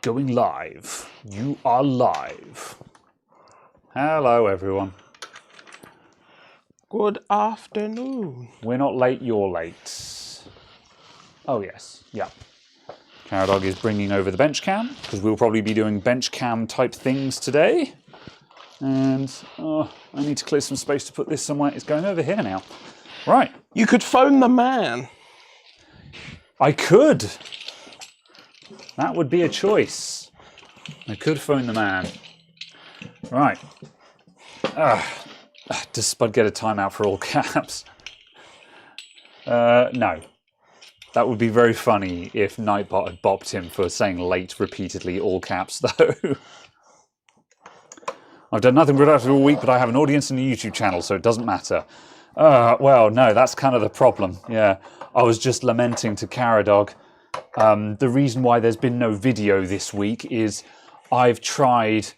Going live. You are live. Hello, everyone. Good afternoon. We're not late, you're late. Oh, yes. Yeah. Caradog is bringing over the bench cam, because we'll probably be doing bench cam type things today. And I need to clear some space to put this somewhere. It's going over here now. Right. You could phone the man. I could. That would be a choice. I could phone the man. Right. Does Spud get a timeout for all caps? No. That would be very funny if Nightbot had bopped him for saying late repeatedly, all caps, though. I've done nothing productive all week, but I have an audience and a YouTube channel, so it doesn't matter. Well, no, that's kind of the problem. Yeah, I was just lamenting to Caradog. The reason why there's been no video this week is I've tried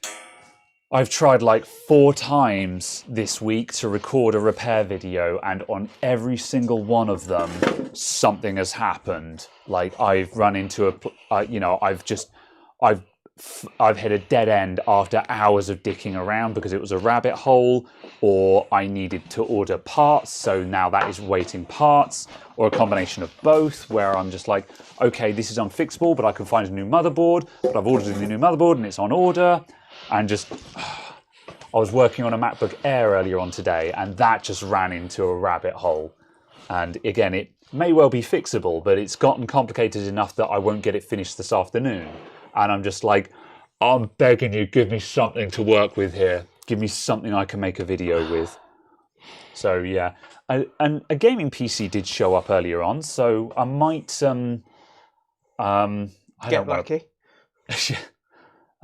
like 4 times this week to record a repair video, and on every single one of them, something has happened. Like I've run into I've hit a dead end after hours of dicking around because it was a rabbit hole, or I needed to order parts, so now that is waiting parts, or a combination of both, where I'm just like, okay, this is unfixable, but I can find a new motherboard, but I've ordered a new motherboard and it's on order, and just, I was working on a MacBook Air earlier on today, and that just ran into a rabbit hole. And again, it may well be fixable, but it's gotten complicated enough that I won't get it finished this afternoon. And I'm just like, I'm begging you, give me something to work with here. Give me something I can make a video with. So yeah, and a gaming PC did show up earlier on, so I might Get lucky.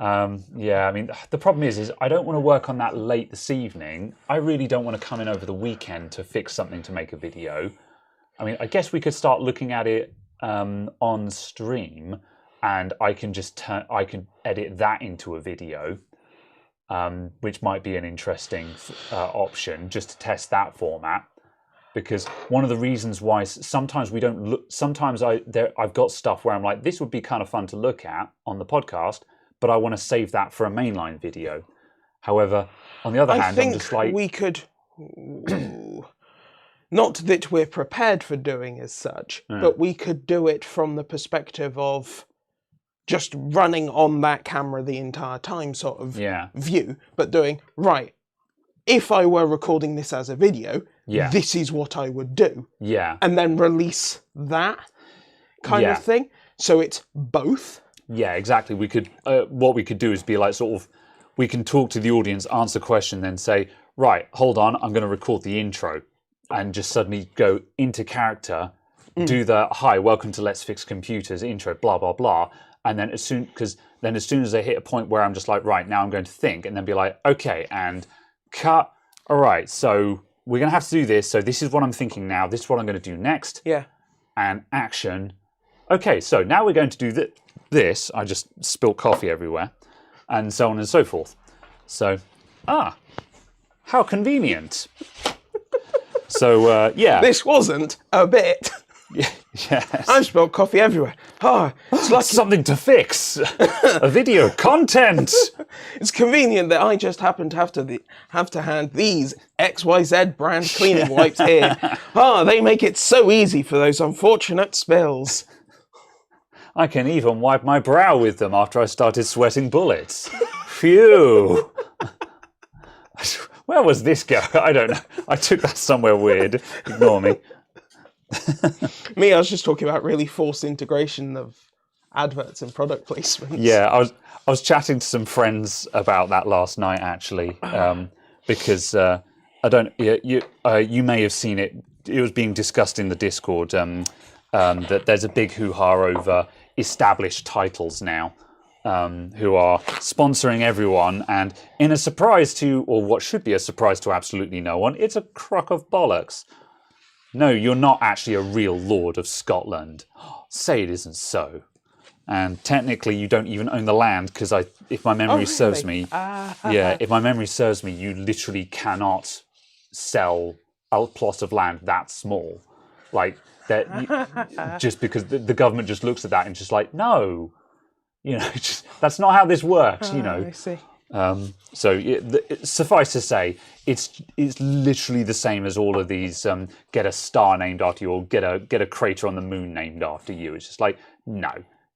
Yeah, I mean, the problem is I don't want to work on that late this evening. I really don't want to come in over the weekend to fix something to make a video. I mean, I guess we could start looking at it on stream, and I can I can edit that into a video, which might be an interesting option just to test that format. Because one of the reasons why sometimes we don't look, sometimes I've got stuff where I'm like, this would be kind of fun to look at on the podcast, but I want to save that for a mainline video. However, on the other hand, I'm just like, we could. Not that we're prepared for doing as such, but we could do it from the perspective of just running on that camera the entire time sort of view, but doing, right, if I were recording this as a video, this is what I would do. Yeah. And then release that kind of thing. So it's both. Yeah, exactly. We could, what we could do is be like sort of, we can talk to the audience, answer a question, then say, right, hold on, I'm going to record the intro. And just suddenly go into character, do the, hi, welcome to Let's Fix Computers intro, blah, blah, blah. And then as soon as I hit a point where I'm just like, right, now I'm going to think, and then be like, okay, and cut. All right, so we're going to have to do this. So this is what I'm thinking now. This is what I'm going to do next. Yeah. And action. Okay, so now we're going to do this. I just spilled coffee everywhere. And so on and so forth. So, how convenient. So, yeah. This wasn't a bit. Yes. I've spilled coffee everywhere. Oh, it's like something to fix. A video, content. It's convenient that I just happen to have to hand these XYZ brand cleaning wipes here. They make it so easy for those unfortunate spills. I can even wipe my brow with them after I started sweating bullets. Phew. Where was this go? I don't know. I took that somewhere weird. Ignore me. Me, I was just talking about really forced integration of adverts and product placements. Yeah, I was chatting to some friends about that last night actually, because you may have seen it. It was being discussed in the Discord that there's a big hoo-ha over established titles now. Who are sponsoring everyone, and in a surprise to, or what should be a surprise to absolutely no one, it's a crock of bollocks. No, you're not actually a real Lord of Scotland. Say it isn't so. And technically you don't even own the land, because if my memory serves me, if my memory serves me, you literally cannot sell a plot of land that small. Like, that, just because the government just looks at that and just like, no. That's not how this works. I see. Suffice to say, it's literally the same as all of these. Get a star named after you, or get a crater on the moon named after you. It's just like, no,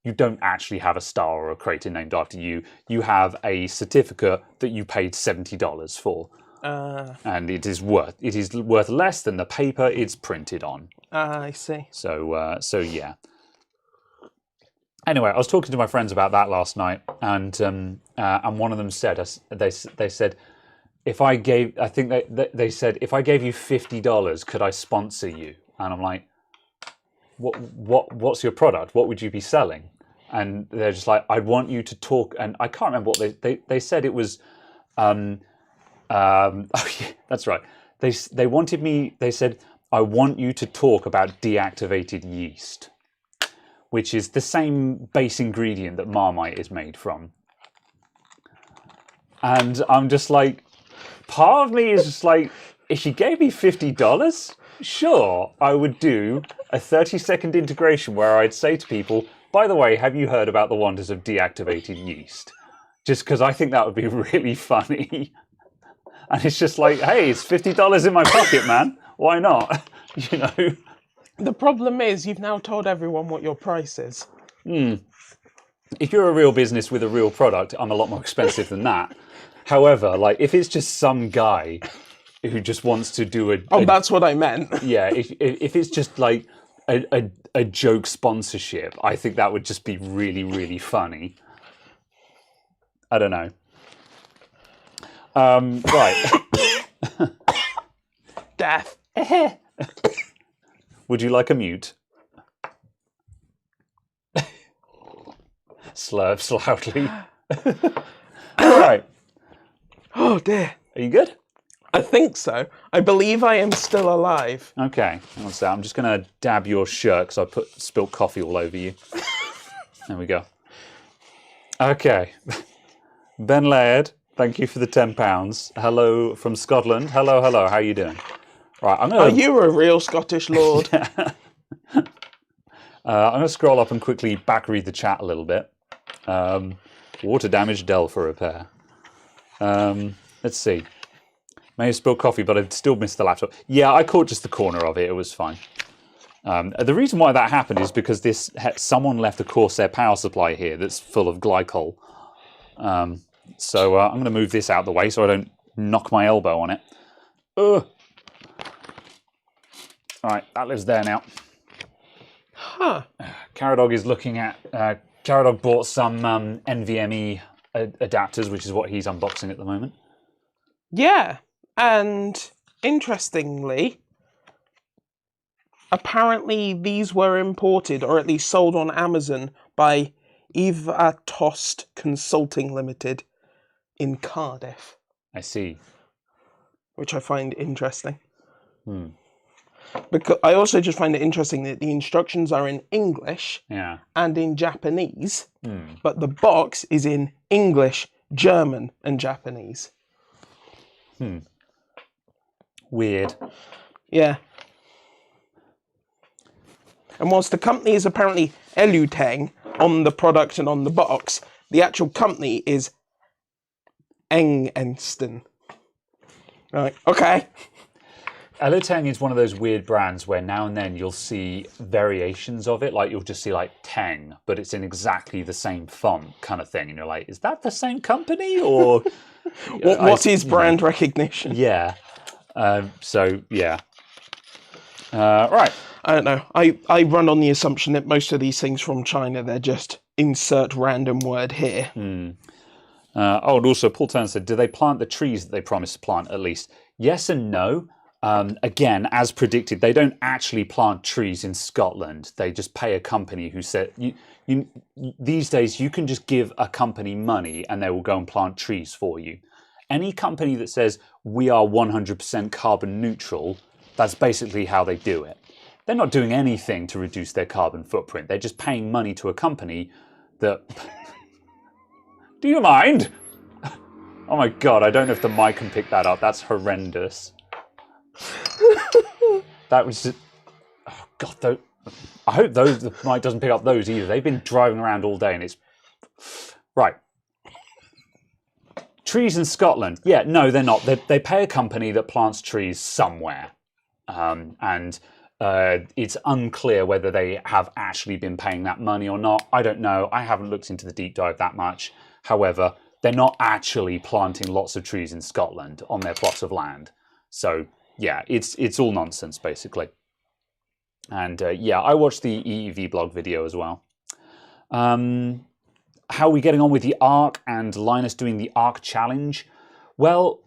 you don't actually have a star or a crater named after you. You have a certificate that you paid $70 for, and it is worth less than the paper it's printed on. I see. So yeah. Anyway, I was talking to my friends about that last night, and one of them said they said if I gave you $50, could I sponsor you? And I'm like, what's your product? What would you be selling? And they're just like, I want you to talk, and I can't remember what they said. It was oh yeah, that's right. They wanted me. They said, I want you to talk about deactivated yeast, which is the same base ingredient that Marmite is made from. And I'm just like, part of me is just like, if you gave me $50, sure, I would do a 30-second integration where I'd say to people, by the way, have you heard about the wonders of deactivated yeast? Just because I think that would be really funny. And it's just like, hey, it's $50 in my pocket, man. Why not? The problem is you've now told everyone what your price is. If you're a real business with a real product, I'm a lot more expensive than that. However, like if it's just some guy who just wants to do that's what I meant. Yeah, if it's just like a joke sponsorship, I think that would just be really, really funny. I don't know. Right. Death. Would you like a mute? Slurps loudly. All right. Oh dear. Are you good? I think so. I believe I am still alive. Okay. Hang on a sec. I'm just going to dab your shirt because I spilt coffee all over you. There we go. Okay. Ben Laird, thank you for the £10. Hello from Scotland. Hello. How are you doing? Right, Are you a real Scottish lord? Yeah. I'm going to scroll up and quickly back read the chat a little bit. Water damage, Dell for repair. Let's see. May have spilled coffee, but I still missed the laptop. Yeah, I caught just the corner of it. It was fine. The reason why that happened is because someone left a Corsair power supply here that's full of glycol. So I'm going to move this out of the way so I don't knock my elbow on it. Ugh. All right, that lives there now. Huh. Caradog is looking at... Caradog bought some NVMe adapters, which is what he's unboxing at the moment. Yeah, and interestingly, apparently these were imported, or at least sold on Amazon, by Evatost Consulting Limited in Cardiff. I see. Which I find interesting. Because I also just find it interesting that the instructions are in English and in Japanese, but the box is in English, German, and Japanese. Weird. Yeah. And whilst the company is apparently Eluteng on the product and on the box, the actual company is Engensten. Right, okay. Eluteng is one of those weird brands where now and then you'll see variations of it, like you'll just see like Teng, but it's in exactly the same font kind of thing, and you're like, is that the same company or what is brand recognition? Yeah. So yeah. Right. I don't know. I run on the assumption that most of these things from China, they're just insert random word here. And also Paul Turner said, do they plant the trees that they promised to plant at least? Yes and no. Again, as predicted, they don't actually plant trees in Scotland. They just pay a company who said, these days you can just give a company money and they will go and plant trees for you. Any company that says we are 100% carbon neutral, that's basically how they do it. They're not doing anything to reduce their carbon footprint. They're just paying money to a company that... Do you mind? Oh my God, I don't know if the mic can pick that up. That's horrendous. That was just... Oh God, I hope the mic doesn't pick up those either. They've been driving around all day and it's Right. Trees in Scotland. Yeah, no, they're not. They pay a company that plants trees somewhere. And it's unclear whether they have actually been paying that money or not. I don't know. I haven't looked into the deep dive that much. However, they're not actually planting lots of trees in Scotland on their plot of land. So, yeah, it's all nonsense, basically. And, yeah, I watched the EEV blog video as well. How are we getting on with the Arc and Linus doing the Arc challenge? Well,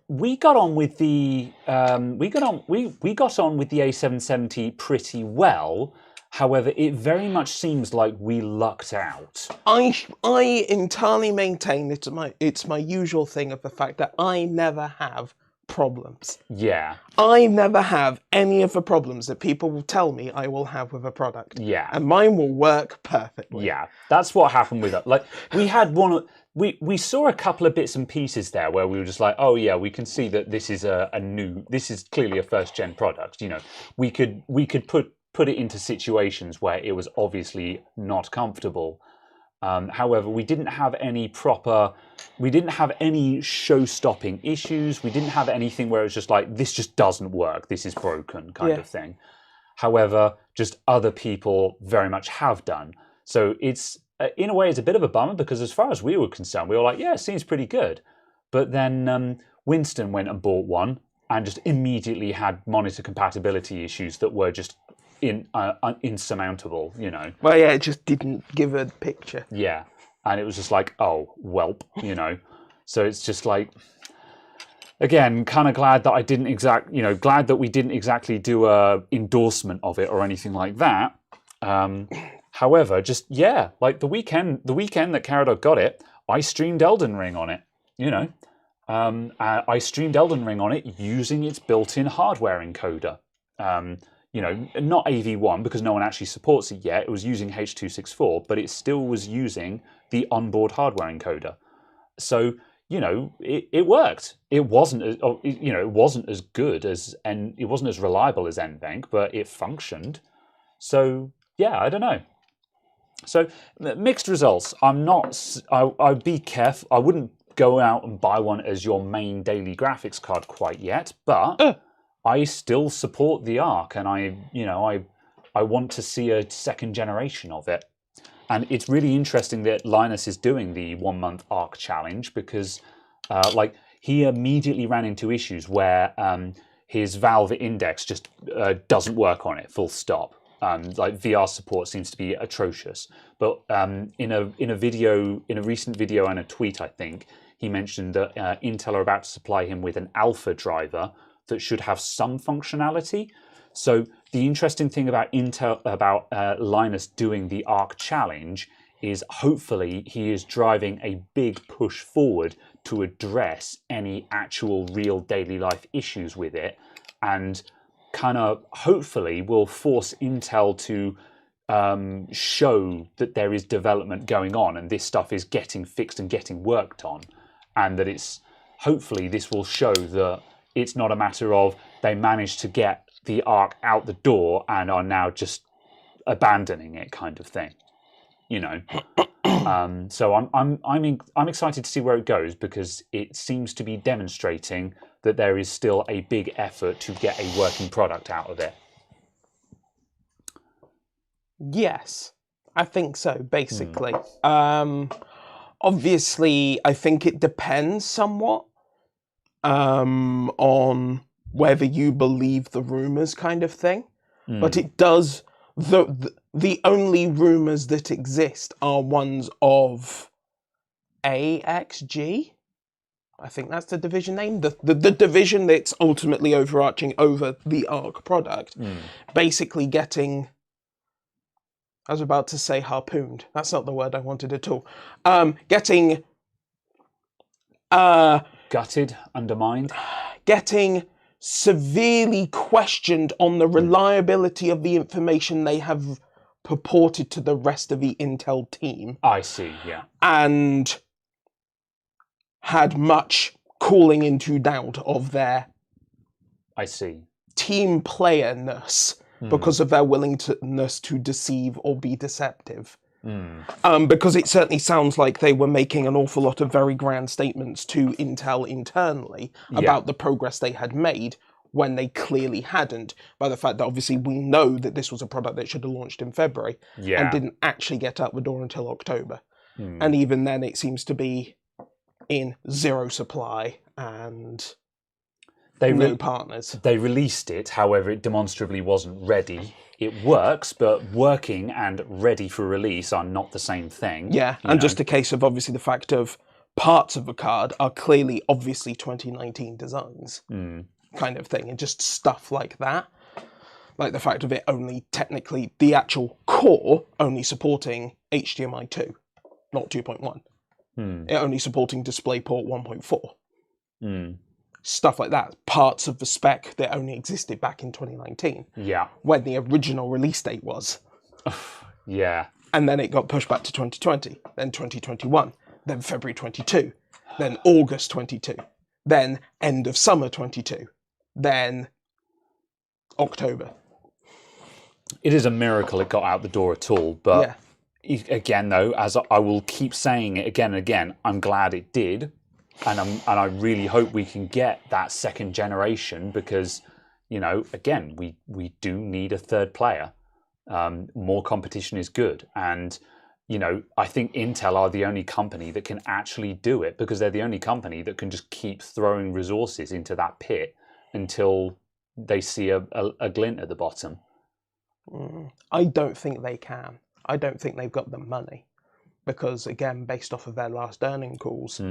we got on with the we got on with the A770 pretty well. However, it very much seems like we lucked out. I entirely maintain it's my usual thing of the fact that I never have problems. Yeah. I never have any of the problems that people will tell me I will have with a product. Yeah. And mine will work perfectly. Yeah. That's what happened with it. Like we had we saw a couple of bits and pieces there where we were just like, oh yeah, we can see that this is this is clearly a first gen product. You know, we could put it into situations where it was obviously not comfortable. However, we didn't have any show-stopping issues. We didn't have anything where it's just like, this just doesn't work, this is broken kind of thing. However, just other people very much have done. So it's, in a way, it's a bit of a bummer because as far as we were concerned, we were like, yeah, it seems pretty good. But then Winston went and bought one and just immediately had monitor compatibility issues that were just insurmountable, you know. Well, yeah, it just didn't give a picture. Yeah, and it was just like, oh, welp, you know. So it's just like, again, kind of glad that glad that we didn't exactly do a endorsement of it or anything like that. However, just yeah, like the weekend that Caradog got it, I streamed Elden Ring on it, you know. I streamed Elden Ring on it using its built-in hardware encoder. You know, not AV1 because no one actually supports it yet. It was using H.264, but it still was using the onboard hardware encoder. So, you know, it worked. It wasn't as good as, and it wasn't as reliable as NVENC, but it functioned. So, yeah, I don't know. So, mixed results. I'd be careful. I wouldn't go out and buy one as your main daily graphics card quite yet, but I still support the Arc, and I want to see a second generation of it. And it's really interesting that Linus is doing the 1 month Arc challenge because, like, he immediately ran into issues where his Valve Index just doesn't work on it. Full stop. Like VR support seems to be atrocious. But in a recent video and a tweet, I think he mentioned that Intel are about to supply him with an alpha driver that should have some functionality. So the interesting thing about Linus doing the Arc challenge is hopefully he is driving a big push forward to address any actual real daily life issues with it, and kind of hopefully will force Intel to show that there is development going on and this stuff is getting fixed and getting worked on, and that it's hopefully this will show that it's not a matter of they managed to get the Arc out the door and are now just abandoning it, kind of thing, you know. So I'm excited to see where it goes because it seems to be demonstrating that there is still a big effort to get a working product out of it. Yes, I think so. Basically, obviously, I think it depends somewhat on whether you believe the rumors, kind of thing. But it does. The only rumors that exist are ones of AXG. I think that's the division name. The division that's ultimately overarching over the Arc product, basically getting. I was about to say harpooned. That's not the word I wanted at all. Getting. Gutted, undermined. Getting severely questioned on the reliability of the information they have purported to the rest of the Intel team. I see, yeah. And had much calling into doubt of their team playerness because of their willingness to deceive or be deceptive. Because it certainly sounds like they were making an awful lot of very grand statements to Intel internally about the progress they had made when they clearly hadn't, by the fact that obviously we know that this was a product that should have launched in February and didn't actually get out the door until October. And even then it seems to be in zero supply and no partners. They released it, however, it demonstrably wasn't ready. It works, but working and ready for release are not the same thing. Yeah, and just a case of obviously the fact of parts of the card are clearly, obviously 2019 designs kind of thing, and just stuff like that. Like the fact of it only technically, the actual core only supporting HDMI 2, not 2.1. It only supporting DisplayPort 1.4. Stuff like that. Parts of the spec that only existed back in 2019. Yeah. When the original release date was. Yeah. And then it got pushed back to 2020, then 2021, then February 22, then August 22, then end of summer 22, then October. It is a miracle it got out the door at all, but again, though, as I will keep saying it again and again, I'm glad it did, and I really hope we can get that second generation because, you know, again, we do need a third player. More competition is good, and you know, I think Intel are the only company that can actually do it because they're the only company that can just keep throwing resources into that pit until they see a glint at the bottom. I don't think they can. I don't think they've got the money because, again, based off of their last earning calls,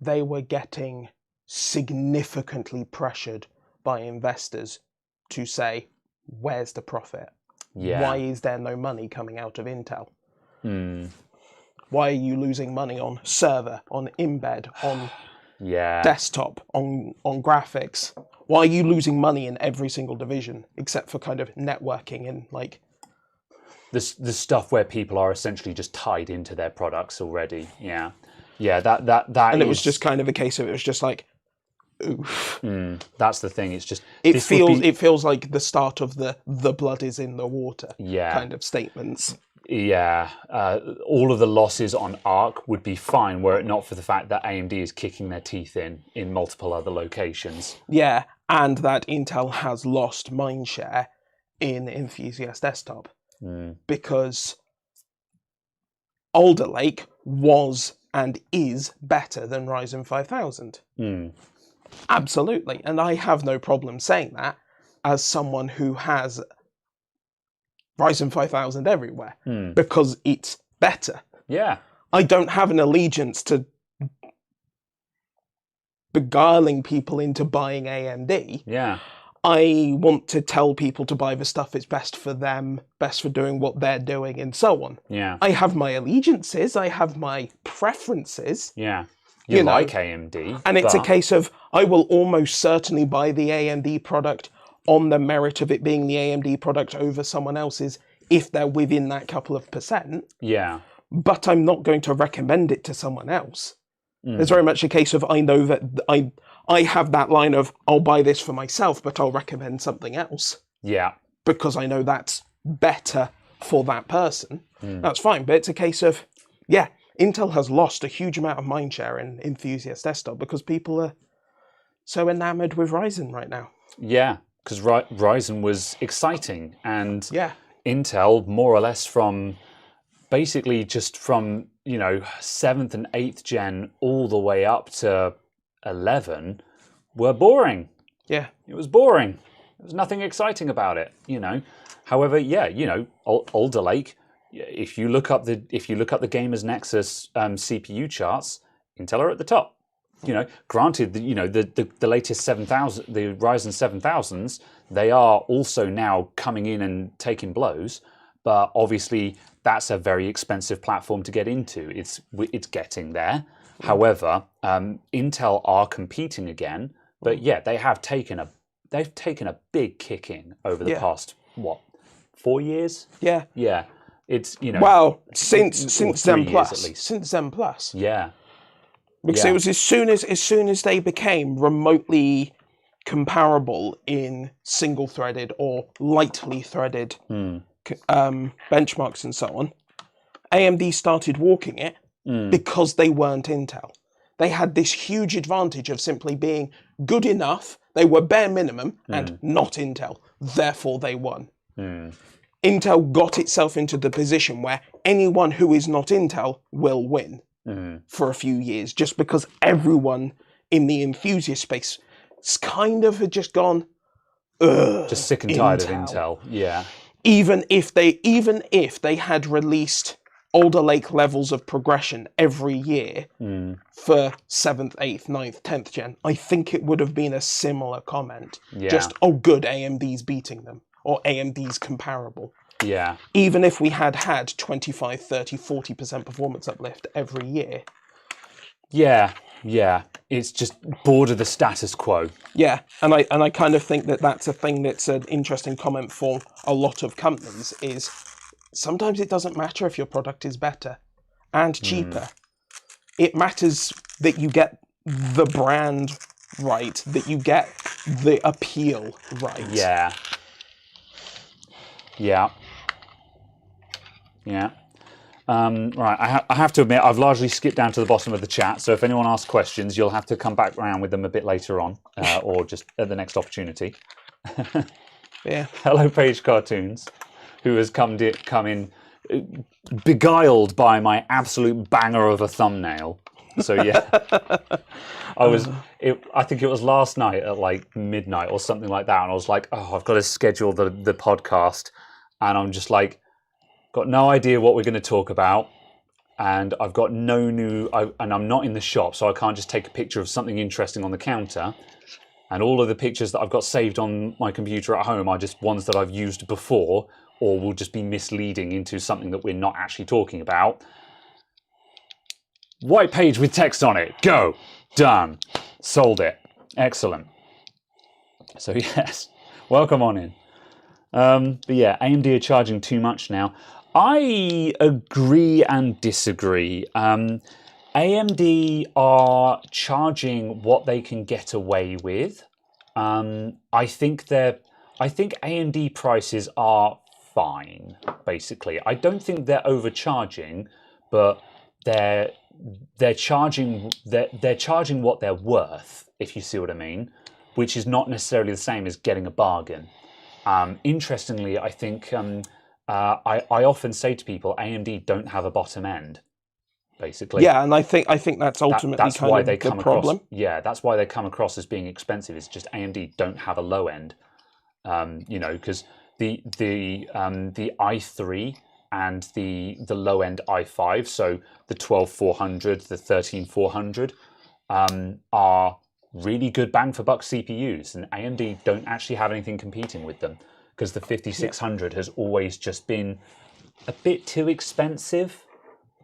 they were getting significantly pressured by investors to say, where's the profit? Yeah. Why is there no money coming out of Intel? Why are you losing money on server, on embed, on desktop, on graphics? Why are you losing money in every single division except for kind of networking and like the stuff where people are essentially just tied into their products already? Yeah, that and it was just kind of a case of it was just like, oof. That's the thing. It's just it feels like the start of the blood is in the water kind of statements. Yeah, all of the losses on Arc would be fine were it not for the fact that AMD is kicking their teeth in multiple other locations. Yeah, and that Intel has lost mindshare in Enthusiast Desktop because Alder Lake was and is better than Ryzen 5000. Absolutely, and I have no problem saying that as someone who has Ryzen 5000 everywhere because it's better. Yeah. I don't have an allegiance to beguiling people into buying AMD. Yeah. I want to tell people to buy the stuff that's best for them, best for doing what they're doing, and so on. Yeah. I have my allegiances, I have my preferences. Yeah. You like AMD. And it's a case of, I will almost certainly buy the AMD product on the merit of it being the AMD product over someone else's if they're within that couple of percent. Yeah. But I'm not going to recommend it to someone else. It's very much a case of I know that I have that line of I'll buy this for myself, but I'll recommend something else. Yeah. Because I know that's better for that person. That's fine. But it's a case of, Intel has lost a huge amount of mindshare in Enthusiast Desktop because people are so enamored with Ryzen right now. Yeah, because Ryzen was exciting and Intel, more or less from basically just from, 7th and 8th gen all the way up to 11 were boring. Yeah. It was boring. There was nothing exciting about it, However, Alder Lake, if you look up the Gamers Nexus CPU charts, Intel are at the top. Granted, the latest 7000, the Ryzen 7000s, they are also now coming in and taking blows, but obviously that's a very expensive platform to get into. It's getting there. However, Intel are competing again, but they've taken a big kicking over the past 4 years? Yeah. It's well, since Zen Plus, since Zen Plus. Yeah. Because it was as soon as they became remotely comparable in single-threaded or lightly threaded benchmarks and so on, AMD started walking it because they weren't Intel. They had this huge advantage of simply being good enough. They were bare minimum and not Intel. Therefore, they won. Intel got itself into the position where anyone who is not Intel will win for a few years, just because everyone in the enthusiast space kind of had just gone, just sick and tired of Intel. Yeah. Even if they had released Alder Lake levels of progression every year for 7th, 8th, 9th, 10th gen, I think it would have been a similar comment. Yeah. Just, oh good, AMD's beating them, or AMD's comparable. Yeah. Even if we had 25, 30, 40% performance uplift every year. Yeah, yeah. It's just bored of the status quo. Yeah, and I kind of think that that's a thing that's an interesting comment for a lot of companies is sometimes it doesn't matter if your product is better and cheaper. It matters that you get the brand right, that you get the appeal right. Yeah. Yeah. Yeah. Right, I have to admit, I've largely skipped down to the bottom of the chat, so if anyone asks questions, you'll have to come back around with them a bit later on, or just at the next opportunity. Yeah. Hello, Page Cartoons, who has come in beguiled by my absolute banger of a thumbnail. So yeah, I think it was last night at like midnight or something like that, and I was like, oh, I've got to schedule the podcast, and I'm just like, got no idea what we're going to talk about, and I've got and I'm not in the shop, so I can't just take a picture of something interesting on the counter. And all of the pictures that I've got saved on my computer at home are just ones that I've used before, or will just be misleading into something that we're not actually talking about. White page with text on it. Go. Done. Sold it. Excellent. So yes, welcome on in. But yeah, AMD are charging too much now. I agree and disagree. AMD are charging what they can get away with. I think AMD prices are fine, basically. I don't think they're overcharging, but they're charging what they're worth, if you see what I mean, which is not necessarily the same as getting a bargain. Interestingly, I think I often say to people, AMD don't have a bottom end. Basically, yeah, and I think that's ultimately that's kind why of they come the problem. Across, yeah, that's why they come across as being expensive. It's just AMD don't have a low end, because the i3 and the low end i5, so the 12400, the 13400, are really good bang for buck CPUs, and AMD don't actually have anything competing with them because the 5600 has always just been a bit too expensive.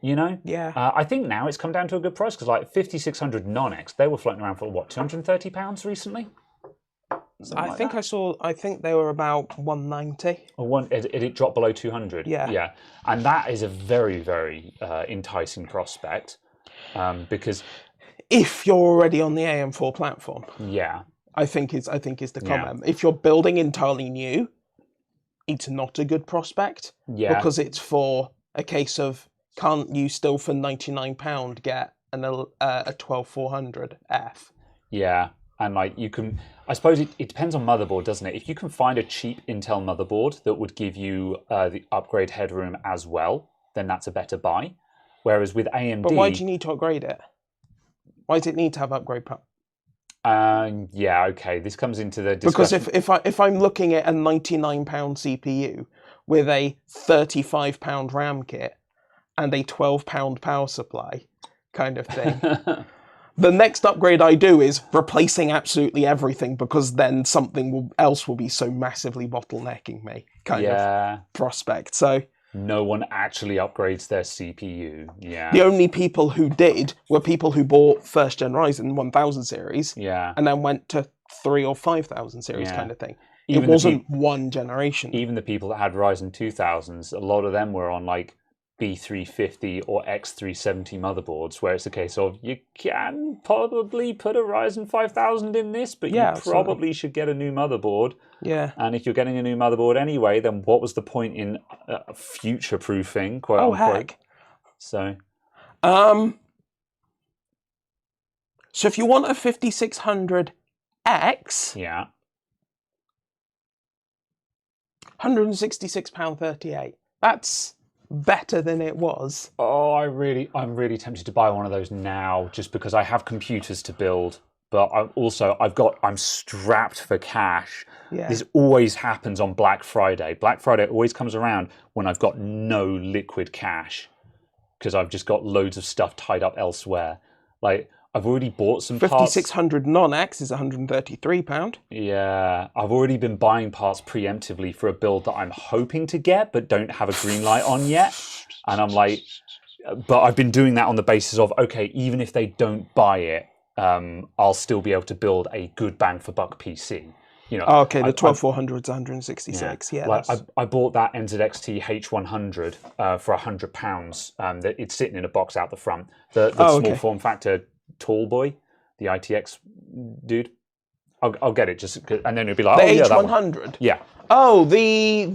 Yeah. I think now it's come down to a good price because like 5600 non-X, they were floating around for what, £230 recently? I think they were about 190. Or it dropped below 200. Yeah. Yeah, and that is a very, very enticing prospect because if you're already on the AM4 platform, yeah, I think is the comment. Yeah. If you're building entirely new, it's not a good prospect. Yeah. Because it's for a case of, can't you still for £99 get a 12400F? Yeah, and like you can, I suppose it depends on motherboard, doesn't it? If you can find a cheap Intel motherboard that would give you the upgrade headroom as well, then that's a better buy. Whereas with AMD, but why do you need to upgrade it? Why does it need to have upgrade? Yeah, okay. This comes into the discussion. Because if I'm looking at a £99 CPU with a £35 RAM kit and a £12 power supply kind of thing, the next upgrade I do is replacing absolutely everything, because then something else will be so massively bottlenecking me kind of prospect. So no one actually upgrades their CPU. Yeah. The only people who did were people who bought first gen Ryzen 1000 series. Yeah. And then went to 3000 or 5000 series kind of thing. It wasn't one generation. Even the people that had Ryzen 2000s, a lot of them were on like B350 or X370 motherboards, where it's a case of you can probably put a Ryzen 5000 in this, but you probably should get a new motherboard. Yeah. And if you're getting a new motherboard anyway, then what was the point in future-proofing, quote unquote? Heck. So, so if you want a 5600X, yeah, £166.38. That's better than it was. Oh, I'm really tempted to buy one of those now, just because I have computers to build. But I'm strapped for cash. Yeah. This always happens on Black Friday. Black Friday always comes around when I've got no liquid cash, because I've just got loads of stuff tied up elsewhere. Like, I've already bought some parts. 5600 non-X is £133. Yeah, I've already been buying parts preemptively for a build that I'm hoping to get, but don't have a green light on yet. And I'm like, but I've been doing that on the basis of, okay, even if they don't buy it, I'll still be able to build a good bang for buck PC. You know, okay, the 12400 is 166. Yeah, like I bought that NZXT H100 for £100. That it's sitting in a box out the front. The small form factor tall boy, the ITX dude. I'll get it just, and then it'll be like, the oh yeah, H100. That one. Yeah. Oh, the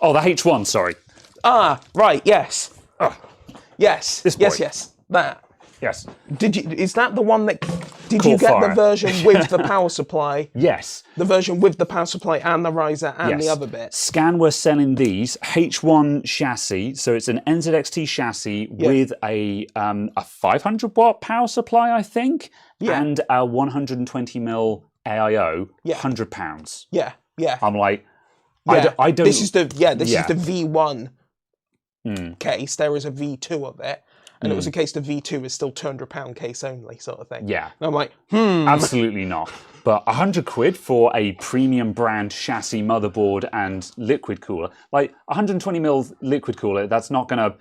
Oh, the H1. Sorry. Ah, right. Yes. Oh, yes. This boy. Yes. That. Yes. Is that the one that? Did Caught you get fire. the version with the power supply? Yes. The version with the power supply and the riser and the other bit. Scan were selling these H1 chassis, so it's an NZXT chassis with a 500 watt power supply, I think, and a 120mm AIO, £100. Yeah. I'm like, I don't. This is the V1 case. There is a V2 of it. And it was a case the V2 is still £200 case only, sort of thing. Yeah. And I'm like, Absolutely not. But £100 for a premium brand chassis motherboard and liquid cooler, like 120mm liquid cooler, it's not gonna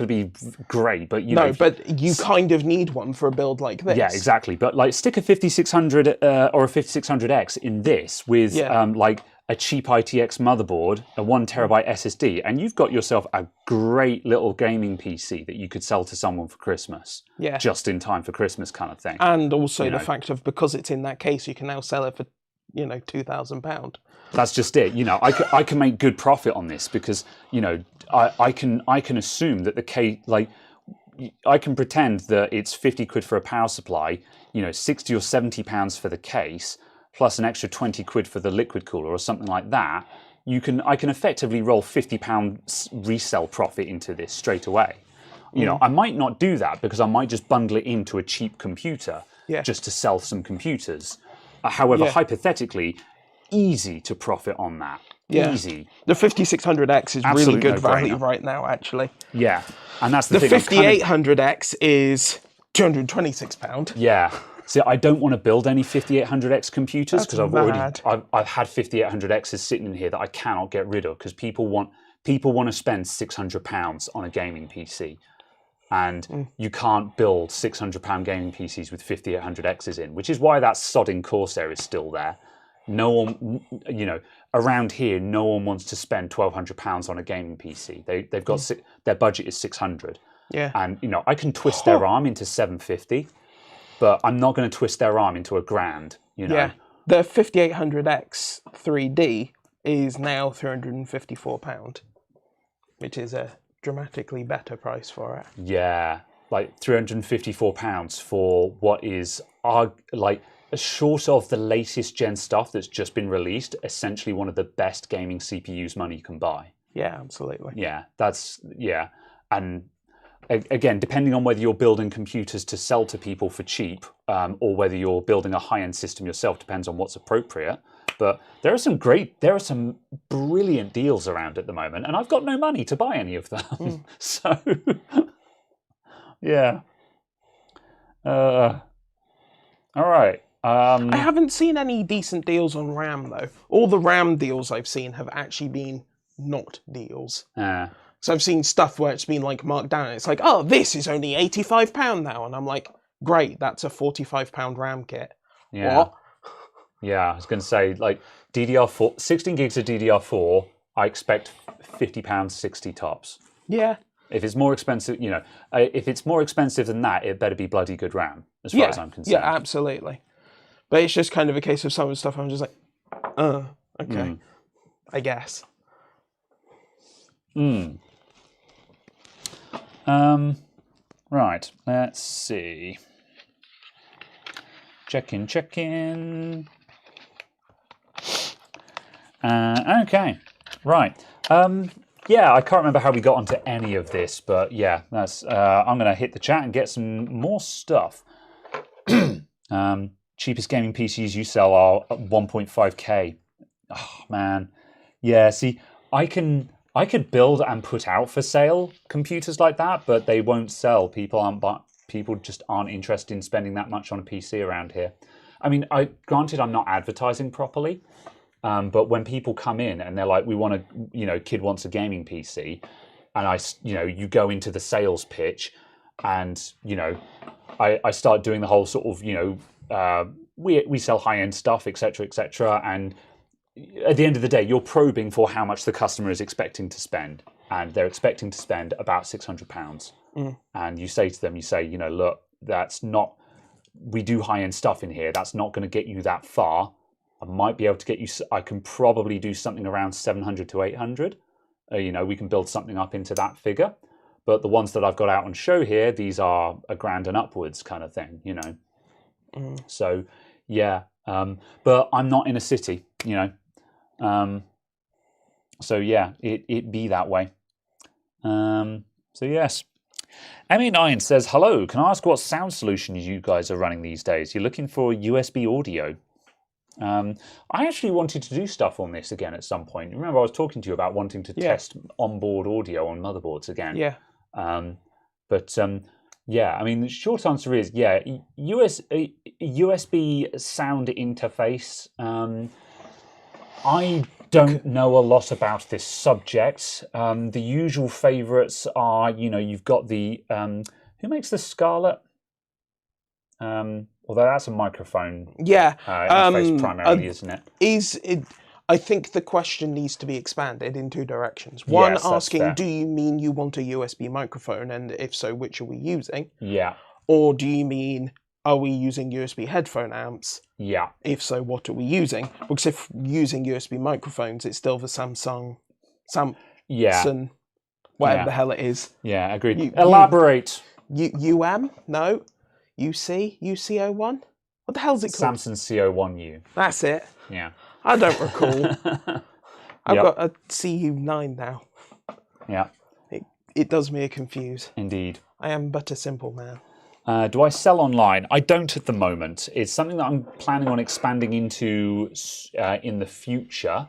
be great, but you know. No, but you kind of need one for a build like this. Yeah, exactly. But like, stick a 5600 or a 5600X in this with like a cheap ITX motherboard, a 1TB SSD, and you've got yourself a great little gaming PC that you could sell to someone for Christmas. Yeah. Just in time for Christmas kind of thing. And also the fact of, because it's in that case, you can now sell it for, £2,000. That's just it. You know, I can make good profit on this because, you know, I can assume that the case, like, I can pretend that it's £50 for a power supply, you know, £60 or £70 for the case, plus an extra £20 for the liquid cooler or something like that. I can effectively roll £50 resale profit into this straight away. You know, I might not do that because I might just bundle it into a cheap computer just to sell some computers. However, hypothetically, easy to profit on that. Yeah. Easy. The 5600X is really good value right now, actually. Yeah, and that's the thing. The 5800X is £226. Yeah. See, I don't want to build any 5800X computers because I've had 5800Xs sitting in here that I cannot get rid of because people want to spend £600 on a gaming PC, and you can't build £600 gaming PCs with 5800Xs in, which is why that sodding Corsair is still there. No one, you know, around here, no one wants to spend £1,200 on a gaming PC. They've got their budget is 600. Yeah. And you know, I can twist their arm into 750. But I'm not going to twist their arm into £1,000, you know. Yeah, the 5800X 3D is now £354, which is a dramatically better price for it. Yeah, like £354 for what is like, short of the latest gen stuff that's just been released, essentially one of the best gaming CPUs money can buy. Yeah, absolutely. Yeah, and again, depending on whether you're building computers to sell to people for cheap or whether you're building a high-end system yourself, depends on what's appropriate. But there are some brilliant deals around at the moment, and I've got no money to buy any of them. So, yeah. All right. I haven't seen any decent deals on RAM, though. All the RAM deals I've seen have actually been not deals. So I've seen stuff where it's been like marked down and it's like, oh, this is only £85 now. And I'm like, great, that's a £45 RAM kit. Yeah. What? Yeah, I was going to say, like, DDR4, 16 gigs of DDR4, I expect £50, 60 tops. Yeah. If it's more expensive, you know, if it's more expensive than that, it better be bloody good RAM, as far as I'm concerned. Yeah, absolutely. But it's just kind of a case of some of the stuff I'm just like, okay, I guess. Right, let's see. Check in. Okay, right. Yeah, I can't remember how we got onto any of this, but yeah, that's. I'm going to hit the chat and get some more stuff. Cheapest gaming PCs you sell are 1.5K. Oh man, yeah. See, I could build and put out for sale computers like that, but they won't sell. People just aren't interested in spending that much on a PC around here. I mean, granted, I'm not advertising properly. But when people come in and they're like, we want a, kid wants a gaming PC, and you go into the sales pitch, and I start doing the whole sort of, we sell high-end stuff, etc., and at the end of the day, you're probing for how much the customer is expecting to spend, and they're expecting to spend about £600, and you say to them, look, that's not. We do high-end stuff in here. That's not going to get you that far. I might be able to get you. I can probably do something around 700 to 800. We can build something up into that figure. But the ones that I've got out on show here, these are £1,000 and upwards kind of thing. So yeah, but I'm not in a city. So yeah, it be that way. So yes. ME9 says, hello, can I ask what sound solution you guys are running these days? You're looking for USB audio. I actually wanted to do stuff on this again at some point. Remember, I was talking to you about wanting to test onboard audio on motherboards again. Yeah. Yeah, I mean, the short answer is, USB sound interface. I don't know a lot about this subject. The usual favourites are, you've got the who makes the Scarlett? Although that's a microphone interface primarily, isn't it? I think the question needs to be expanded in two directions. One, asking, do you mean you want a USB microphone? And if so, which are we using? Yeah. Or do you mean, are we using USB headphone amps? Yeah. If so, what are we using? Because if using USB microphones, it's still the Samsung, whatever the hell it is. Yeah, agreed. Elaborate. UM? No. UC01? What the hell's it called? Samsung CO1U. That's it. Yeah. I don't recall. I've got a CU9 now. Yeah. It does me confuse. Indeed. I am but a simple man. Do I sell online? I don't at the moment. It's something that I'm planning on expanding into in the future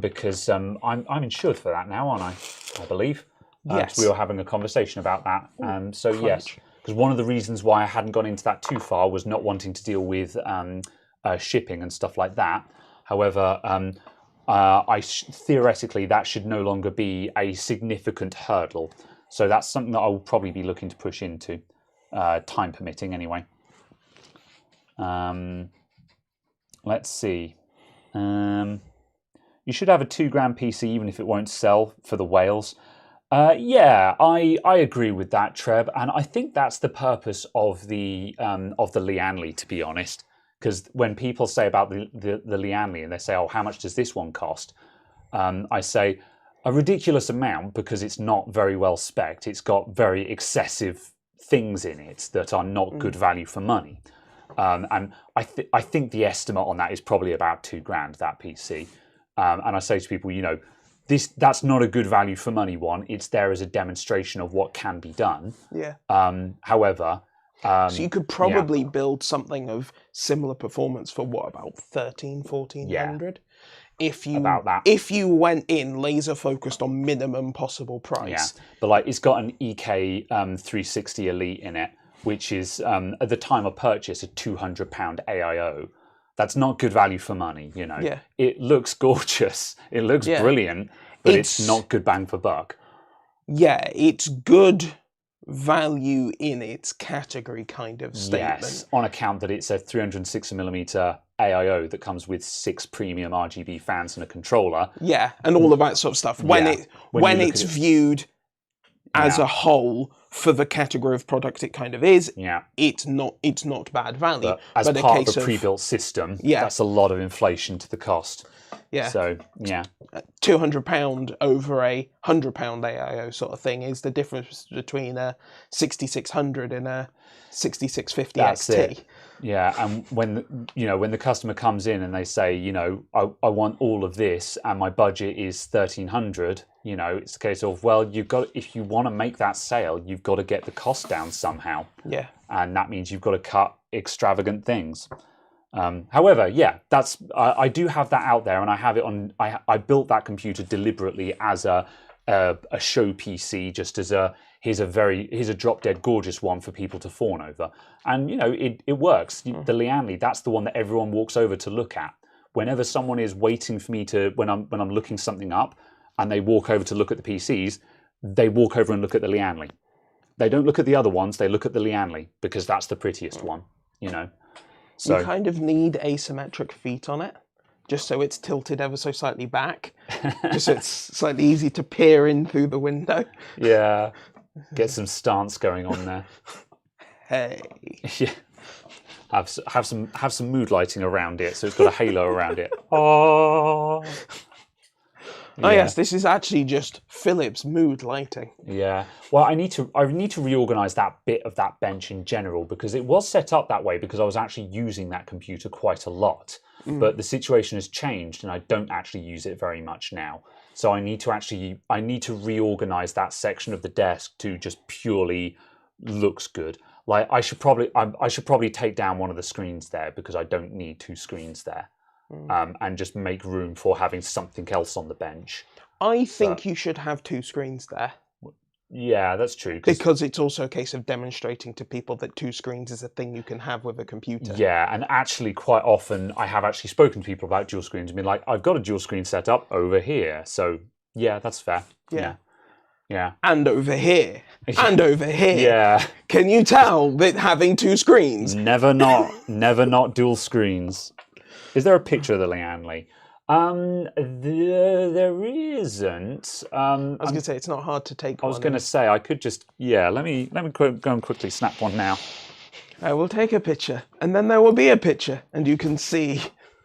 because I'm insured for that now, aren't I believe. Yes. We were having a conversation about that. Yes. Because one of the reasons why I hadn't gone into that too far was not wanting to deal with shipping and stuff like that. However, theoretically, that should no longer be a significant hurdle. So that's something that I will probably be looking to push into, time permitting anyway. Let's see. You should have a £2,000 PC even if it won't sell for the whales. Yeah, I agree with that, Treb, and I think that's the purpose of the Lianli, to be honest. Because when people say about the Lianli and they say, "Oh, how much does this one cost?" I say a ridiculous amount because it's not very well spec'd. It's got very excessive things in it that are not good value for money. And I think the estimate on that is probably about £2,000, that PC. And I say to people, that's not a good value for money one. It's there as a demonstration of what can be done. Yeah. However, so you could probably build something of similar performance for what, about 1,400? If you went in laser focused on minimum possible price. Yeah, but it's got an EK 360 Elite in it, which is at the time of purchase a £200 AIO. That's not good value for money, Yeah. It looks gorgeous, it looks brilliant, but it's not good bang for buck. Yeah, it's good value in its category kind of statement. Yes, on account that it's a 360mm AIO that comes with 6 premium RGB fans and a controller. Yeah, and all of that sort of stuff. When it's viewed as a whole for the category of product it kind of is, Yeah. it's not bad value. But as a part of case the pre-built system, Yeah. that's a lot of inflation to the cost. Yeah. So, yeah. £200 over a £100 AIO sort of thing is the difference between a 6600 and a 6650 That's XT. it. Yeah, and when the customer comes in and they say, I want all of this and my budget is 1300, it's a case of, well, if you want to make that sale, you've got to get the cost down somehow. Yeah. And that means you've got to cut extravagant things. However, yeah, I do have that out there, and I have it on. I built that computer deliberately as a show PC, just as here's a drop dead gorgeous one for people to fawn over, and it works. The Lianli, that's the one that everyone walks over to look at. Whenever someone is waiting for me to when I'm looking something up, and they walk over to look at the PCs, they walk over and look at the Lianli. They don't look at the other ones. They look at the Lianli because that's the prettiest one. So you kind of need asymmetric feet on it, just so it's tilted ever so slightly back, just so it's slightly easy to peer in through the window. Yeah, get some stance going on there. Hey. Yeah, have some mood lighting around it, so it's got a halo around it. Oh. Oh yes, this is actually just Philips mood lighting. Yeah. Well, I need to reorganize that bit of that bench in general, because it was set up that way because I was actually using that computer quite a lot. But the situation has changed and I don't actually use it very much now. So I need to reorganize that section of the desk to just purely looks good. Like I should probably take down one of the screens there because I don't need two screens there. And just make room for having something else on the bench. I think you should have two screens there. Yeah, that's true. Because it's also a case of demonstrating to people that two screens is a thing you can have with a computer. Yeah, and actually quite often I have actually spoken to people about dual screens and been like, I've got a dual screen set up over here. So yeah, that's fair. Yeah. And over here. And over here. Yeah. Can you tell that having two screens? Never not dual screens. Is there a picture of the Lianli? There isn't. I was going to say, it's not hard to take one. I was going to say, I could just, let me go and quickly snap one now. I will take a picture, and then there will be a picture, and you can see.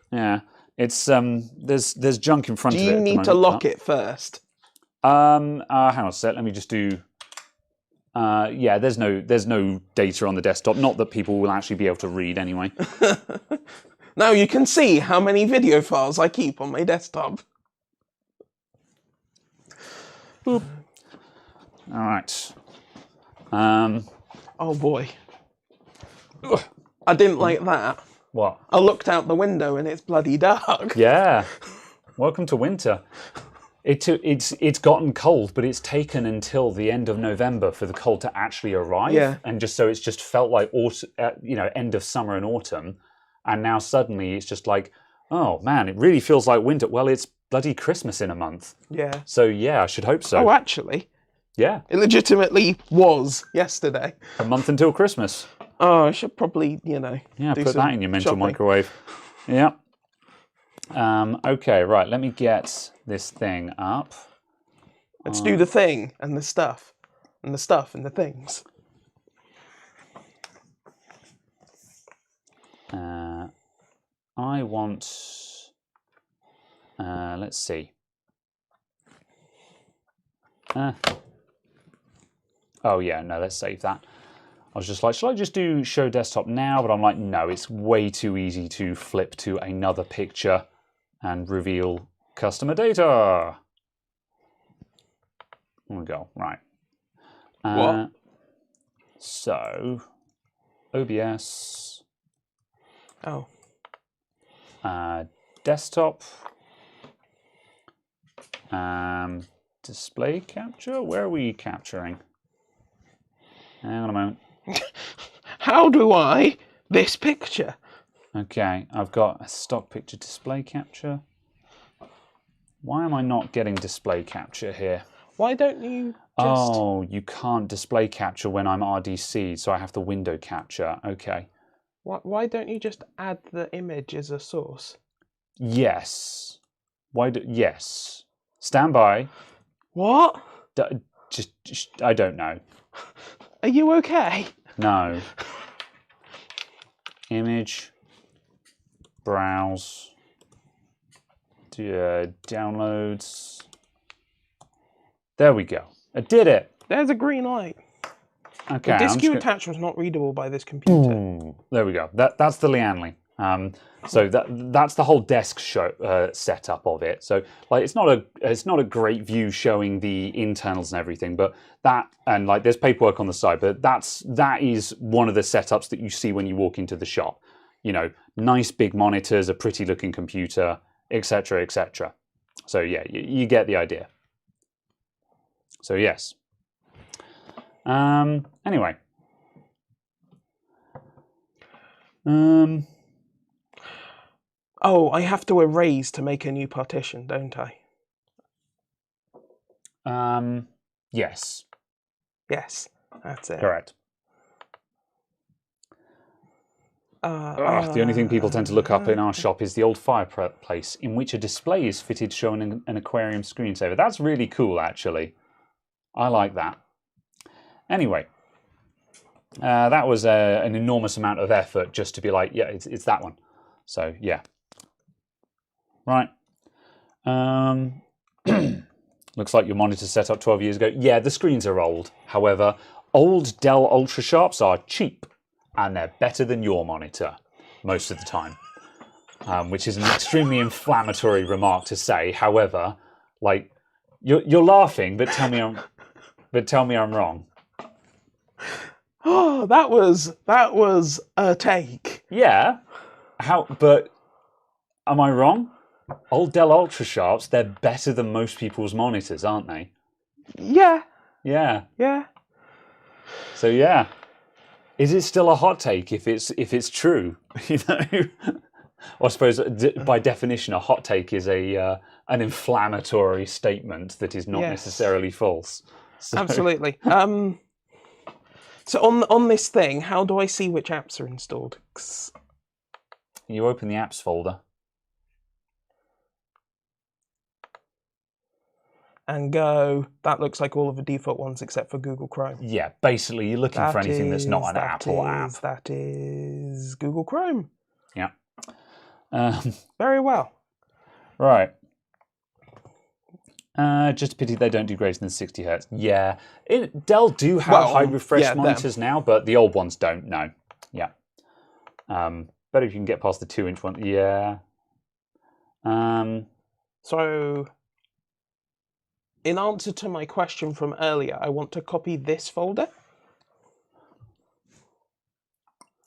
Yeah, it's, there's junk in front of it. Do you need to lock it first? Hang on a sec, let me just do... yeah, there's no data on the desktop. Not that people will actually be able to read anyway. Now you can see how many video files I keep on my desktop. Boop. All right. Oh boy. I didn't like that. What? I looked out the window and it's bloody dark. Yeah. Welcome to winter. It's gotten cold, but it's taken until the end of November for the cold to actually arrive. Yeah. And it's just felt like end of summer and autumn. And now suddenly it's just like, oh man, it really feels like winter. Well, it's bloody Christmas in a month. Yeah. So yeah, I should hope so. Oh, actually. Yeah. It legitimately was yesterday. A month until Christmas. Oh, I should probably, Yeah, put that in your mental microwave. Yeah. Okay, right. Let me get this thing up. Let's do the thing and the stuff. And the stuff and the things. I want, let's see. Oh yeah, no, let's save that. I was just like, should I just do show desktop now? But I'm like, no, it's way too easy to flip to another picture and reveal customer data. There we go, right. What? So, OBS. Oh. Desktop. Display capture. Where are we capturing? Hang on a moment. How do I? This picture. Okay, I've got a stock picture display capture. Why am I not getting display capture here? Why don't you just... Oh, you can't display capture when I'm RDC, so I have to window capture. Okay. Why don't you just add the image as a source? Yes. Yes. Stand by. What? Just I don't know. Are you okay? No. Image. Browse. Downloads. There we go. I did it. There's a green light. Okay. The disk you attached was not readable by this computer. There we go. That's the Lianli. So that's the whole desk setup of it. So like it's not a great view showing the internals and everything, but like there's paperwork on the side, but that is one of the setups that you see when you walk into the shop. You know, nice big monitors, a pretty looking computer, etc., etc. So yeah, you get the idea. So yes. Anyway. Oh, I have to erase to make a new partition, don't I? Yes. Yes, that's it. Correct. The only thing people tend to look up in our shop is the old fireplace, in which a display is fitted showing an aquarium screensaver. That's really cool, actually. I like that. Anyway, that was an enormous amount of effort just to be like, yeah, it's that one. So, yeah. Right. Looks like your monitor's set up 12 years ago. Yeah, the screens are old. However, old Dell Ultra Sharps are cheap, and they're better than your monitor most of the time, which is an extremely inflammatory remark to say. However, like you're laughing, but tell me I'm wrong. Oh, that was a take. Yeah. But am I wrong? Old Dell Ultra Sharps, they're better than most people's monitors, aren't they? Yeah. Yeah. Yeah. So yeah. Is it still a hot take if it's true? You know, I suppose by definition, a hot take is an inflammatory statement that is not necessarily false. So. Absolutely. So on this thing, how do I see which apps are installed? You open the apps folder and go, that looks like all of the default ones except for Google Chrome. Yeah, basically you're looking for anything that's not an Apple app. That is Google Chrome. Yeah. Very well. Right. Just a pity they don't do greater than 60 Hertz. Yeah. Dell do have high refresh monitors now, but the old ones don't, no. Yeah. Better if you can get past the 2-inch one. Yeah. So, in answer to my question from earlier, I want to copy this folder.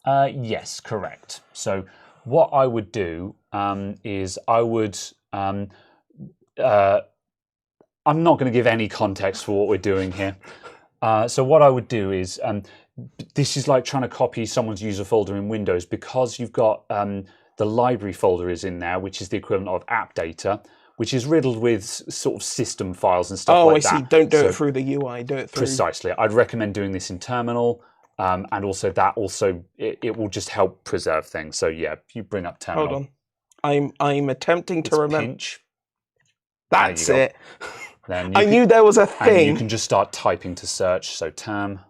Yes, correct. So what I would do is I would... I'm not going to give any context for what we're doing here. So what I would do is... this is like trying to copy someone's user folder in Windows, because you've got the library folder is in there, which is the equivalent of app data, which is riddled with sort of system files and stuff like that. Oh, I see. Don't do it through the UI. Do it through... Precisely. I'd recommend doing this in terminal, and also it will just help preserve things. So yeah, if you bring up terminal. Hold on. I'm attempting to remember. Pinch. That's it. Then I knew there was a thing. And you can just start typing to search. So term.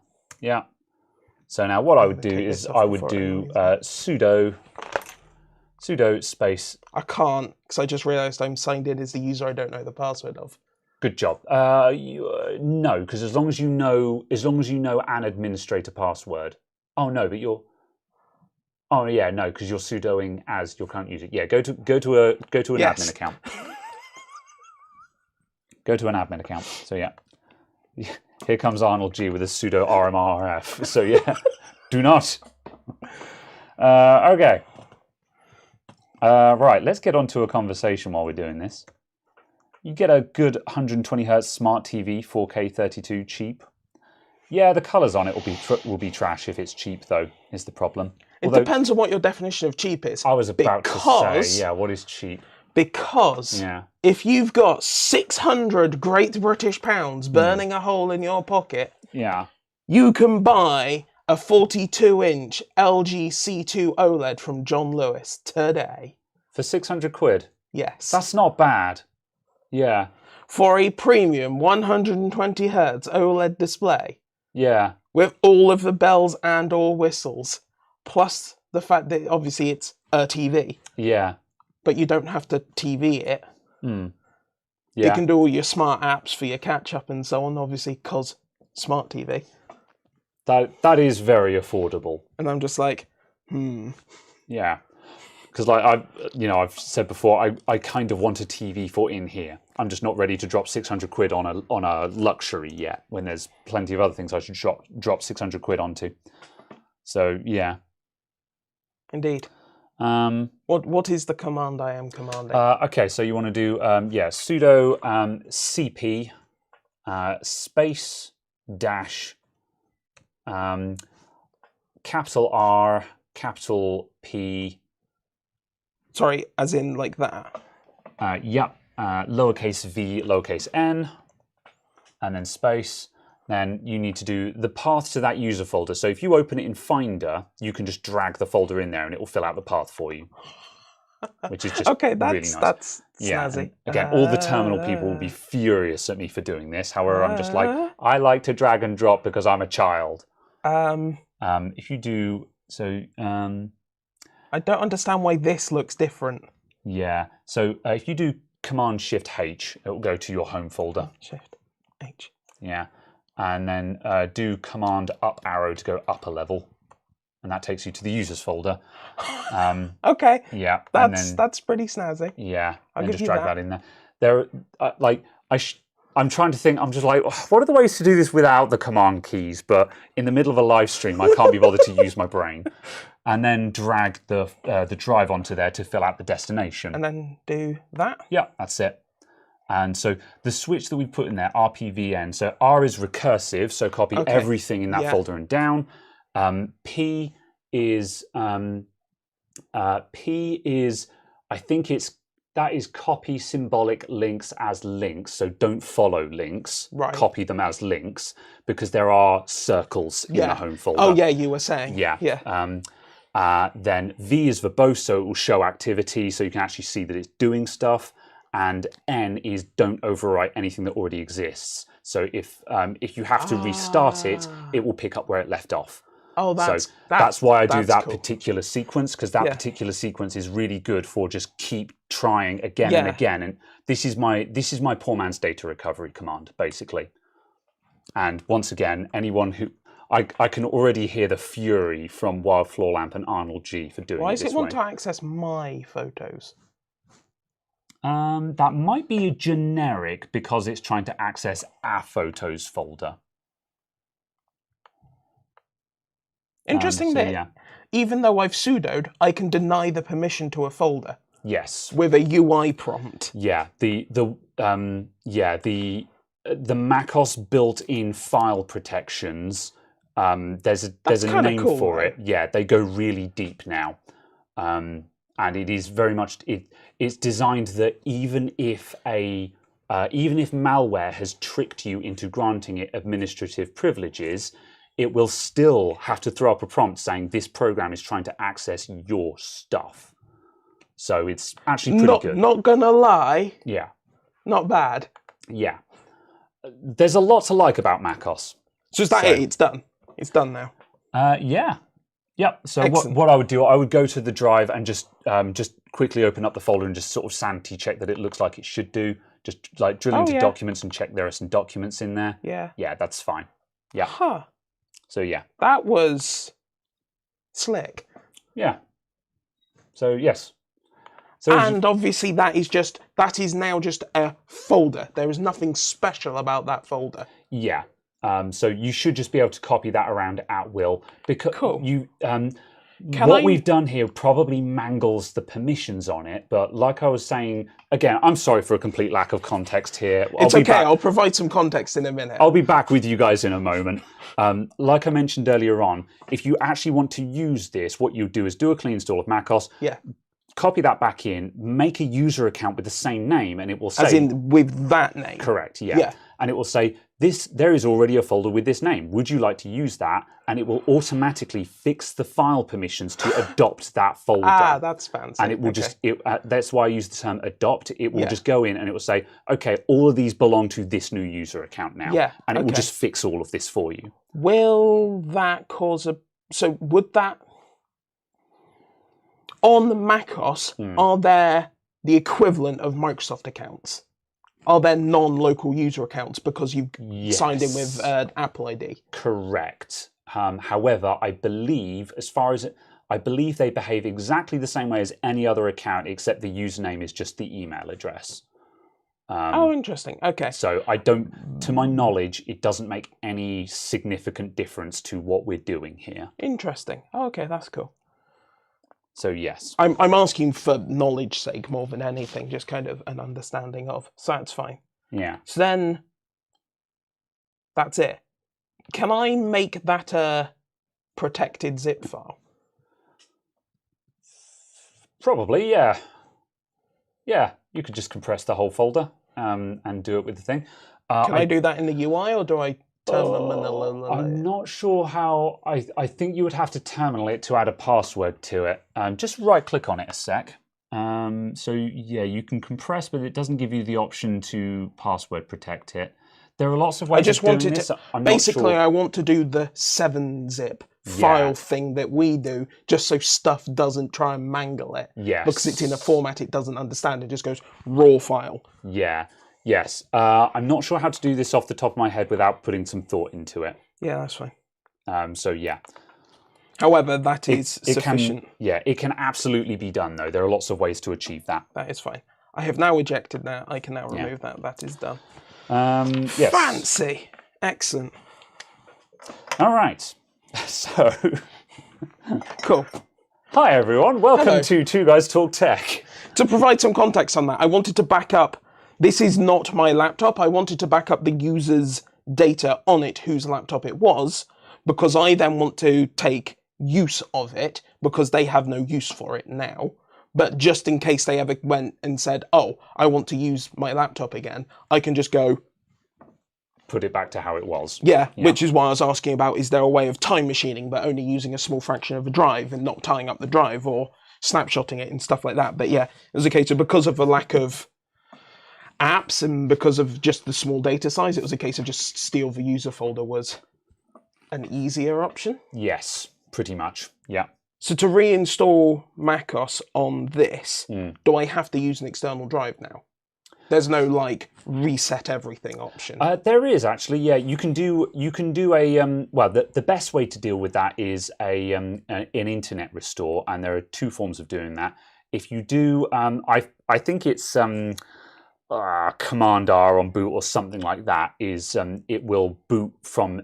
Yeah. So now what I would do is I would do sudo space. I can't, because I just realised I'm signed in as the user I don't know the password of. Good job. No, because as long as you know an administrator password. Oh no, but you're. Oh yeah, no, because you're sudoing as your current user. Yeah, go to an admin account. Go to an admin account. So yeah. Here comes Arnold G with a sudo rmrf. So yeah, do not. Okay. Right, let's get on to a conversation while we're doing this. You get a good 120 Hz smart TV, 4K 32, cheap. Yeah, the colours on it will be trash if it's cheap, though, is the problem. It depends on what your definition of cheap is. I was about to say, yeah, what is cheap? Because if you've got 600 Great British pounds burning a hole in your pocket, you can buy a 42-inch LG C2 OLED from John Lewis today. For 600 quid? Yes. That's not bad. Yeah. For a premium 120 Hz OLED display. Yeah. with all of the bells and or whistles, plus the fact that obviously it's a TV. Yeah. But you don't have to TV it. Yeah. You can do all your smart apps for your catch-up and so on, obviously, because smart TV. That is very affordable. And I'm just like, Yeah. Because like I've said before, I kind of want a TV for in here. I'm just not ready to drop 600 quid on a luxury yet, when there's plenty of other things I should drop 600 quid onto. So yeah. Indeed. What is the command I am commanding? Okay, so you want to do sudo cp space dash capital R capital P. Sorry, as in like that? Yep. Lowercase v, lowercase n, and then space. Then you need to do the path to that user folder. So if you open it in Finder, you can just drag the folder in there and it will fill out the path for you, which is just okay, really nice. That's snazzy. Again, all the terminal people will be furious at me for doing this. However, I'm just like, I like to drag and drop because I'm a child. If you do, so... I don't understand why this looks different. Yeah, so if you do Command-Shift-H, it will go to your home folder. Shift-H. Yeah, and then do Command-Up arrow to go up a level, and that takes you to the users folder. Okay. Yeah, that's pretty snazzy. Yeah, I'll and give just you drag that. that in there. I'm trying to think. I'm just like, what are the ways to do this without the command keys? But in the middle of a live stream, I can't be bothered to use my brain. And then drag the drive onto there to fill out the destination. And then do that? Yeah, that's it. And so the switch that we put in there, RPVN, so R is recursive, so copy everything in that folder and down. P is, I think that is copy symbolic links as links, so don't follow links, copy them as links, because there are circles in the home folder. Oh yeah, you were saying. Yeah. Then V is verbose, so it will show activity, so you can actually see that it's doing stuff. And N is don't overwrite anything that already exists. So if you have to restart it, it will pick up where it left off. Oh, that's why I do that cool. particular sequence, because that particular sequence is really good for just keep trying again and again. And this is my poor man's data recovery command, basically. And once again, anyone who I can already hear the fury from Wild Floor Lamp and Arnold G for doing it this way. Why does it want to access my photos? That might be a generic because it's trying to access our photos folder. Interesting that even though I've sudoed, I can deny the permission to a folder. Yes. With a UI prompt. Yeah. The macOS built-in file protections. There's a name for it. Yeah, they go really deep now. And it is very much it's designed that even if malware has tricked you into granting it administrative privileges, it will still have to throw up a prompt saying this program is trying to access your stuff. So it's actually pretty good. Not gonna lie. Yeah. Not bad. Yeah. There's a lot to like about macOS. So is that it? It's done. It's done now. Yeah. Yep. So what I would do, I would go to the drive and just quickly open up the folder and just sort of sanity check that it looks like it should do. Just like drill into documents and check there are some documents in there. Yeah. Yeah, that's fine. Yeah. Huh. So yeah. That was slick. Yeah. So yes. So and obviously that is now just a folder. There is nothing special about that folder. Yeah. So you should just be able to copy that around at will. Because we've done here probably mangles the permissions on it, but like I was saying, again, I'm sorry for a complete lack of context here. It's okay, I'll provide some context in a minute. I'll be back with you guys in a moment. Like I mentioned earlier on, if you actually want to use this, what you do is do a clean install of macOS. Yeah. Copy that back in, make a user account with the same name, and it will say... As in with that name? Correct, yeah. And it will say, there is already a folder with this name. Would you like to use that? And it will automatically fix the file permissions to adopt that folder. Ah, that's fancy. And it will just, that's why I use the term adopt. It will just go in and it will say, okay, all of these belong to this new user account now. Yeah, and it will just fix all of this for you. Will that cause a... So would that... On macOS, are there the equivalent of Microsoft accounts? Are there non-local user accounts because you've signed in with Apple ID? Correct. However, I believe, I believe they behave exactly the same way as any other account, except the username is just the email address. Oh, interesting. Okay. So to my knowledge, it doesn't make any significant difference to what we're doing here. Interesting. Oh, okay, that's cool. So yes. I'm asking for knowledge's sake more than anything, just kind of an understanding of. So that's fine. Yeah. So then, that's it. Can I make that a protected zip file? Probably, yeah. Yeah, you could just compress the whole folder and do it with the thing. Can I do that in the UI, or do I terminal? I'm not sure how. I think you would have to terminal it to add a password to it. Just right-click on it a sec. So yeah, you can compress, but it doesn't give you the option to password protect it. There are lots of ways of doing this. Basically, I want to do the 7-zip file thing that we do, just so stuff doesn't try and mangle it. Yes. Because it's in a format it doesn't understand. It just goes raw file. Yeah. Yes. I'm not sure how to do this off the top of my head without putting some thought into it. Yeah, that's fine. So yeah. However, that is sufficient. It can absolutely be done, though. There are lots of ways to achieve that. That is fine. I have now ejected that. I can now remove that. That is done. Yes. Fancy. Excellent. All right. So. Cool. Hi, everyone. Welcome to Two Guys Talk Tech. To provide some context on that, I wanted to back up. This is not my laptop. I wanted to back up the user's data on it, whose laptop it was, because I then want to take use of it, because they have no use for it now. But just in case they ever went and said, oh, I want to use my laptop again, I can just go... Put it back to how it was. Yeah, which is why I was asking about, is there a way of time machining, but only using a small fraction of a drive and not tying up the drive or snapshotting it and stuff like that. But yeah, it was a case of, because of the lack of apps and because of just the small data size, it was a case of just steal the user folder was an easier option. Yes, pretty much. Yeah. So to reinstall macOS on this, do I have to use an external drive now? There's no like reset everything option. There is actually, yeah. You can do a well. The best way to deal with that is an internet restore, and there are two forms of doing that. If you do, I think it's Command R on boot or something like that. Is it will boot from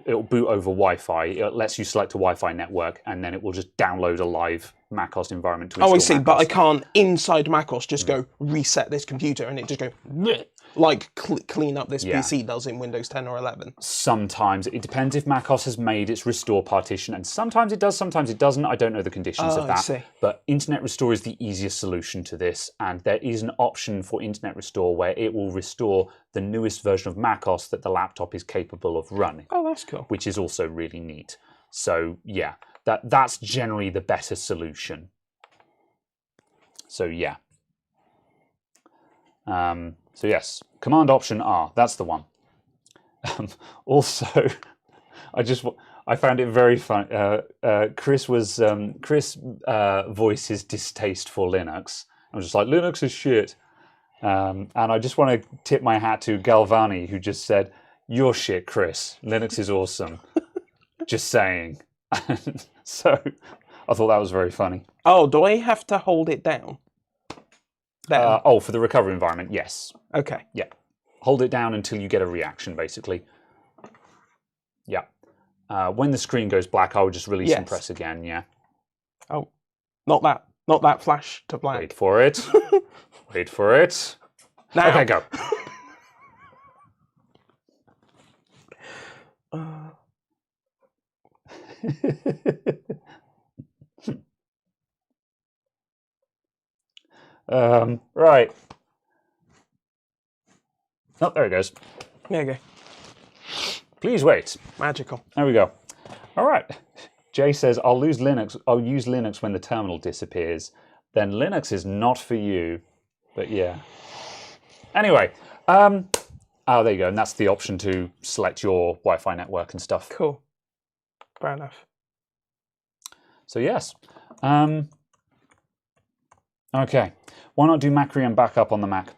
it'll boot over Wi-Fi. It lets you select a Wi-Fi network, and then it will just download a live macOS environment to install. Oh, I see, macOS. but I can't inside macOS just go reset this computer and it just go like clean up this PC does in Windows 10 or 11. Sometimes it depends if macOS has made its restore partition, and sometimes it does, sometimes it doesn't. I don't know the conditions of that. I see. But Internet Restore is the easiest solution to this, and there is an option for Internet Restore where it will restore the newest version of macOS that the laptop is capable of running. Oh, that's cool. Which is also really neat. So yeah, that's generally the better solution. So yeah. So yes, Command Option R, that's the one. Also, I found it very fun. Chris voices distaste for Linux. I was just like, Linux is shit. And I just want to tip my hat to Galvani, who just said, "You're shit, Chris. Linux is awesome." Just saying. So I thought that was very funny. Oh, do I have to hold it down? For the recovery environment, yes. Okay. Yeah. Hold it down until you get a reaction, basically. Yeah. When the screen goes black, I would just release and press again, yeah. Oh, not that flash to black. Wait for it. Wait for it. Now. Okay, go. Right. Oh, there it goes. There you go. Please wait. Magical. There we go. All right. Jay says, I'll use Linux when the terminal disappears. Then Linux is not for you. But yeah. Anyway. Oh, there you go. And that's the option to select your Wi-Fi network and stuff. Cool. Fair enough. So yes. Okay. Why not do Macrium backup on the Mac?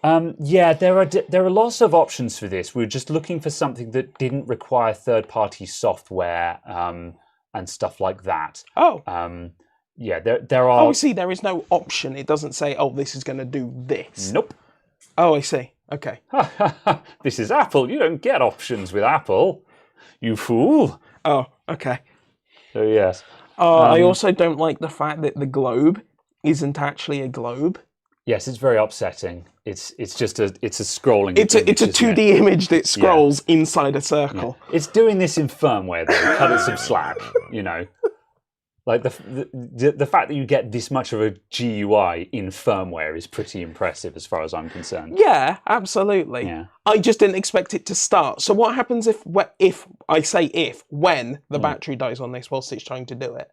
Yeah, there are lots of options for this. We're just looking for something that didn't require third-party software and stuff like that. Oh. Yeah, there are... Oh, I see. There is no option. It doesn't say, oh, this is going to do this. Nope. Oh, I see. Okay. This is Apple. You don't get options with Apple. You fool. Oh, okay. So, yes. I also don't like the fact that the globe isn't actually a globe. Yes, it's very upsetting. It's just a scrolling. It's a 2D image that scrolls inside a circle. Yeah. It's doing this in firmware though. Cut it some slack, you know. Like the fact that you get this much of a GUI in firmware is pretty impressive as far as I'm concerned. Yeah, absolutely. Yeah. I just didn't expect it to start. So what happens when the battery dies on this whilst it's trying to do it?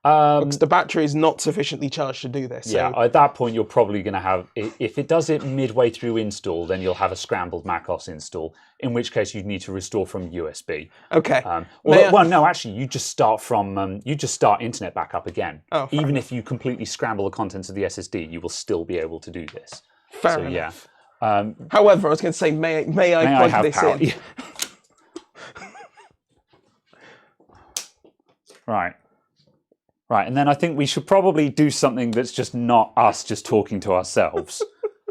Because the battery is not sufficiently charged to do this. So... Yeah, at that point you're probably going to have, if it does it midway through install, then you'll have a scrambled macOS install, in which case you'd need to restore from USB. Okay. Well, no, actually, you just start from, you just start internet backup again. Oh, even if you completely scramble the contents of the SSD, you will still be able to do this. Fair enough. Yeah. However, I was going to say, may I plug this in? Yeah. Right. Right, and then I think we should probably do something that's just not us just talking to ourselves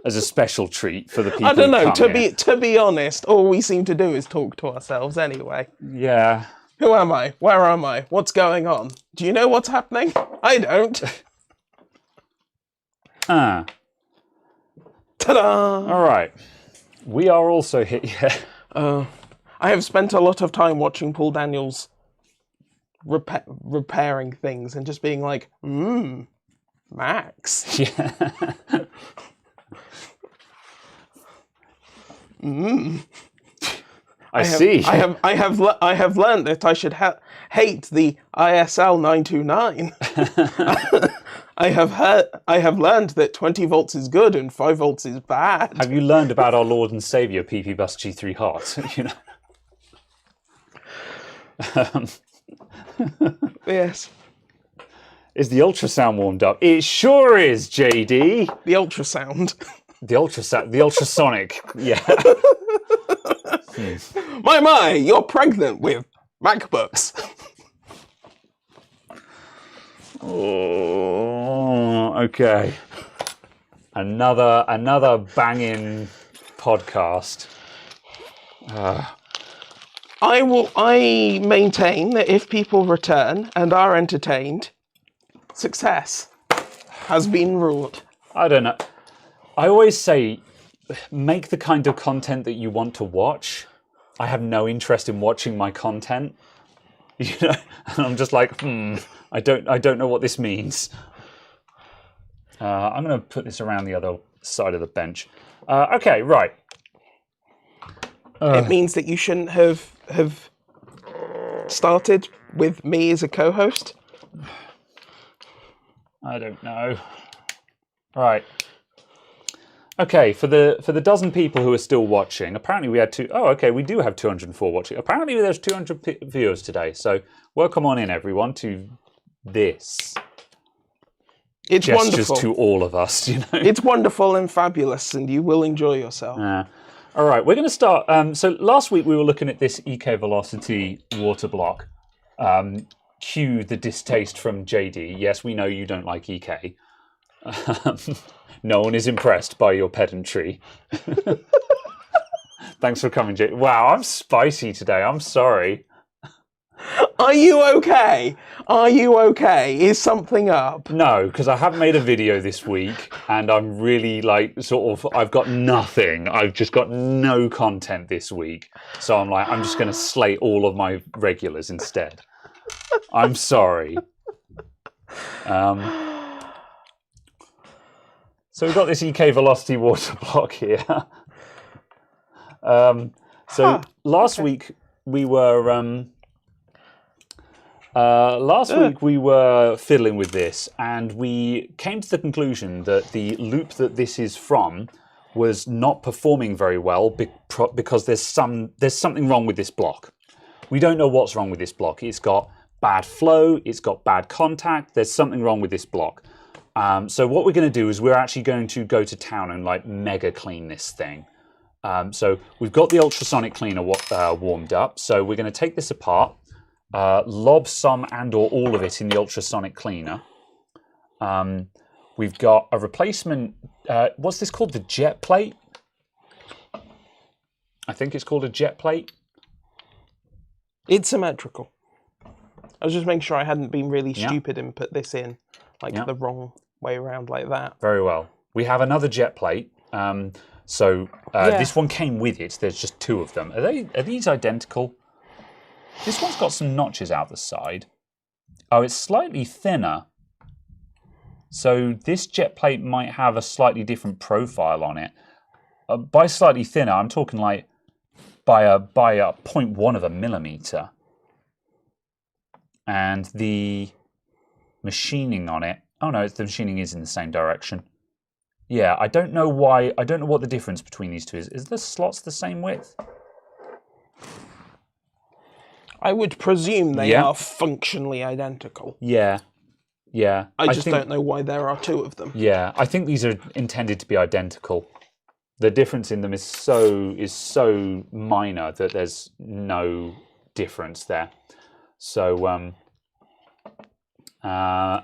as a special treat for the people. I don't know. To be honest, all we seem to do is talk to ourselves anyway. Yeah. Who am I? Where am I? What's going on? Do you know what's happening? I don't. Ta-da! All right. We are also here. Yeah. I have spent a lot of time watching Paul Daniels repairing things and just being like, Max. Yeah. I see. I have learned that I should hate the ISL 929. I have learned that 20 volts is good and 5 volts is bad. Have you learned about our Lord and Saviour PP Bus G3 Hot? You know. Yes. Is the ultrasound warmed up? It sure is, JD. The ultrasound. The ultrasonic. Yeah. My, you're pregnant with MacBooks. Oh, okay. Another banging podcast. I maintain that if people return and are entertained, success has been ruled. I don't know. I always say, make the kind of content that you want to watch. I have no interest in watching my content. You know, and I'm just like, I don't know what this means. I'm going to put this around the other side of the bench. Okay, right. It means that you shouldn't have started with me as a co-host? I don't know. Right. Okay, for the dozen people who are still watching, apparently we had we do have 204 watching. Apparently there's 200 viewers today, so welcome on in, everyone, to this. It's Gestures wonderful. To all of us, you know. It's wonderful and fabulous, and you will enjoy yourself. All right, we're going to start. So last week we were looking at this EK Velocity water block. Cue the distaste from JD. Yes, we know you don't like EK. No one is impressed by your pedantry. Thanks for coming, JD. Wow, I'm spicy today. I'm sorry. Are you okay? Are you okay? Is something up? No, because I haven't made a video this week, and I'm really I've got nothing. I've just got no content this week. So I'm like, I'm just going to slate all of my regulars instead. I'm sorry. So we've got this EK Velocity water block here. Last week we were last week we were fiddling with this, and we came to the conclusion that the loop that this is from was not performing very well because there's something wrong with this block. We don't know what's wrong with this block. It's got bad flow. It's got bad contact. There's something wrong with this block. So what we're going to do is we're actually going to go to town and like mega clean this thing. So we've got the ultrasonic cleaner warmed up. So we're going to take this apart, lob some and/or all of it in the ultrasonic cleaner. We've got a replacement. What's this called? The jet plate. I think it's called a jet plate. It's symmetrical. I was just making sure I hadn't been really stupid and put this in like the wrong way around like that. Very well. We have another jet plate. This one came with it. There's just two of them. Are these identical? This one's got some notches out the side. Oh, it's slightly thinner. So this jet plate might have a slightly different profile on it. By slightly thinner, I'm talking like by a 0.1 of a millimeter. And the machining on it. Oh no, the machining is in the same direction. Yeah, I don't know why. I don't know what the difference between these two is. Is the slots the same width? I would presume they are functionally identical. Yeah. Yeah. I just don't know why there are two of them. Yeah, I think these are intended to be identical. The difference in them is so minor that there's no difference there. So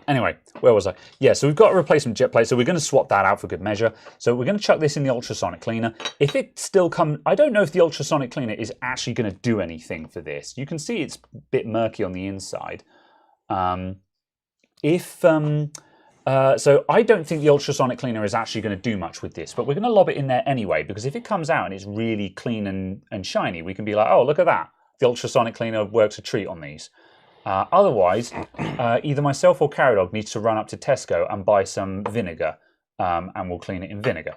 anyway, where was I? Yeah, so we've got a replacement jet plate, so we're going to swap that out for good measure. So we're going to chuck this in the ultrasonic cleaner. If it still comes, I don't know if the ultrasonic cleaner is actually going to do anything for this. You can see it's a bit murky on the inside. So I don't think the ultrasonic cleaner is actually going to do much with this, but we're going to lob it in there anyway, because if it comes out and it's really clean and shiny, we can be like, oh, look at that. The ultrasonic cleaner works a treat on these. Otherwise, either myself or Caradog needs to run up to Tesco and buy some vinegar, and we'll clean it in vinegar.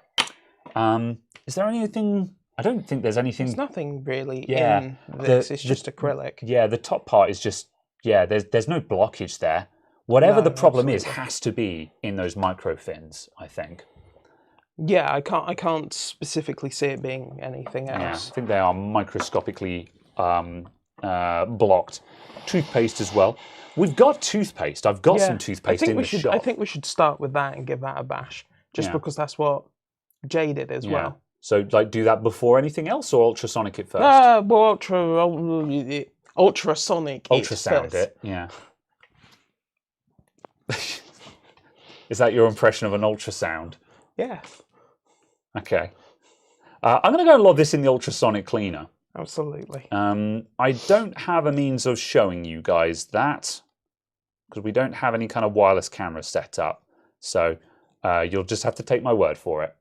Is there anything? I don't think there's anything. There's nothing really in this. It's just acrylic. Yeah, the top part is just, there's no blockage there. Whatever the problem is has to be in those micro fins, I think. Yeah, I can't specifically see it being anything else. Yeah, I think they are microscopically blocked. Toothpaste as well. We've got toothpaste. I've got some toothpaste in the shop. I think we should start with that and give that a bash, just because that's what Jay did as well. So, like, do that before anything else, or ultrasonic it first? Well, ultrasonic. Ultrasound it. Yeah. Is that your impression of an ultrasound? Yeah. Okay. I'm going to go and lob this in the ultrasonic cleaner. Absolutely. I don't have a means of showing you guys that, because we don't have any kind of wireless camera set up. So you'll just have to take my word for it.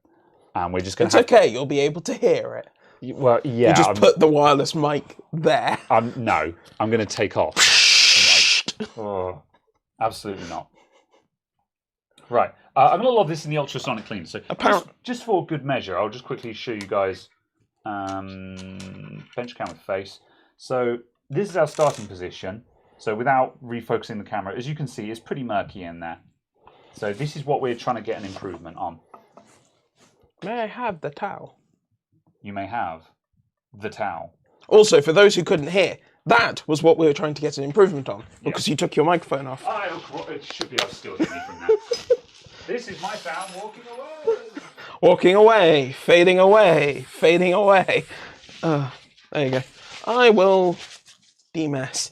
And we're just going to. It's okay. You'll be able to hear it. Well, yeah. You just put the wireless mic there. No, I'm going to take off. Oh, absolutely not. Right, I'm going to lob this in the ultrasonic cleaner. So just for good measure, I'll just quickly show you guys bench cam with face. So this is our starting position. So without refocusing the camera, as you can see, it's pretty murky in there. So this is what we're trying to get an improvement on. May I have the towel? You may have the towel. Also, for those who couldn't hear, that was what we were trying to get an improvement on, because you took your microphone off. It should be able to still hear me from that. This is my sound walking away. Walking away, fading away, fading away. There you go. I will demess.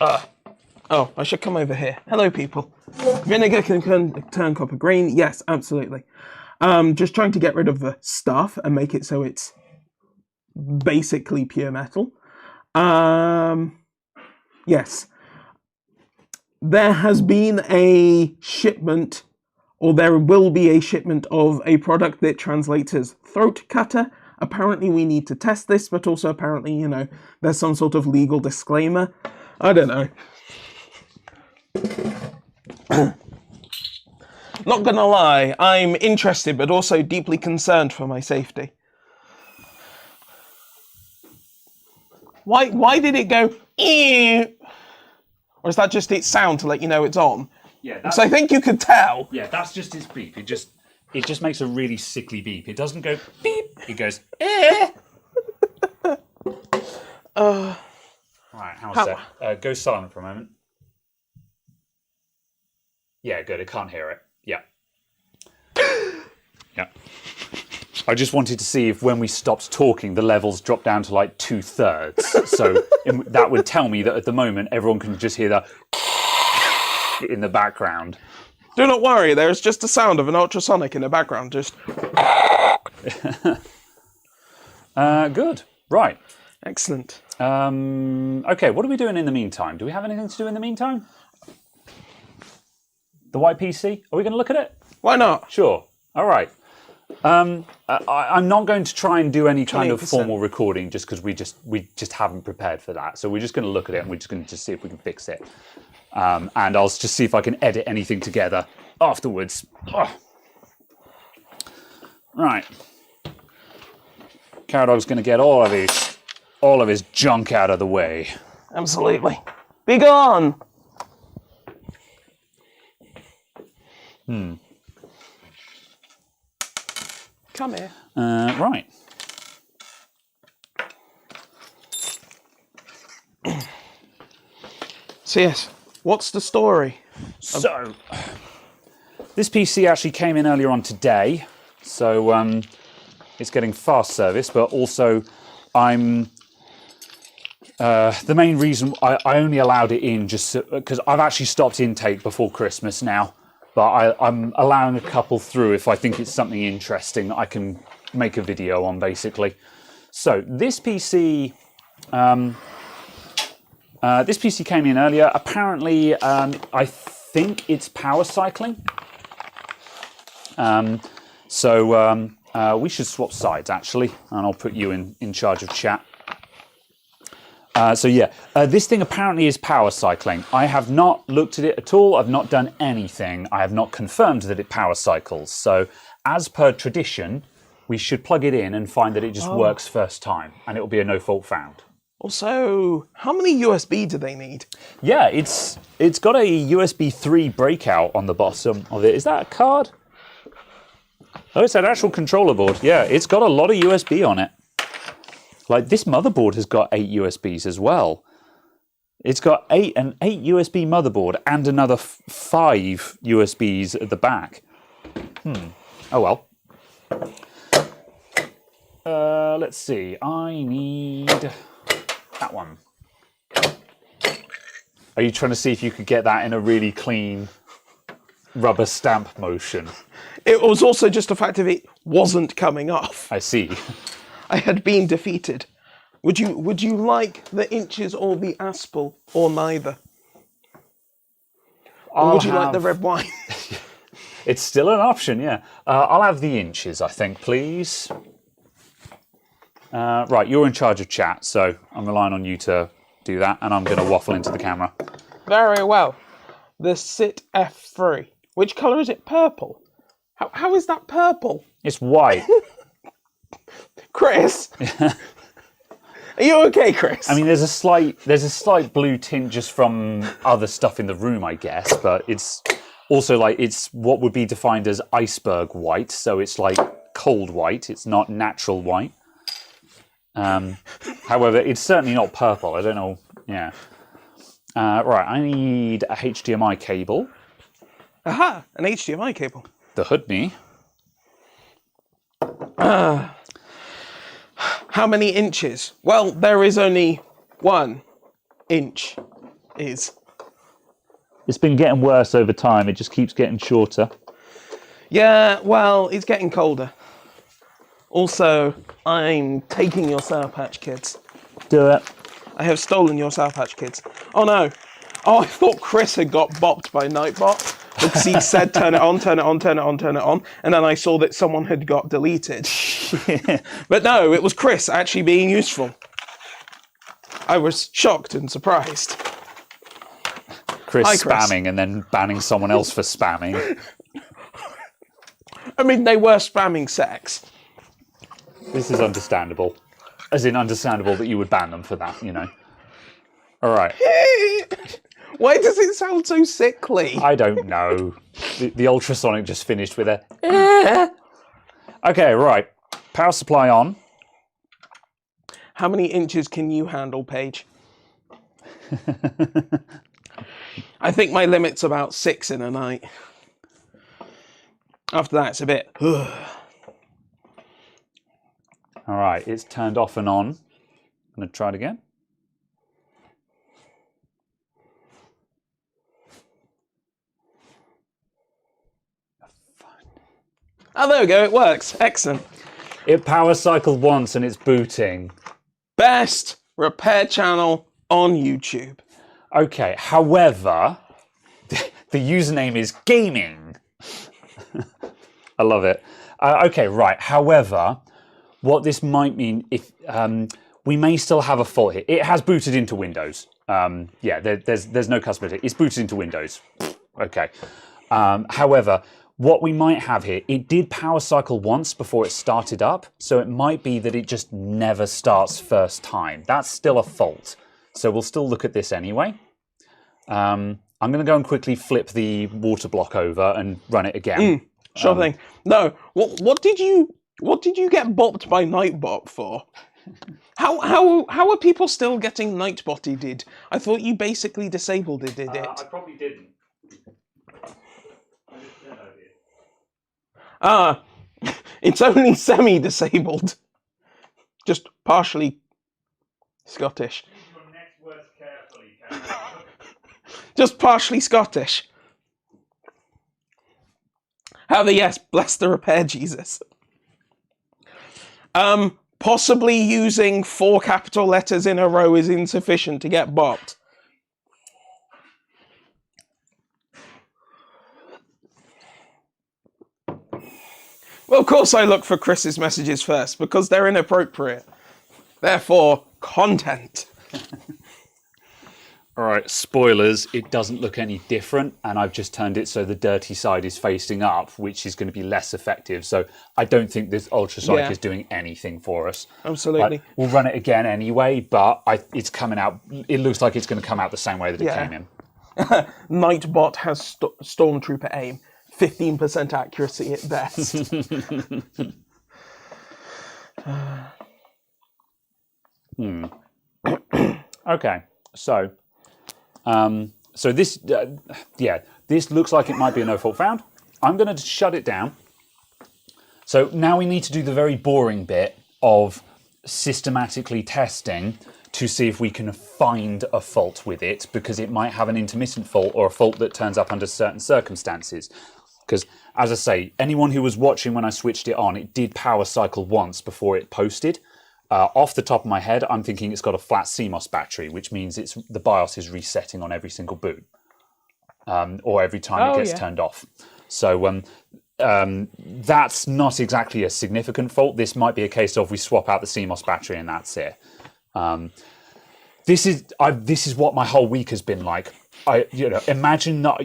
Oh, I should come over here. Hello, people. Vinegar can turn copper green. Yes, absolutely. Just trying to get rid of the stuff and make it so it's basically pure metal. Yes. There has been a shipment, or there will be a shipment of a product that translates as throat cutter. Apparently we need to test this, but also apparently, there's some sort of legal disclaimer. I don't know. Not gonna lie, I'm interested, but also deeply concerned for my safety. Why did it go? Or is that just its sound to let you know it's on? Yeah. Because I think you could tell. Yeah, that's just its beep. It just makes a really sickly beep. It doesn't go beep. It goes Right, how's that? Go silent for a moment. Yeah, good. It can't hear it. Yeah. Yeah. I just wanted to see if when we stopped talking, the levels dropped down to like 2/3. So that would tell me that at the moment, everyone can just hear that in the background. Do not worry, there's just the sound of an ultrasonic in the background. Just. Good. Right. Excellent. Okay, what are we doing in the meantime? Do we have anything to do in the meantime? The white PC? Are we going to look at it? Why not? Sure. All right. I'm not going to try and do any kind of 28%. formal recording just because we just haven't prepared for that. So we're just going to look at it and we're just going to see if we can fix it. And I'll just see if I can edit anything together afterwards. Oh. Right. Caradog's going to get all of his junk out of the way. Absolutely. Be gone! Come here. Right. So yes, what's the story? So, this PC actually came in earlier on today, so it's getting fast service, but also the main reason I only allowed it in just because I've actually stopped intake before Christmas now, but I'm allowing a couple through if I think it's something interesting that I can make a video on, basically. So this PC came in earlier. Apparently, I think it's power cycling. We should swap sides, actually, and I'll put you in charge of chat. This thing apparently is power cycling. I have not looked at it at all. I've not done anything. I have not confirmed that it power cycles. So, as per tradition, we should plug it in and find that it just works first time, and it will be a no fault found. Also, how many USB do they need? Yeah, it's got a USB 3 breakout on the bottom of it. Is that a card? Oh, it's an actual controller board. Yeah, it's got a lot of USB on it. Like, this motherboard has got 8 USBs as well. It's got an 8 USB motherboard and another 5 USBs at the back. Oh well. Let's see. I need that one. Are you trying to see if you could get that in a really clean rubber stamp motion? It was also just the fact of it wasn't coming off. I see. I had been defeated. Would you like the inches or the aspal, or neither? Or would you like the red wine? It's still an option, yeah. I'll have the inches, I think, please. Right, you're in charge of chat, so I'm relying on you to do that, and I'm going to waffle into the camera. Very well. The SIT F3. Which colour is it? Purple. How is that purple? It's white. Chris? Are you okay, Chris? I mean, there's a slight blue tint just from other stuff in the room, I guess, but it's also like it's what would be defined as iceberg white, so it's like cold white. It's not natural white. However, it's certainly not purple. I don't know. Yeah. Right, I need a HDMI cable. Aha! An HDMI cable. The hoodney. How many inches? Well, there is only 1 inch. It's been getting worse over time. It just keeps getting shorter. Yeah, well, it's getting colder. Also, I'm taking your Sour Patch Kids. Do it. I have stolen your Sour Patch Kids. Oh no. Oh, I thought Chris had got bopped by Nightbot because he said turn it on, turn it on, turn it on, turn it on, and then I saw that someone had got deleted. But no, it was Chris actually being useful. I was shocked and surprised. Chris Hi, Chris. spamming and then banning someone else for spamming. I mean, they were spamming sex. This is understandable. As in understandable that you would ban them for that, you know. All right. Why does it sound so sickly? I don't know. The ultrasonic just finished with a... Okay, right. Power supply on. How many inches can you handle, Paige? I think my limit's about 6 in a night. After that, it's a bit... All right, it's turned off and on. I'm going to try it again. Oh, there we go. It works. Excellent. It power cycled once and it's booting. Best repair channel on YouTube. Okay, however, the username is gaming. I love it. Okay, right. However, what this might mean, if we may still have a fault here. It has booted into Windows. Yeah, there's no customer. It's booted into Windows. Okay. However, what we might have here, it did power cycle once before it started up, so it might be that it just never starts first time. That's still a fault. So we'll still look at this anyway. I'm going to go and quickly flip the water block over and run it again. Sure thing. No, what did you get bopped by Nightbot for? How are people still getting Nightbotted? I thought you basically disabled it, did it? I probably didn't. It's only semi-disabled. Just partially Scottish. Just partially Scottish. Yes, bless the repair Jesus. Possibly using 4 capital letters in a row is insufficient to get bopped. Well, of course I look for Chris's messages first, because they're inappropriate. Therefore, content. All right, spoilers, it doesn't look any different, and I've just turned it so the dirty side is facing up, which is going to be less effective. So I don't think this ultrasonic is doing anything for us. Absolutely. We'll run it again anyway, but it's coming out, it looks like it's going to come out the same way that it came in. Nightbot has Stormtrooper aim. 15% accuracy at best. Okay, so this, this looks like it might be a no fault found. I'm going to shut it down. So now we need to do the very boring bit of systematically testing to see if we can find a fault with it, because it might have an intermittent fault or a fault that turns up under certain circumstances. Because, as I say, anyone who was watching when I switched it on, it did power cycle once before it posted. Off the top of my head, I'm thinking it's got a flat CMOS battery, which means the BIOS is resetting on every single boot, or every time it gets turned off. So that's not exactly a significant fault. This might be a case of we swap out the CMOS battery and that's it. This is what my whole week has been like. Imagine that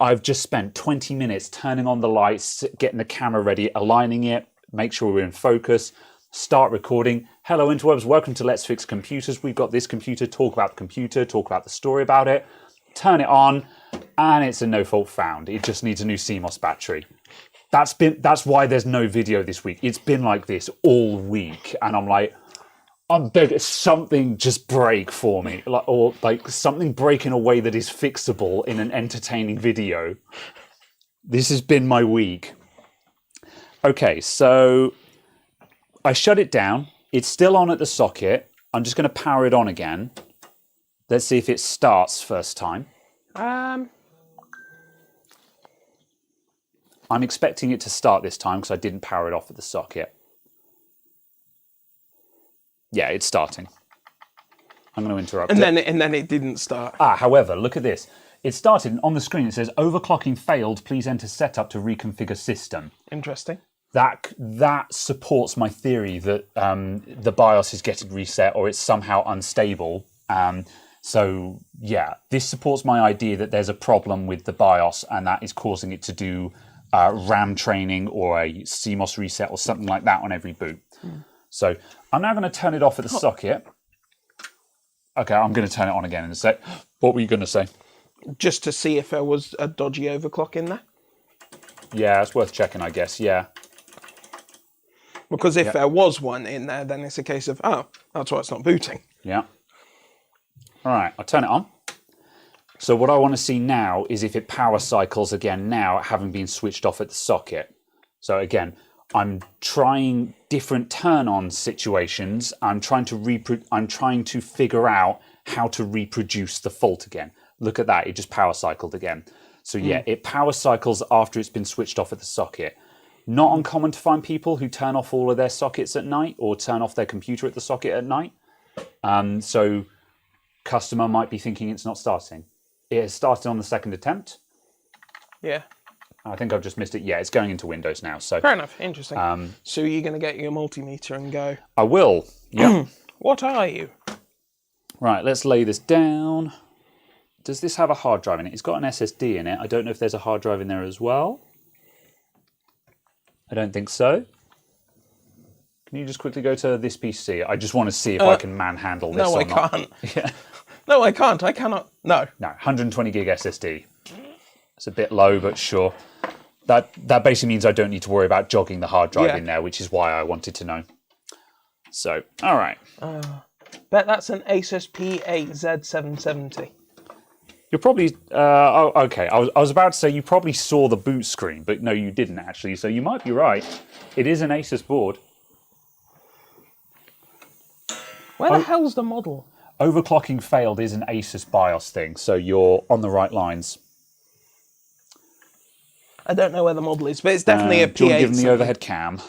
I've just spent 20 minutes turning on the lights, getting the camera ready, aligning it, make sure we're in focus, start recording. Hello interwebs, welcome to Let's Fix Computers. We've got this computer, talk about the computer, talk about the story about it, turn it on, and it's a no fault found. It just needs a new CMOS battery. That's why there's no video this week. It's been like this all week, and I'm like, I'm begging something just break for me, or something break in a way that is fixable in an entertaining video. This has been my week. Okay, so I shut it down. It's still on at the socket. I'm just going to power it on again. Let's see if it starts first time. Um, I'm expecting it to start this time because I didn't power it off at the socket. Yeah, it's starting. I'm going to interrupt and then it didn't start. However, look at this. It started, and on the screen it says, overclocking failed, please enter setup to reconfigure system. Interesting. That supports my theory that the BIOS is getting reset or it's somehow unstable. So yeah, this supports my idea that there's a problem with the BIOS and that is causing it to do RAM training or a CMOS reset or something like that on every boot. So I'm now going to turn it off at the socket. Okay, I'm going to turn it on again in a sec. What were you going to say? Just to see if there was a dodgy overclock in there. Yeah, it's worth checking, I guess, yeah. Because if there was one in there, then it's a case of, oh, that's why it's not booting. Yeah. All right, I'll turn it on. So what I want to see now is if it power cycles again now, having been switched off at the socket. So again, I'm trying different turn-on situations. I'm trying to figure out how to reproduce the fault again. Look at that, it just power cycled again. So yeah, it power cycles after it's been switched off at the socket. Not uncommon to find people who turn off all of their sockets at night or turn off their computer at the socket at night. So customer might be thinking it's not starting. It has started on the second attempt. Yeah. I think I've just missed it. Yeah, it's going into Windows now. So fair enough. Interesting. So you're going to get your multimeter and go. I will. Yeah. What are you? Right. Let's lay this down. Does this have a hard drive in it? It's got an SSD in it. I don't know if there's a hard drive in there as well. I don't think so. Can you just quickly go to this PC? I just want to see if I can manhandle this or not. No, I can't. Yeah. No, I can't. I cannot. No. No, 120 gig SSD. It's a bit low, but sure. That basically means I don't need to worry about jogging the hard drive in there, which is why I wanted to know. So, all right. Bet that's an Asus P8Z770. You're probably... okay, I was about to say you probably saw the boot screen, but no, you didn't actually, so you might be right. It is an Asus board. Where the hell's the model? Overclocking failed is an Asus BIOS thing, so you're on the right lines. I don't know where the model is, but it's definitely a P8. Do you want to give them the overhead cam?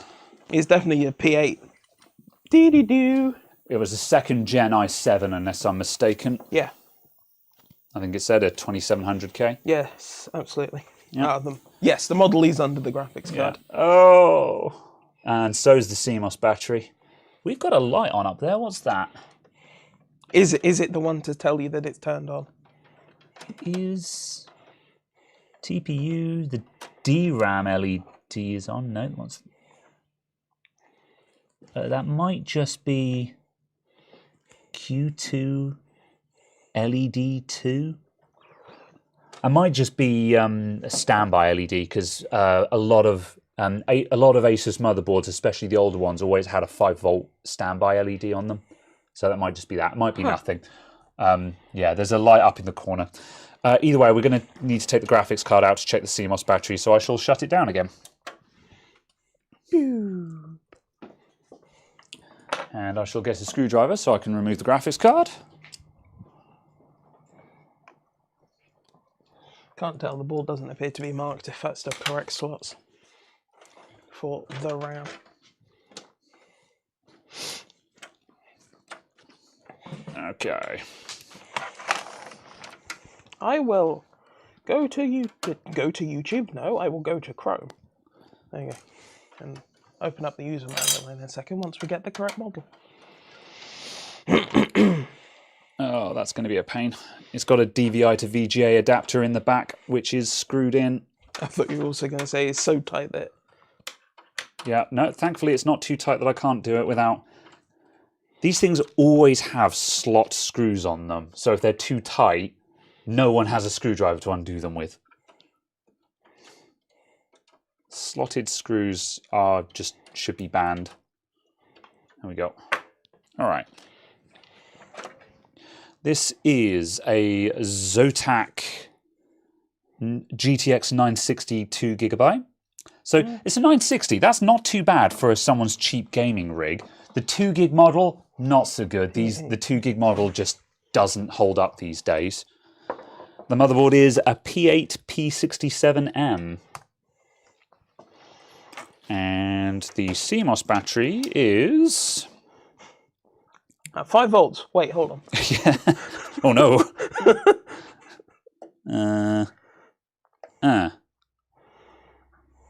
It's definitely a P8. Dee-dee-doo. It was a second gen i7, unless I'm mistaken. Yeah. I think it said a 2700K. Yes, absolutely. Yeah. Yes, the model is under the graphics card. Oh. And so is the CMOS battery. We've got a light on up there. What's that? Is it the one to tell you that it's turned on? It is TPU. The DRAM LED is on. No, what's that might just be Q2 LED 2. I might just be a standby LED because a lot of Asus motherboards, especially the older ones, always had a 5-volt standby LED on them. So that might just be that. It might be nothing. Yeah, there's a light up in the corner. Either way, we're going to need to take the graphics card out to check the CMOS battery, so I shall shut it down again. And I shall get a screwdriver so I can remove the graphics card. Can't tell, the board doesn't appear to be marked if that's the correct slots for the RAM. Okay. I will go to YouTube. No, I will go to Chrome. There you go. And open up the user manual in a second once we get the correct model. Oh, that's going to be a pain. It's got a DVI to VGA adapter in the back, which is screwed in. I thought you were also going to say it's so tight that... Yeah, no, thankfully it's not too tight that I can't do it without... These things always have slot screws on them, so if they're too tight, no one has a screwdriver to undo them with. Slotted screws should be banned. There we go. All right. This is a Zotac GTX 960 2GB. So it's a 960. That's not too bad for someone's cheap gaming rig. The 2 gig model, not so good. The 2 gig model just doesn't hold up these days. The motherboard is a P8 P67M. And the CMOS battery is... 5 volts. Wait, hold on. Yeah. Oh no.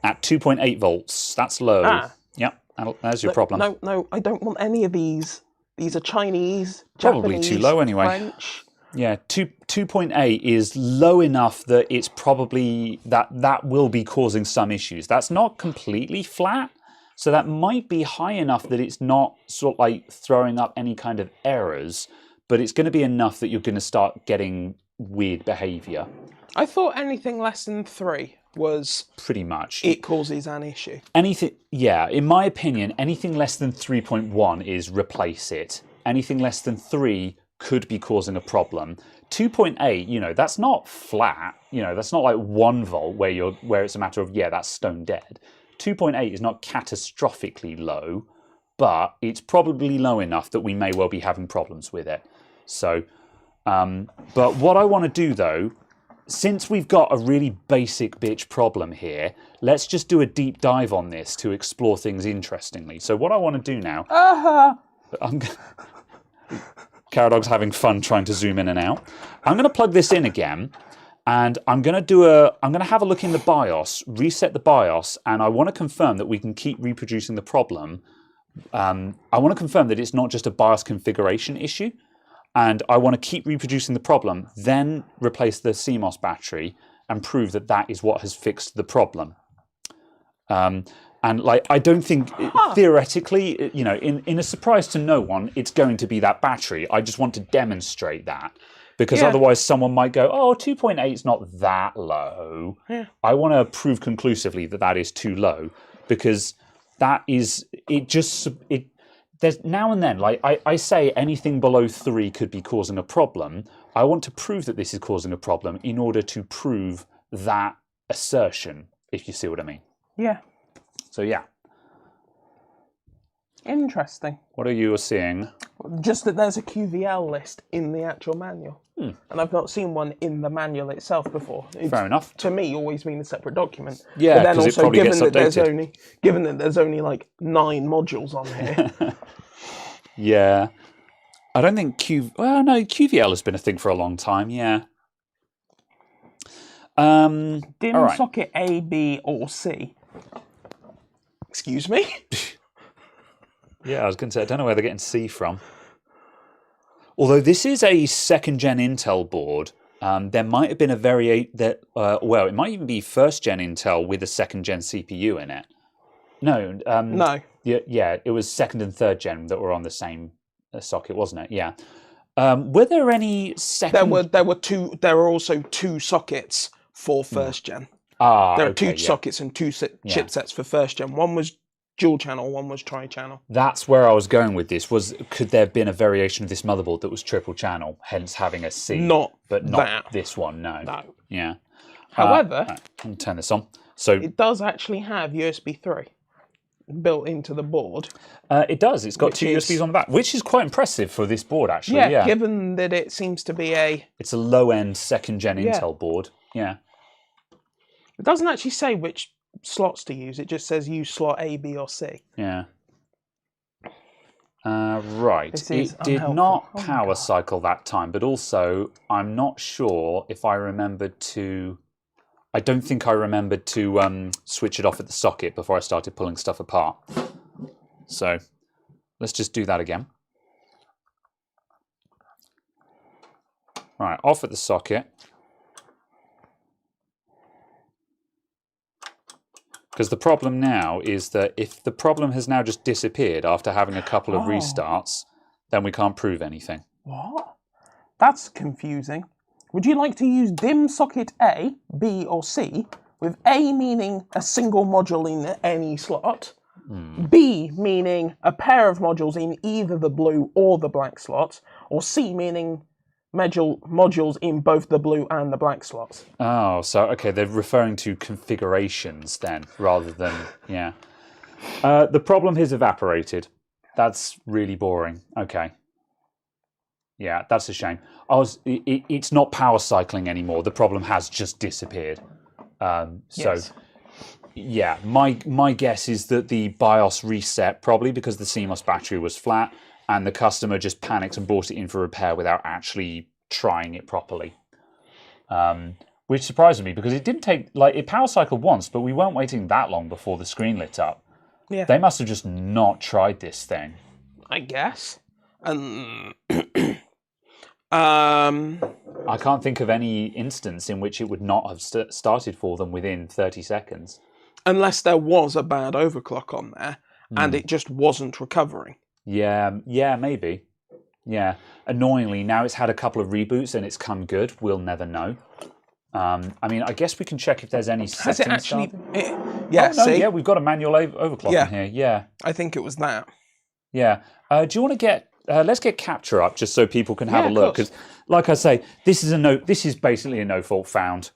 At 2.8 volts. That's low. Yep, that's your problem. No, I don't want any of these. These are Chinese, Probably Japanese, too low anyway. French. Yeah, 2.8 is low enough that it's probably that will be causing some issues. That's not completely flat, So that might be high enough that it's not sort of like throwing up any kind of errors, but it's going to be enough that you're going to start getting weird behavior. I thought anything less than 3 was pretty much it causes an issue. Anything, yeah, in my opinion, anything less than 3.1 is replace it. Anything less than 3 could be causing a problem. 2.8, you know, that's not flat. You know, that's not like 1 volt where it's a matter of, yeah, that's stone dead. 2.8 is not catastrophically low, but it's probably low enough that we may well be having problems with it. So, but what I want to do though, since we've got a really basic bitch problem here, let's just do a deep dive on this to explore things interestingly. So what I want to do now, Caradog's having fun trying to zoom in and out. I'm going to plug this in again. And I'm going to have a look in the BIOS, reset the BIOS, and I want to confirm that we can keep reproducing the problem. I want to confirm that it's not just a BIOS configuration issue, and I want to keep reproducing the problem, then replace the CMOS battery and prove that that is what has fixed the problem. And like, I don't think theoretically, you know, in a surprise to no one, it's going to be that battery. I just want to demonstrate that. Because otherwise someone might go, oh, 2.8 is not that low. Yeah. I want to prove conclusively that that is too low. Because that is, there's now and then, like I say anything below 3 could be causing a problem. I want to prove that this is causing a problem in order to prove that assertion, if you see what I mean. Yeah. So yeah. Interesting. What are you seeing? Just that there's a QVL list in the actual manual. And I've not seen one in the manual itself before. It's, fair enough. To me, always been a separate document. Yeah, because it probably gets updated. Given that there's only like 9 modules on here. Yeah. I don't think QVL has been a thing for a long time, yeah. DIMM socket A, B, or C. Excuse me? Yeah, I was going to say, I don't know where they're getting C from. Although this is a 2nd gen Intel board, there might have been a well, it might even be 1st gen Intel with a 2nd gen CPU in it. No. No. Yeah, it was 2nd and 3rd gen that were on the same socket, wasn't it? Yeah. Were there any second? There were also 2 sockets for 1st gen. There are 2 sockets and 2 chipsets for 1st gen. One was dual channel, one was tri-channel. That's where I was going with this. Could there have been a variation of this motherboard that was triple channel, hence having a C? But not this one, no. No. Yeah. However, right, let me turn this on. So it does actually have USB 3 built into the board. It does. It's got 2 USBs on the back, which is quite impressive for this board, actually. Yeah, given that it seems to be it's a low-end 2nd gen Intel board. Yeah. It doesn't actually say which slots to use. It just says use slot A, B, or C. Yeah. Right. It did not power cycle that time, but also I'm not sure if I remembered to. I don't think I remembered to switch it off at the socket before I started pulling stuff apart. So let's just do that again. Right, off at the socket. Because the problem now is that if the problem has now just disappeared after having a couple of restarts, then we can't prove anything. What? That's confusing. Would you like to use DIMM socket A, B, or C, with A meaning a single module in any slot, B meaning a pair of modules in either the blue or the black slots, or C meaning modules in both the blue and the black slots? Oh, so okay, they're referring to configurations then, rather than yeah. The problem has evaporated. That's really boring. Okay. Yeah, that's a shame. It's not power cycling anymore. The problem has just disappeared. Yes. Yeah, my guess is that the BIOS reset probably because the CMOS battery was flat, and the customer just panicked and brought it in for repair without actually trying it properly. Which surprised me because it didn't take it power cycled once, but we weren't waiting that long before the screen lit up. Yeah, they must have just not tried this thing. I guess. I can't think of any instance in which it would not have started for them within 30 seconds. Unless there was a bad overclock on there. and it just wasn't recovering. Yeah, maybe. Yeah. Annoyingly, now it's had a couple of reboots and it's come good. We'll never know. I mean, I guess we can check if there's any settings. Has it actually? Yeah, see? We've got a manual overclock in here. Yeah. I think it was that. Yeah. Do you want to get? Let's get capture up just so people can have a look. Because, like I say, this is basically a no-fault found,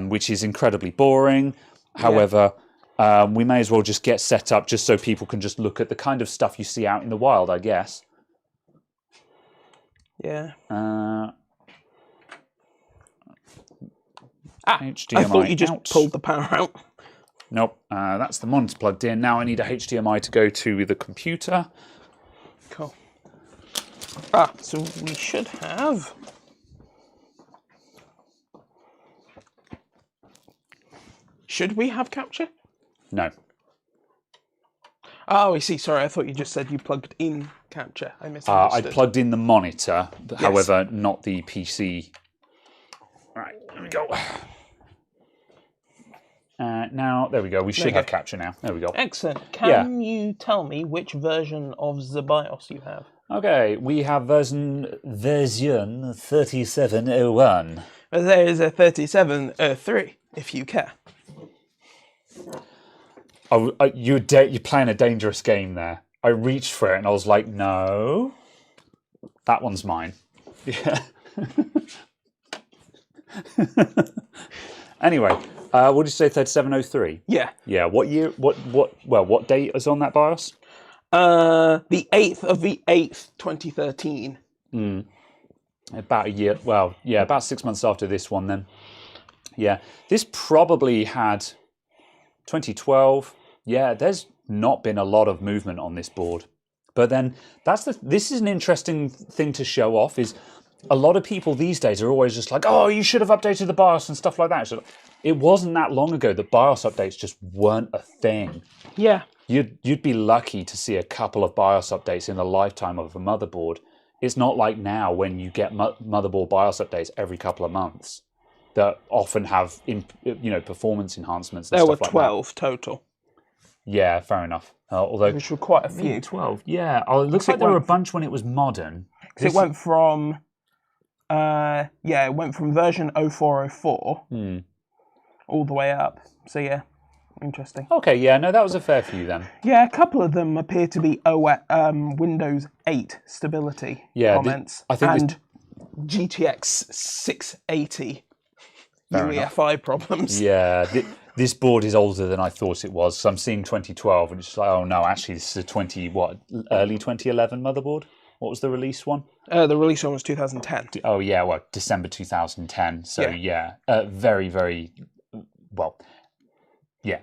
which is incredibly boring. However, we may as well just get set up just so people can just look at the kind of stuff you see out in the wild, I guess. Yeah. HDMI I thought you just out. pulled the power out. Nope, that's the monitor plugged in. Now I need a HDMI to go to the computer. Cool. So we should have... Should we have capture? No. Oh, I see. Sorry, I thought you just said you plugged in capture. I misunderstood. I plugged in the monitor, however, not the PC. All right, there we go. Now, there we go. We should have capture now. There we go. Excellent. Can you tell me which version of the BIOS you have? Okay, we have version 3701. There is a 3703, if you care. Oh, you're playing a dangerous game there. I reached for it and I was like, no, that one's mine. Yeah. Anyway, what did you say? 3703. Yeah. Yeah. What year? What date is on that BIOS? The 8th of the 8th, 2013. About a year. Well, yeah, about 6 months after this one. Then. Yeah, this probably had 2012. Yeah, there's not been a lot of movement on this board, but then this is an interesting thing to show off. Is a lot of people these days are always just like, oh, you should have updated the BIOS and stuff like that. So it wasn't that long ago that BIOS updates just weren't a thing. Yeah. You'd be lucky to see a couple of BIOS updates in the lifetime of a motherboard. It's not like now when you get motherboard BIOS updates every couple of months that often have performance enhancements and there stuff were like 12 total. Yeah, fair enough. Although which were quite a few. 12. Yeah. Oh, it looks like there were a bunch when it was modern. It went from it went from version 0404 all the way up. So yeah, interesting. Okay, yeah, no, that was a fair few then. Yeah, a couple of them appear to be Windows 8 stability comments and GTX 680 UEFI problems. Yeah, this board is older than I thought it was. So I'm seeing 2012 and it's like, oh no, actually this is a early 2011 motherboard? What was the release one? The release one was 2010. Oh yeah, well, December 2010. So yeah, very, very, well, yeah,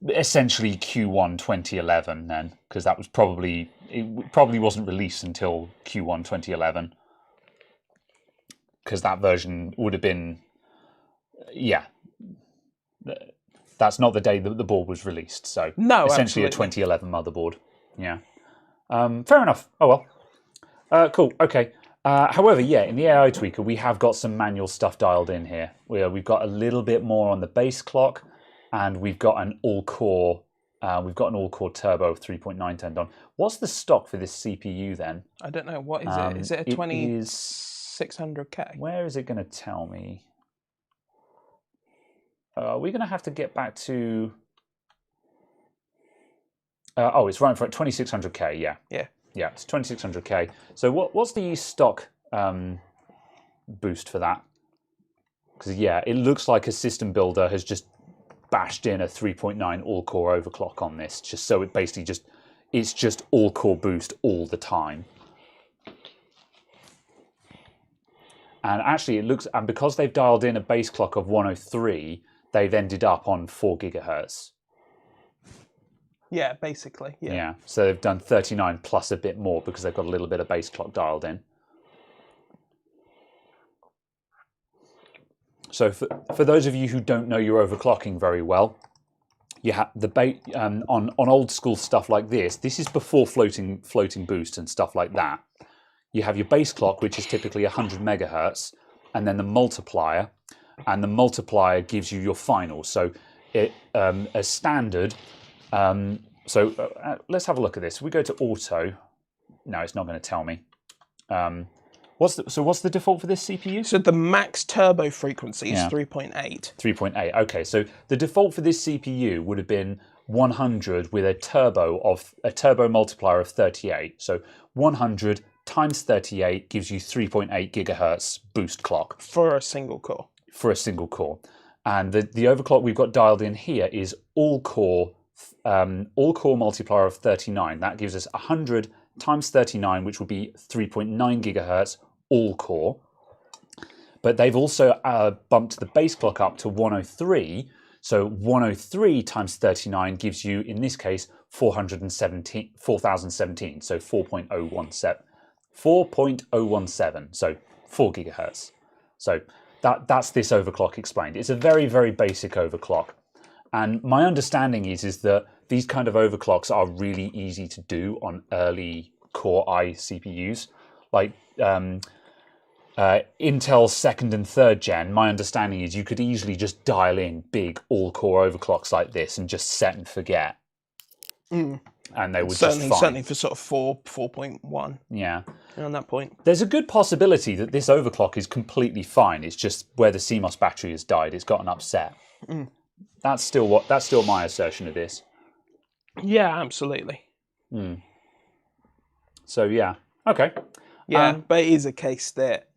essentially Q1 2011 then, because that was probably wasn't released until Q1 2011. Because that version would have been, that's not the day that the board was released. So no, essentially absolutely. A 2011 motherboard. Yeah. Fair enough. Oh well. Cool. Okay. However, yeah, in the AI tweaker, we have got some manual stuff dialed in here. We've got a little bit more on the base clock, and we've got an all-core. Turbo of 3.9 turned on. What's the stock for this CPU then? I don't know. What is it? Is it a 2600K? Where is it going to tell me? We're going to have to get back to. It's running for 2600K. Yeah. Yeah. Yeah, it's 2600K. So what's the stock boost for that? Because yeah, it looks like a system builder has just bashed in a 3.9 all-core overclock on this, just so it basically it's just all-core boost all the time. And actually, and because they've dialed in a base clock of 103, they've ended up on 4 gigahertz. Yeah, basically. Yeah. So they've done 39 plus a bit more because they've got a little bit of base clock dialed in. So for those of you who don't know your overclocking very well, you have on old school stuff like this. This is before floating boost and stuff like that. You have your base clock, which is typically 100 megahertz, and then the multiplier, and the multiplier gives you your final. So a standard So let's have a look at this. We go to auto. No, it's not going to tell me. What's the default for this CPU? So the max turbo frequency is 3.8. 3.8. Okay, so the default for this CPU would have been 100 with a turbo multiplier of 38. So 100 times 38 gives you 3.8 gigahertz boost clock for a single core. For a single core, and the overclock we've got dialed in here is all core multiplier of 39. That gives us 100 times 39, which would be 3.9 gigahertz all core. But they've also bumped the base clock up to 103. So 103 times 39 gives you, in this case, 4017. So 4.017. So 4 gigahertz. So that's this overclock explained. It's a very, very basic overclock. And my understanding is that these kind of overclocks are really easy to do on early Core i CPUs. Like Intel's second and third gen, my understanding is you could easily just dial in big all-core overclocks like this and just set and forget. And they would just fine. Certainly for sort of 4.1. Yeah. On that point. There's a good possibility that this overclock is completely fine. It's just where the CMOS battery has died, it's gotten upset. That's still my assertion of this. Yeah, absolutely. So yeah. Okay. Yeah, but it is a case that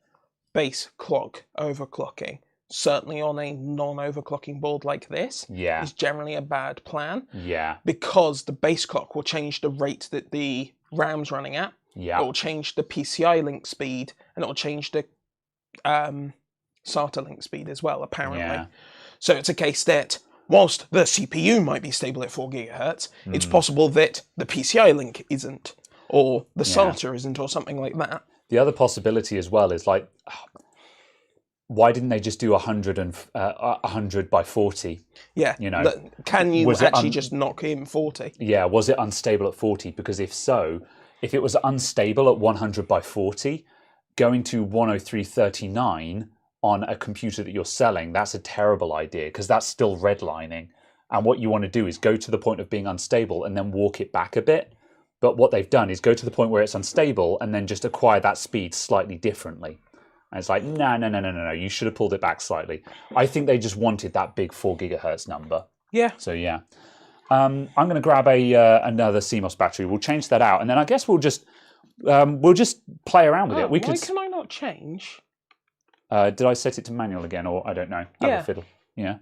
base clock overclocking, certainly on a non-overclocking board like this, is generally a bad plan. Yeah. Because the base clock will change the rate that the RAM's running at. Yeah. It will change the PCI link speed, and it will change the SATA link speed as well, apparently. Yeah. So it's a case that whilst the CPU might be stable at 4 gigahertz, it's possible that the PCI link isn't, or the SATA isn't, or something like that. The other possibility as well is like, why didn't they just do 100 by 40? Yeah, you know, can you actually just knock in 40? Yeah, was it unstable at 40? Because if so, if it was unstable at 100 by 40, going to 103.39 on a computer that you're selling, that's a terrible idea because that's still redlining. And what you want to do is go to the point of being unstable and then walk it back a bit. But what they've done is go to the point where it's unstable and then just acquire that speed slightly differently. And it's like, no, you should have pulled it back slightly. I think they just wanted that big 4 gigahertz number. Yeah. So yeah. I'm going to grab another CMOS battery. We'll change that out, and then I guess we'll just play around with it. Why can I not change? Did I set it to manual again, or I don't know? Have a fiddle. Yeah.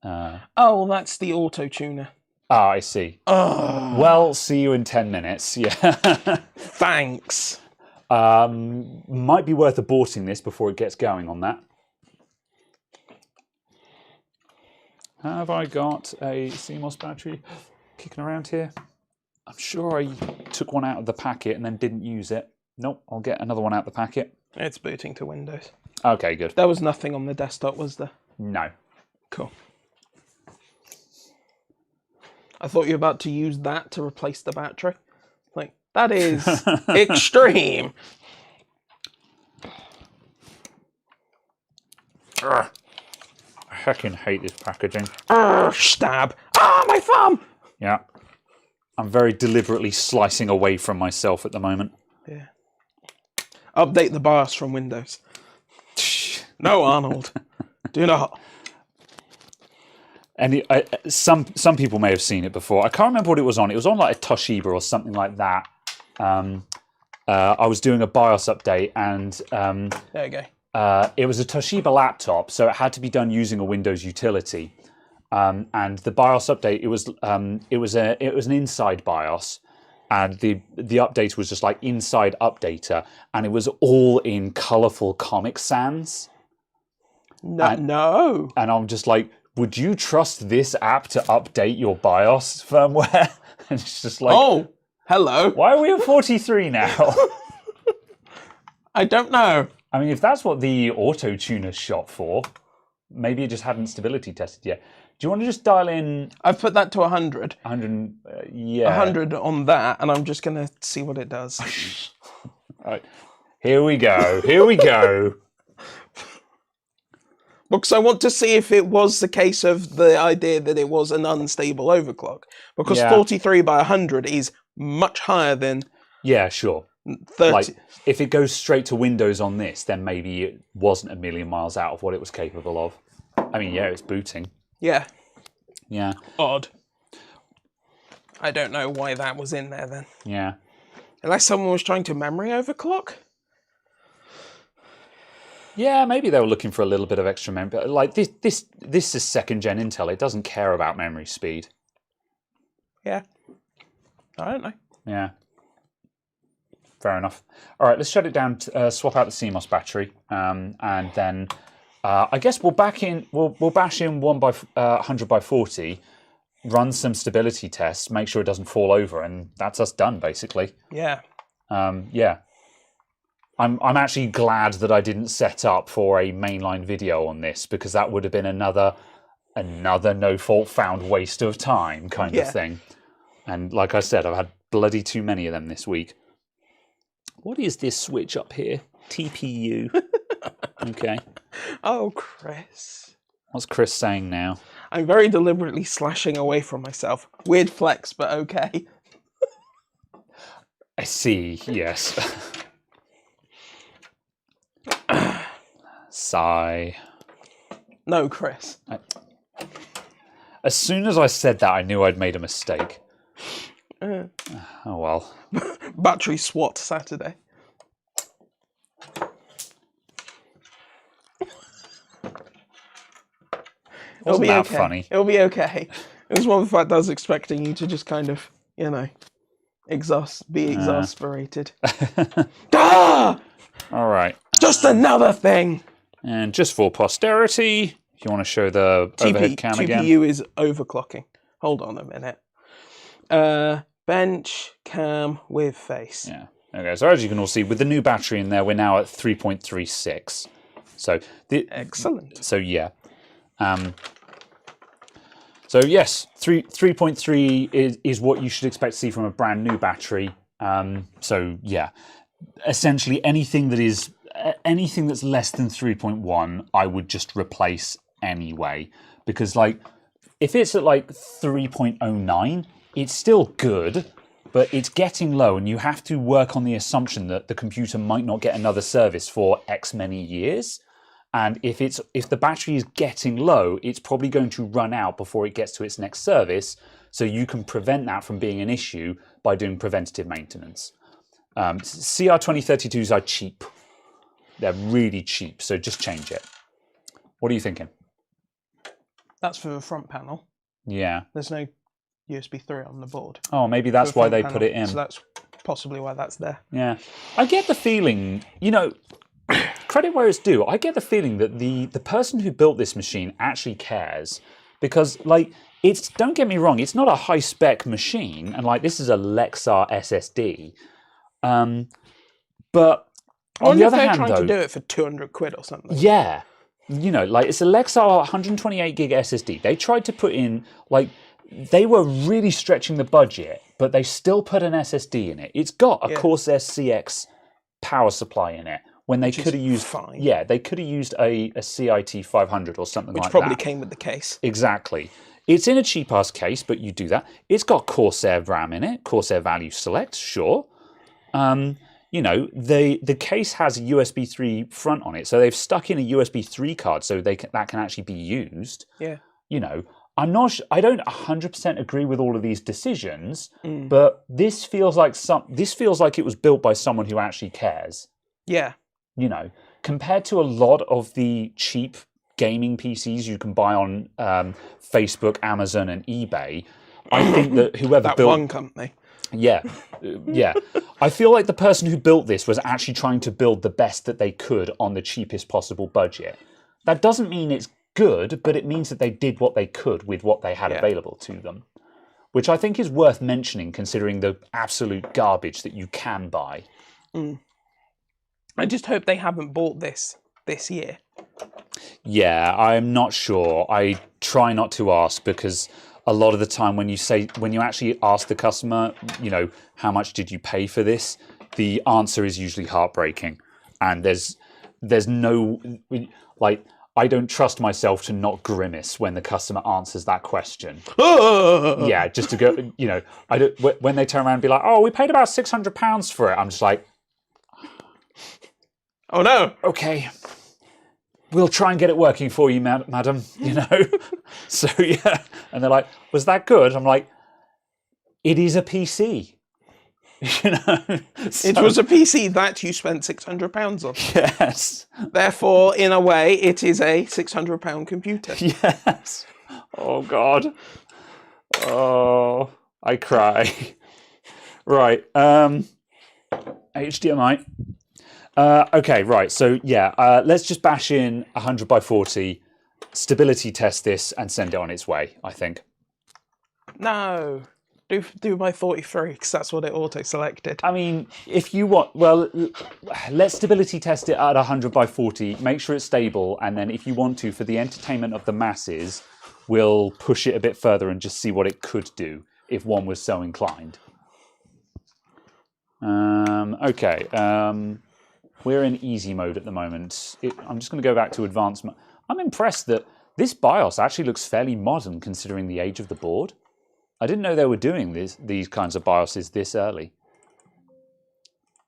Oh, well, that's the auto tuner. Ah, I see. Well, see you in 10 minutes. Yeah. Thanks. Might be worth aborting this before it gets going on that. Have I got a CMOS battery kicking around here? I'm sure I took one out of the packet and then didn't use it. Nope, I'll get another one out of the packet. It's booting to Windows. Okay, good. There was nothing on the desktop, was there? No. Cool. I thought you were about to use that to replace the battery. Like, that is extreme. I heckin' hate this packaging. Stab. Ah, my thumb! Yeah. I'm very deliberately slicing away from myself at the moment. Yeah. Update the BIOS from Windows. No, Arnold. Do not. And some people may have seen it before. I can't remember what it was on. It was on like a Toshiba or something like that. I was doing a BIOS update, and there you go. It was a Toshiba laptop, so it had to be done using a Windows utility. And the BIOS update, it was an inside BIOS, and the update was just like inside updater, and it was all in colourful Comic Sans. No. And I'm just like, would you trust this app to update your BIOS firmware? And it's just like, oh, hello. Why are we at 43 now? I don't know. I mean, if that's what the auto tuner's shot for, maybe it just hadn't stability tested yet. Do you want to just dial in? I've put that to 100. 100, yeah. 100 on that, and I'm just going to see what it does. All right. Here we go. Here we go. Because I want to see if it was the case of the idea that it was an unstable overclock. Because 43 by 100 is much higher than... Yeah, sure. 30. Like, if it goes straight to Windows on this, then maybe it wasn't a million miles out of what it was capable of. I mean, yeah, it's booting. Yeah. Yeah. Odd. I don't know why that was in there then. Yeah. Unless someone was trying to memory overclock? Yeah, maybe they were looking for a little bit of extra memory. But like this is second-gen Intel. It doesn't care about memory speed. Yeah. I don't know. Yeah. Fair enough. All right, let's shut it down. Swap out the CMOS battery, and then I guess we'll bash in 100 by 40, run some stability tests, make sure it doesn't fall over, and that's us done basically. Yeah. Yeah. I'm actually glad that I didn't set up for a mainline video on this, because that would have been another no fault found waste of time kind of thing. And like I said, I've had bloody too many of them this week. What is this switch up here? TPU. Okay. Oh, Chris. What's Chris saying now? I'm very deliberately slashing away from myself. Weird flex, but okay. I see, yes. Sigh. No, Chris. As soon as I said that, I knew I'd made a mistake. Oh, well. Battery SWAT Saturday. Wasn't that funny? It'll be okay. It was one of the fact I was expecting you to just kind of, you know, be exasperated. Ah! All right. Just another thing! And just for posterity, if you want to show the overhead cam again. TPU is overclocking. Hold on a minute. Bench cam with face. Yeah. Okay, so as you can all see, with the new battery in there, we're now at 3.36. So excellent. So yeah. So yes, 3.3 is what you should expect to see from a brand new battery. So yeah, essentially anything that's less than 3.1, I would just replace anyway, because like if it's at like 3.09, it's still good, but it's getting low, and you have to work on the assumption that the computer might not get another service for X many years. And if the battery is getting low, it's probably going to run out before it gets to its next service. So you can prevent that from being an issue by doing preventative maintenance. CR2032s are cheap. They're really cheap, so just change it. What are you thinking? That's for the front panel. Yeah. There's no USB 3 on the board. Oh, maybe that's why they put it in. So that's possibly why that's there. Yeah. I get the feeling, you know, credit where it's due, I get the feeling that the person who built this machine actually cares, because, like, don't get me wrong, it's not a high-spec machine, and, like, this is a Lexar SSD, but on the other hand, though... they're trying to do it for 200 quid or something. Yeah. You know, like, it's a Lexar 128 gig SSD. They tried to put in, like, they were really stretching the budget, but they still put an SSD in it. It's got a Corsair CX power supply in it, when they could have used, they could have used a CIT 500 or something like that. Which probably came with the case. Exactly. It's in a cheap-ass case, but you do that. It's got Corsair RAM in it, Corsair Value Select, sure. You know, the case has a USB 3 front on it, so they've stuck in a USB 3 card so that can actually be used. Yeah. You know, I don't 100% agree with all of these decisions, but this feels like it was built by someone who actually cares. Yeah. You know, compared to a lot of the cheap gaming PCs you can buy on Facebook, Amazon, and eBay, I think that whoever built one company, yeah, I feel like the person who built this was actually trying to build the best that they could on the cheapest possible budget. That doesn't mean it's good, but it means that they did what they could with what they had available to them, which I think is worth mentioning considering the absolute garbage that you can buy. I just hope they haven't bought this year. Yeah, I'm not sure. I try not to ask, because a lot of the time when you actually ask the customer, you know, how much did you pay for this, the answer is usually heartbreaking. And there's no, like, I don't trust myself to not grimace when the customer answers that question. Yeah, just to go, you know, I don't, when they turn around and be like, oh, we paid about £600 for it, I'm just like, oh no. Okay, we'll try and get it working for you, madam, you know. So, yeah. And they're like, was that good? I'm like, it is a PC. You know, it was a PC that you spent £600 on. Yes. Therefore, in a way, it is a £600 computer. Yes. Oh God. Oh, I cry. Right. HDMI. Okay. Right. So yeah. Let's just bash in 100 by 40, stability test this, and send it on its way. I think. No. Do by 43, because that's what it auto-selected. I mean, if you want, well, let's stability test it at 100 by 40, make sure it's stable, and then if you want to, for the entertainment of the masses, we'll push it a bit further and just see what it could do if one was so inclined. Okay, we're in easy mode at the moment. I'm just going to go back to advanced mode. I'm impressed that this BIOS actually looks fairly modern considering the age of the board. I didn't know they were doing these kinds of BIOSes this early.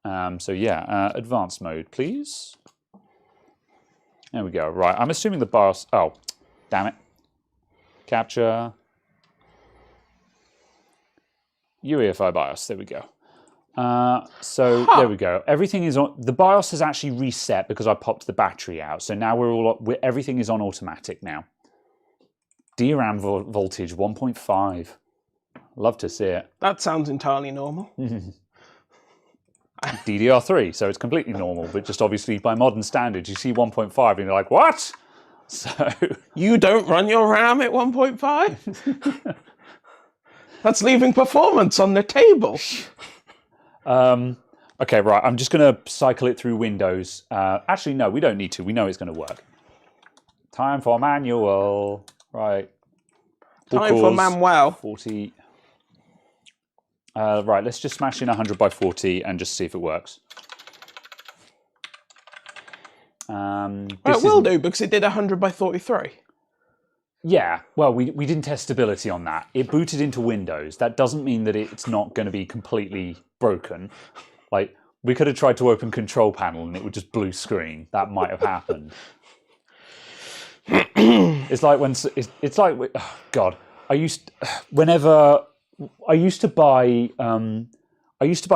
So yeah, advanced mode, please. There we go. Right, I'm assuming the BIOS... Oh, damn it. Capture. UEFI BIOS, there we go. There we go. Everything is on... The BIOS has actually reset because I popped the battery out. So now everything is on automatic now. DRAM voltage 1.5. Love to see it. That sounds entirely normal. DDR3, so it's completely normal, but just obviously by modern standards, you see 1.5 and you're like, what? So you don't run your RAM at 1.5? That's leaving performance on the table. Okay, right. I'm just going to cycle it through Windows. Actually, no, we don't need to. We know it's going to work. Time for manual. Right. Time for Manuel. 40. Right, let's just smash in 100 by 40 and just see if it works. Well, it will do because it did 100 by 43. Yeah, well, we didn't test stability on that. It booted into Windows. That doesn't mean that it's not going to be completely broken. Like, we could have tried to open Control Panel and it would just blue screen. That might have happened. It's like when it's like, oh God, I used to buy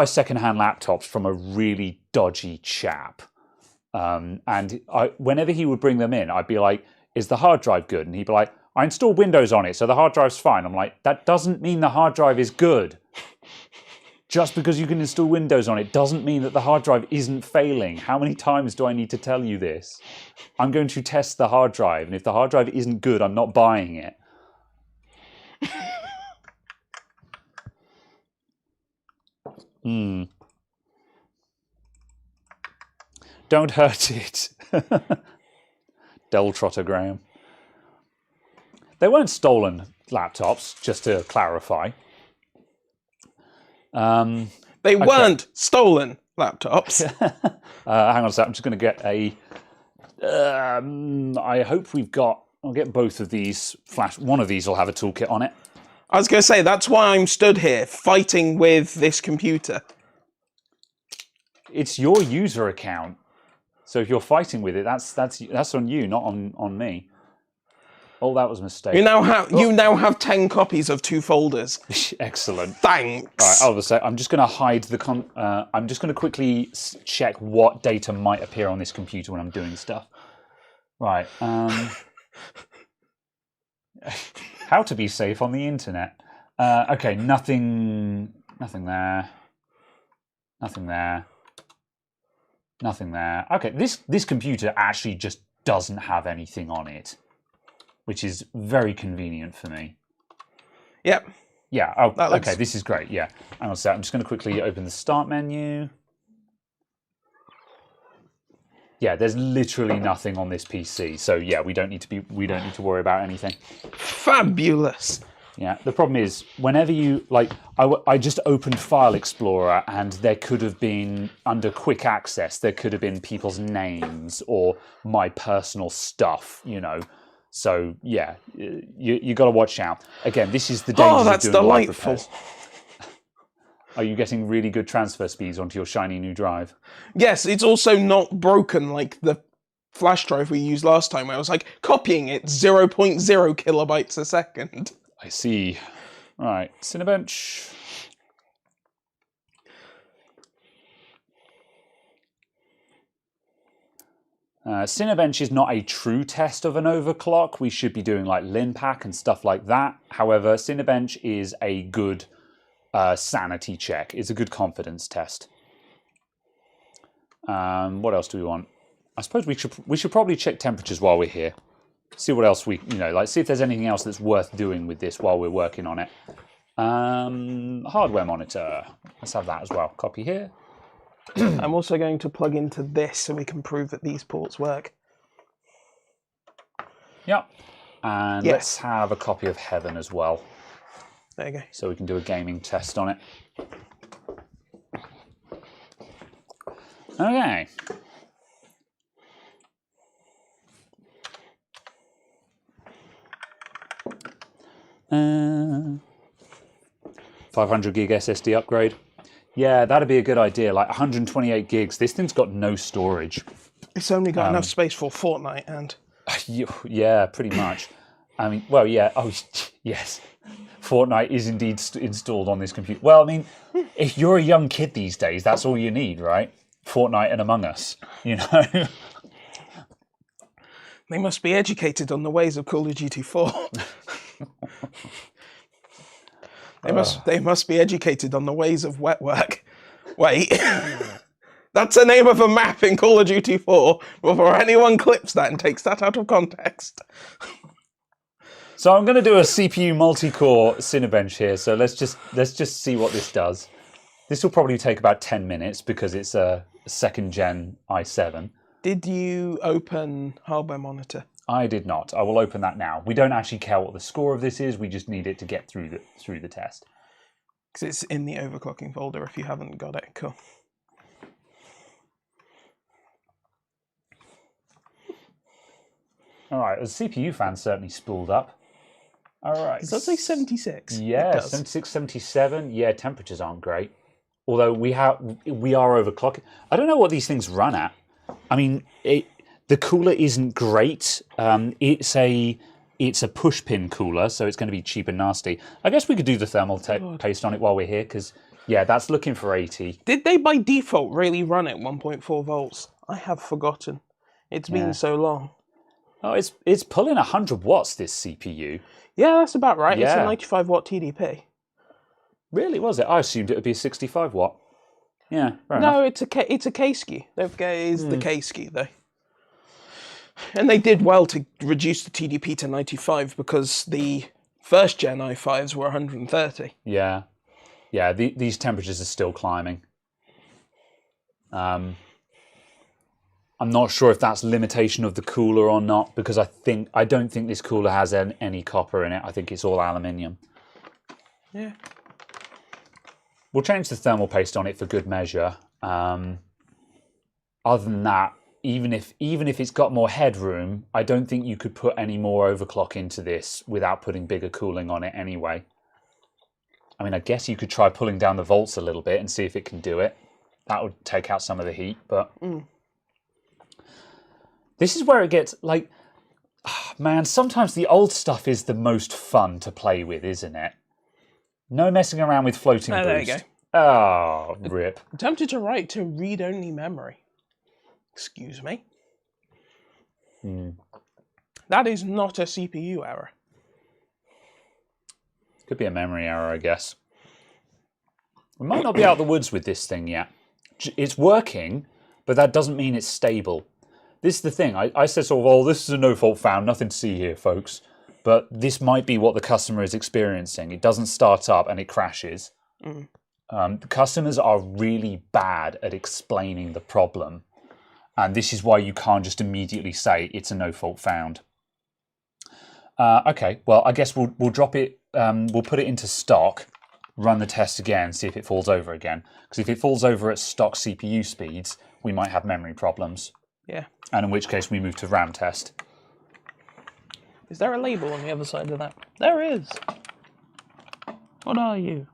secondhand laptops from a really dodgy chap, and whenever he would bring them in, I'd be like, "Is the hard drive good?" And he'd be like, "I installed Windows on it, so the hard drive's fine." I'm like, "That doesn't mean the hard drive is good. Just because you can install Windows on it doesn't mean that the hard drive isn't failing. How many times do I need to tell you this? I'm going to test the hard drive, and if the hard drive isn't good, I'm not buying it." Don't hurt it. Del Trottergram. They weren't stolen laptops, just to clarify. They weren't stolen laptops. Hang on a sec. I'm just going to get a... I hope we've got... I'll get both of these flash... One of these will have a toolkit on it. I was going to say, that's why I'm stood here, fighting with this computer. It's your user account. So if you're fighting with it, that's on you, not on me. Oh, that was a mistake. You now have 10 copies of 2 folders. Excellent. Thanks. All right, I'll just say, I'm just going to hide the... I'm just going to quickly check what data might appear on this computer when I'm doing stuff. Right. How to be safe on the internet. Okay, nothing there. Nothing there. Nothing there. Okay, this computer actually just doesn't have anything on it, which is very convenient for me. Yep. Yeah, oh, okay, this is great, yeah. Hang on a sec, I'm just going to quickly open the start menu. Yeah, there's literally nothing on this PC, so yeah, we don't need to worry about anything. Fabulous. Yeah, the problem is, whenever you, like, I just opened File Explorer and there could have been, under quick access, there could have been people's names or my personal stuff, you know. So, yeah, you got to watch out. Again, this is the dangers of doing live repairs. Are you getting really good transfer speeds onto your shiny new drive? Yes, it's also not broken like the flash drive we used last time. I was like copying it 0.0 kilobytes a second. I see. All right, Cinebench. Cinebench is not a true test of an overclock. We should be doing like LinPack and stuff like that. However, Cinebench is a good sanity check. It's a good confidence test. What else do we want? I suppose we should probably check temperatures while we're here. See what else we, like see if there's anything else that's worth doing with this while we're working on it. Hardware monitor. Let's have that as well. Copy here. I'm also going to plug into this so we can prove that these ports work. Yep. And let's have a copy of Heaven as well. There you go. So we can do a gaming test on it. Okay. Uh, 500 gig SSD upgrade. Yeah, that'd be a good idea. Like 128 gigs. This thing's got no storage. It's only got enough space for Fortnite and... Yeah, pretty much. I mean, well, yeah. Oh, yes. Fortnite is indeed installed on this computer. Well, I mean, if you're a young kid these days, that's all you need, right? Fortnite and Among Us, you know? They must be educated on the ways of Call of Duty 4. They must be educated on the ways of wet work. Wait. That's the name of a map in Call of Duty 4 before anyone clips that and takes that out of context. So I'm going to do a CPU multi-core Cinebench here. So let's just see what this does. This will probably take about 10 minutes because it's a second gen i7. Did you open hardware monitor? I did not. I will open that now. We don't actually care what the score of this is. We just need it to get through the test. Because it's in the overclocking folder if you haven't got it. Cool. All right. The CPU fan certainly spooled up. All right. Does that say 76? Yeah, 76, 77. Yeah, temperatures aren't great. Although we are overclocking. I don't know what these things run at. I mean, the cooler isn't great. It's a push pin cooler, so it's going to be cheap and nasty. I guess we could do the thermal paste on it while we're here, because yeah, that's looking for 80. Did they by default really run at 1.4 volts? I have forgotten. It's been so long. Oh, it's pulling 100 watts. This CPU. Yeah, that's about right. Yeah. It's a 95 watt TDP. Really, was it? I assumed it would be a 65 watt. Yeah, fair no, enough. it's a K-SKU. Don't forget it is the K-SKU though. And they did well to reduce the TDP to 95 because the first gen i5s were 130. Yeah. Yeah, these temperatures are still climbing. I'm not sure if that's limitation of the cooler or not, because I don't think this cooler has any copper in it. I think it's all aluminium. Yeah. We'll change the thermal paste on it for good measure. Other than that, even if it's got more headroom, I don't think you could put any more overclock into this without putting bigger cooling on it anyway. I mean, I guess you could try pulling down the volts a little bit and see if it can do it. That would take out some of the heat, but this is where it gets like, man, sometimes the old stuff is the most fun to play with, isn't it? No messing around with floating boost. There you go. Oh, rip. I'm tempted to write to read-only memory. Excuse me. That is not a CPU error. Could be a memory error, I guess. We might not be out of the woods with this thing yet. It's working, but that doesn't mean it's stable. This is the thing. I said sort of, oh, this is a no-fault found. Nothing to see here, folks. But this might be what the customer is experiencing. It doesn't start up and it crashes. The customers are really bad at explaining the problem. And this is why you can't just immediately say it's a no-fault found. Okay, well, I guess we'll drop it. We'll put it into stock, run the test again, see if it falls over again. Because if it falls over at stock CPU speeds, we might have memory problems. Yeah. And in which case we move to RAM test. Is there a label on the other side of that? There is. What are you?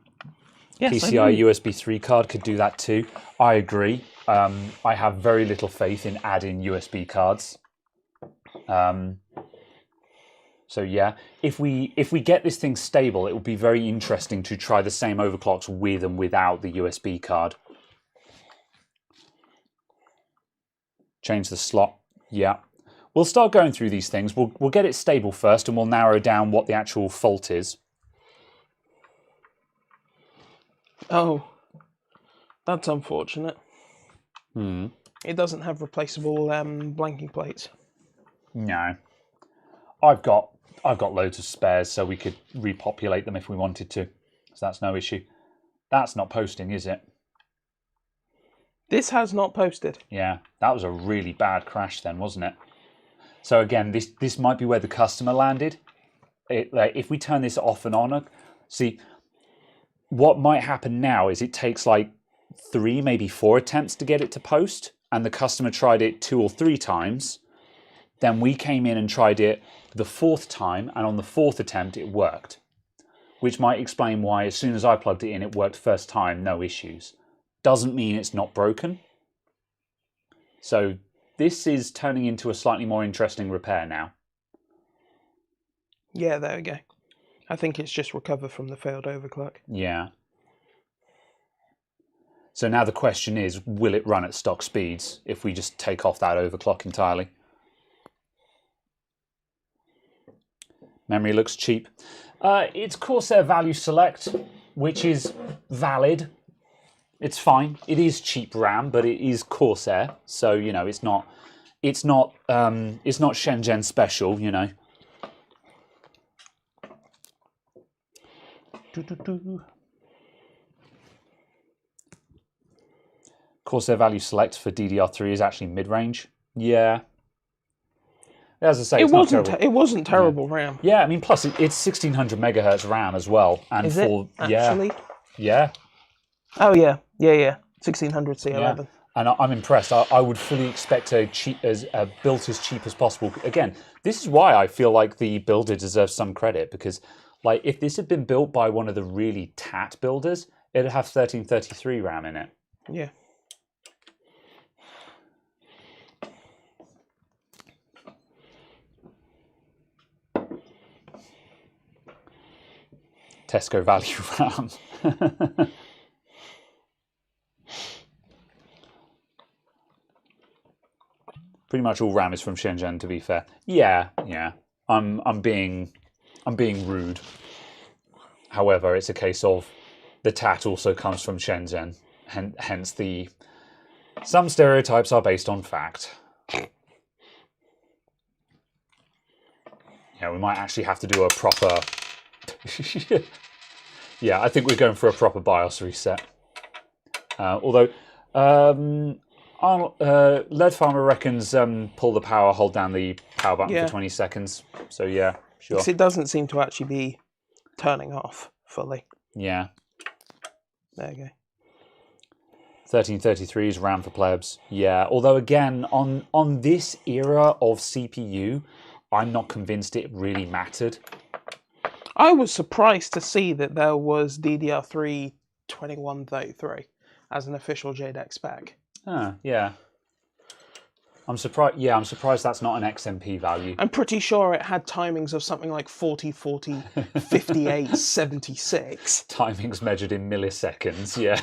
Yes, PCI USB 3 card could do that too. I agree. I have very little faith in adding USB cards. So yeah, if we get this thing stable, it will be very interesting to try the same overclocks with and without the USB card. Change the slot. Yeah. We'll start going through these things. We'll get it stable first, and we'll narrow down what the actual fault is. Oh, that's unfortunate. It doesn't have replaceable blanking plates. No. I've got loads of spares, so we could repopulate them if we wanted to. So that's no issue. That's not posting, is it? This has not posted. Yeah, that was a really bad crash then, wasn't it? So again, this might be where the customer landed. If we turn this off and on, see, what might happen now is it takes like 3, maybe 4 attempts to get it to post, and the customer tried it 2 or 3 times. Then we came in and tried it the 4th time, and on the 4th attempt it worked, which might explain why as soon as I plugged it in, it worked first time, no issues. Doesn't mean it's not broken. So this is turning into a slightly more interesting repair now. Yeah, there we go. I think it's just recovered from the failed overclock. Yeah. So now the question is, will it run at stock speeds if we just take off that overclock entirely? Memory looks cheap. It's Corsair Value Select, which is valid. It's fine. It is cheap RAM, but it is Corsair, so you know it's not Shenzhen special, you know. Corsair Value Select for DDR3 is actually mid-range. Yeah. As I say, it wasn't terrible RAM. Yeah, I mean, plus it's 1600 megahertz RAM as well, and is it actually? Yeah. Oh yeah. 1600 C11. Yeah. And I'm impressed. I would fully expect a built as cheap as possible. Again, this is why I feel like the builder deserves some credit, because like if this had been built by one of the really tat builders, it'd have 1333 RAM in it. Yeah. Tesco value RAM. Pretty much all RAM is from Shenzhen, to be fair. Yeah. I'm being rude. However, it's a case of the tat also comes from Shenzhen, hence some stereotypes are based on fact. Yeah, we might actually have to do a proper. Yeah, I think we're going for a proper BIOS reset. Although Lead Farmer reckons pull the power, hold down the power button for 20 seconds. So yeah, sure. Because it doesn't seem to actually be turning off fully. Yeah. There you go. 1333 is RAM for plebs. Yeah, although again, on this era of CPU, I'm not convinced it really mattered. I was surprised to see that there was DDR3 2133 as an official JDEC spec. Yeah. I'm surprised. Yeah, I'm surprised that's not an XMP value. I'm pretty sure it had timings of something like 40, 40, 58, 76. Timings measured in milliseconds. Yeah.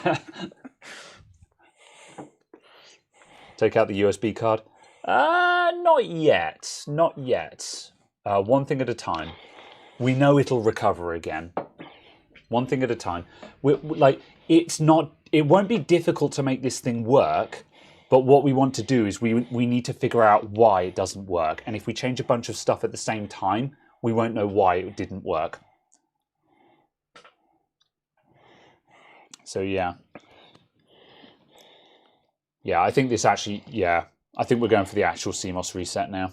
Take out the USB card. Not yet. Not yet. One thing at a time. We know it'll recover again. One thing at a time. It won't be difficult to make this thing work, but what we want to do is we need to figure out why it doesn't work. And if we change a bunch of stuff at the same time, we won't know why it didn't work. So yeah. Yeah, I think this actually, I think we're going for the actual CMOS reset now.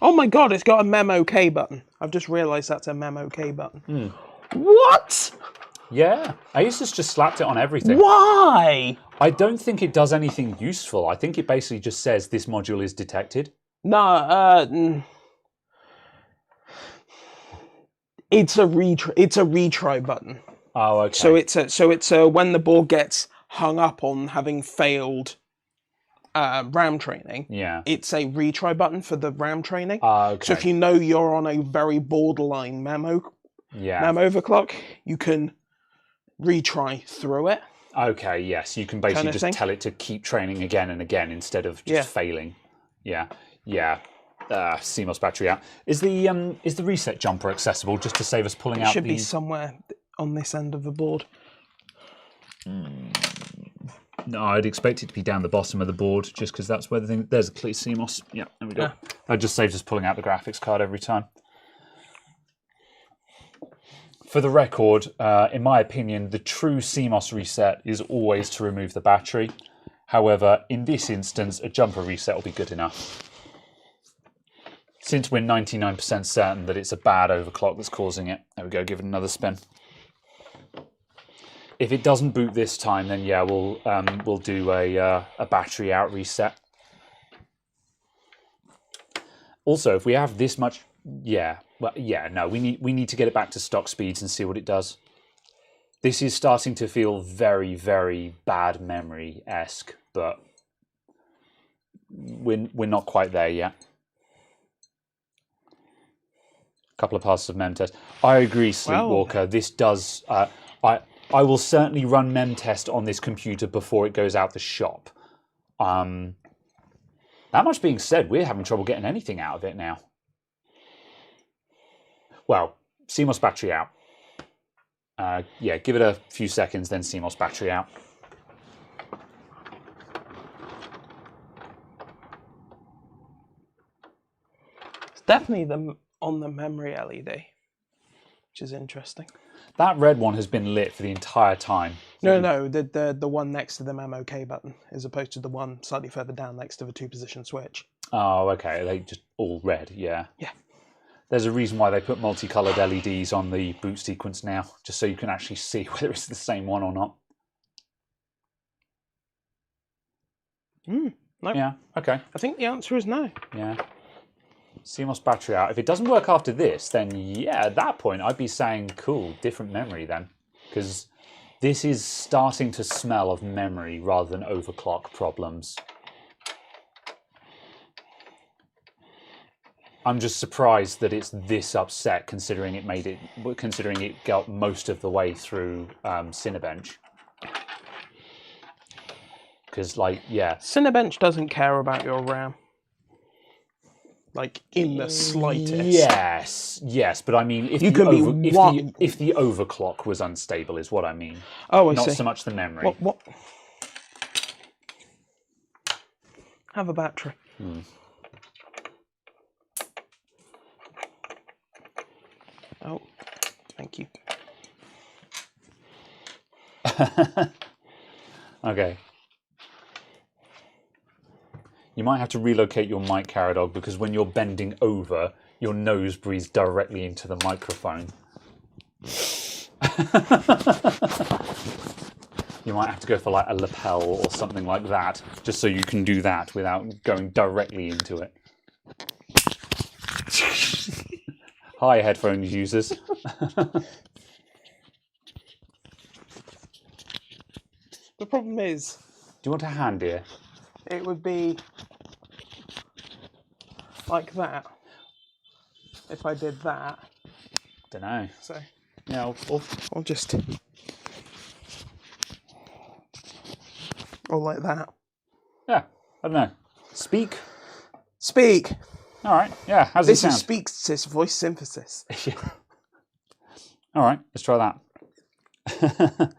Oh my god, it's got a memo K button. I've just realised that's a mem-OK button. Mm. What? Yeah, Asus just slapped it on everything. Why? I don't think it does anything useful. I think it basically just says this module is detected. No, it's a retry button. Oh, okay. So it's when the board gets hung up on having failed RAM training. Yeah. It's a retry button for the RAM training. Okay. So if you know you're on a very borderline mem overclock, you can retry through it. Okay, yes. You can basically just tell it to keep training again and again instead of just failing. Yeah. Yeah. CMOS battery out. Is the reset jumper accessible just to save us pulling out? It should be somewhere on this end of the board. No, I'd expect it to be down the bottom of the board just because that's where the thing... There's a clear CMOS. Yeah, there we go. That just saves us pulling out the graphics card every time. For the record, in my opinion, the true CMOS reset is always to remove the battery. However, in this instance, a jumper reset will be good enough. Since we're 99% certain that it's a bad overclock that's causing it. There we go, give it another spin. If it doesn't boot this time, then yeah, we'll do a battery out reset. Also, if we have this much, no, we need to get it back to stock speeds and see what it does. This is starting to feel very, very bad memory-esque, but we're not quite there yet. A couple of passes of mem test. I agree, Sleepwalker. Well, this does. I will certainly run mem test on this computer before it goes out the shop. That much being said, we're having trouble getting anything out of it now. Well, CMOS battery out. Yeah, give it a few seconds, then CMOS battery out. It's definitely on the memory LED, which is interesting. That red one has been lit for the entire time. No, the one next to the mem-OK button, as opposed to the one slightly further down next to the 2-position switch. Oh, okay. They just all red, yeah. Yeah. There's a reason why they put multicolored LEDs on the boot sequence now, just so you can actually see whether it's the same one or not. No. Yeah, okay. I think the answer is no. Yeah. CMOS battery out. If it doesn't work after this, then yeah, at that point I'd be saying, cool, different memory then. Because this is starting to smell of memory rather than overclock problems. I'm just surprised that it's this upset considering it got most of the way through Cinebench. Because, like, yeah. Cinebench doesn't care about your RAM. Like, in the slightest. Yes, but I mean, if the overclock was unstable, is what I mean. Oh, I see. Not so much the memory. What? Have a battery. Oh, thank you. Okay. You might have to relocate your mic, Caradog, because when you're bending over, your nose breathes directly into the microphone. You might have to go for like a lapel or something like that, just so you can do that without going directly into it. Hi, headphones users. The problem is... Do you want a hand here? It would be like that if I did that. Don't know. So yeah, I'll just or like that. Yeah, I don't know. Speak. All right. Yeah. How's it sound? This is Speaksys voice synthesis. All right. Let's try that.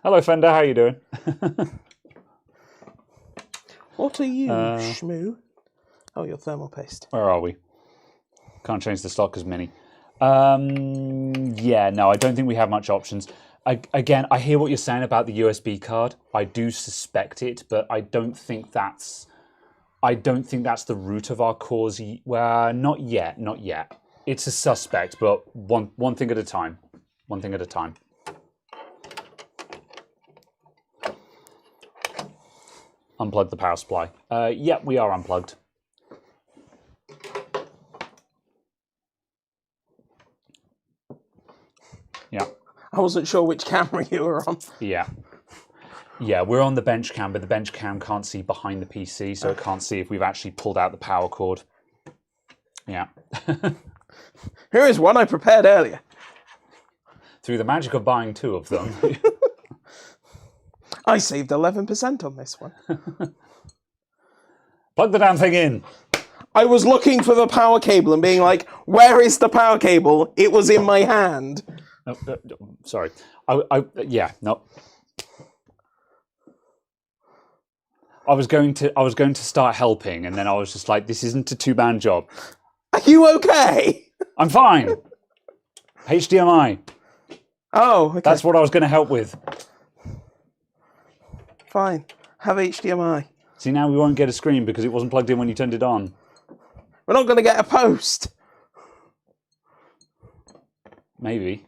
Hello, Fender. How you doing? What are you, Shmoo? Oh, your thermal paste. Where are we? Can't change the stock as many. Yeah, no, I don't think we have much options. Again, I hear what you're saying about the USB card. I do suspect it, but I don't think that's the root of our cause. Well, not yet. It's a suspect, but one thing at a time. One thing at a time. Unplug the power supply. Yeah, we are unplugged. Yeah. I wasn't sure which camera you were on. Yeah. Yeah, we're on the bench cam, but the bench cam can't see behind the PC, so it can't see if we've actually pulled out the power cord. Yeah. Here is one I prepared earlier. Through the magic of buying 2 of them. I saved 11% on this one. Plug the damn thing in. I was looking for the power cable and being like, where is the power cable? It was in my hand. No, sorry. Yeah, no. I was going to start helping, and then I was just like, this isn't a 2-man job. Are you okay? I'm fine. HDMI. Oh, okay. That's what I was going to help with. Fine. Have HDMI. See, now we won't get a screen because it wasn't plugged in when you turned it on. We're not going to get a post. Maybe.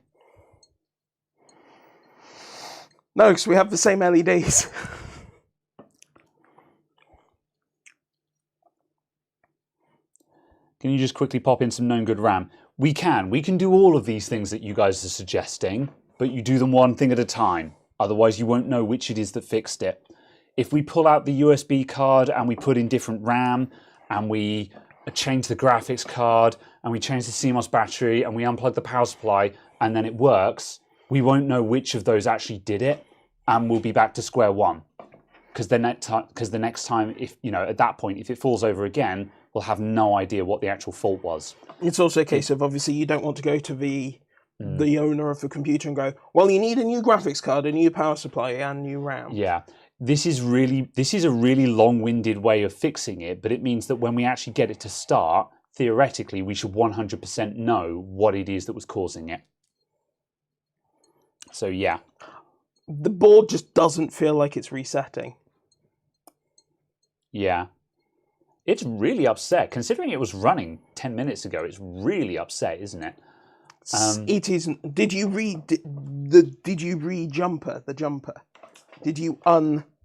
No, because we have the same LEDs. Can you just quickly pop in some known good RAM? We can do all of these things that you guys are suggesting, but you do them one thing at a time. Otherwise you won't know which it is that fixed it. If we pull out the USB card and we put in different RAM and we change the graphics card and we change the CMOS battery and we unplug the power supply and then it works, we won't know which of those actually did it, and we'll be back to square one. Because the next time, if at that point, if it falls over again, we'll have no idea what the actual fault was. It's also a case of, obviously, you don't want to go to the owner of the computer and go, well, you need a new graphics card, a new power supply, and new RAM. Yeah. This is a really long-winded way of fixing it, but it means that when we actually get it to start, theoretically, we should 100% know what it is that was causing it. So, yeah. The board just doesn't feel like it's resetting. Yeah. It's really upset. Considering it was running 10 minutes ago, it's really upset, isn't it? It isn't. Did you re-jumper the jumper? Did you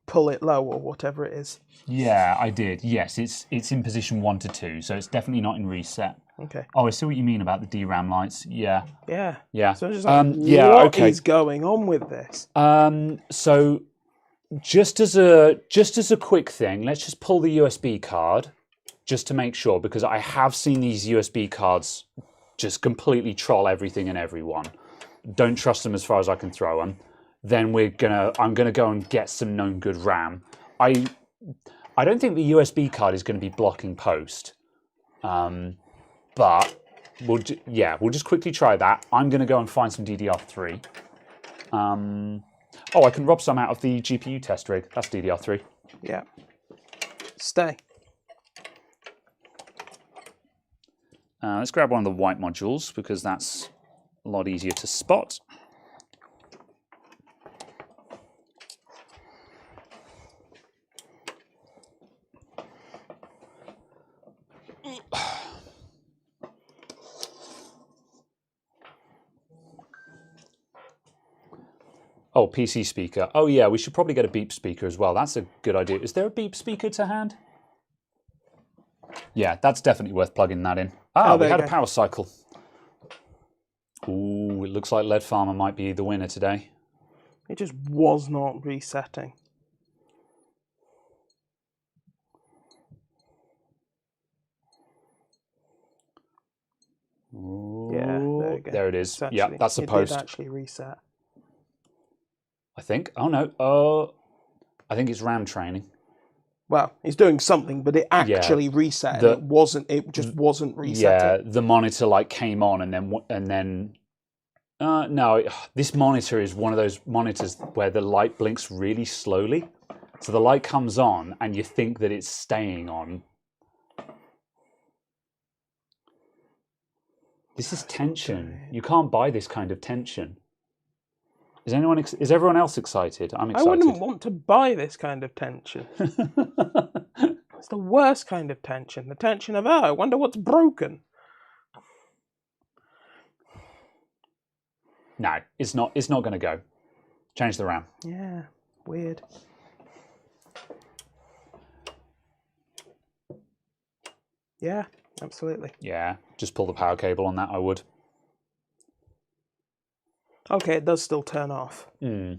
pull it low or whatever it is? Yeah, I did. Yes, it's in position 1 to 2, so it's definitely not in reset. Okay. Oh, I see what you mean about the DRAM lights. Yeah. Yeah. Yeah. So it's just like, what is going on with this? So just as a quick thing, let's just pull the USB card just to make sure, because I have seen these USB cards just completely troll everything and everyone. Don't trust them as far as I can throw them. Then I'm gonna go and get some known good RAM. I don't think the USB card is going to be blocking post, but we'll just quickly try that. I'm going to go and find some DDR3. Oh, I can rob some out of the GPU test rig. That's DDR3. Yeah. Stay. Let's grab one of the white modules because that's a lot easier to spot. Oh, PC speaker. Oh yeah, we should probably get a beep speaker as well. That's a good idea. Is there a beep speaker to hand? Yeah, that's definitely worth plugging that in. Ah, we had a power cycle. Ooh, it looks like Lead Farmer might be the winner today. It just was not resetting. Ooh, yeah, there we go. There it is. Yeah, that's the post. It did actually reset. I think. Oh no. I think it's RAM training. Well, it's doing something, but it actually reset. It just wasn't resetting. Yeah, the monitor came on and then. No, this monitor is one of those monitors where the light blinks really slowly. So the light comes on and you think that it's staying on. This is tension. You can't buy this kind of tension. Is everyone else excited? I'm excited. I wouldn't want to buy this kind of tension. It's the worst kind of tension. The tension of, I wonder what's broken. No, it's not. It's not going to go. Change the RAM. Yeah, weird. Yeah, absolutely. Yeah, just pull the power cable on that. I would. Okay, it does still turn off. Hmm.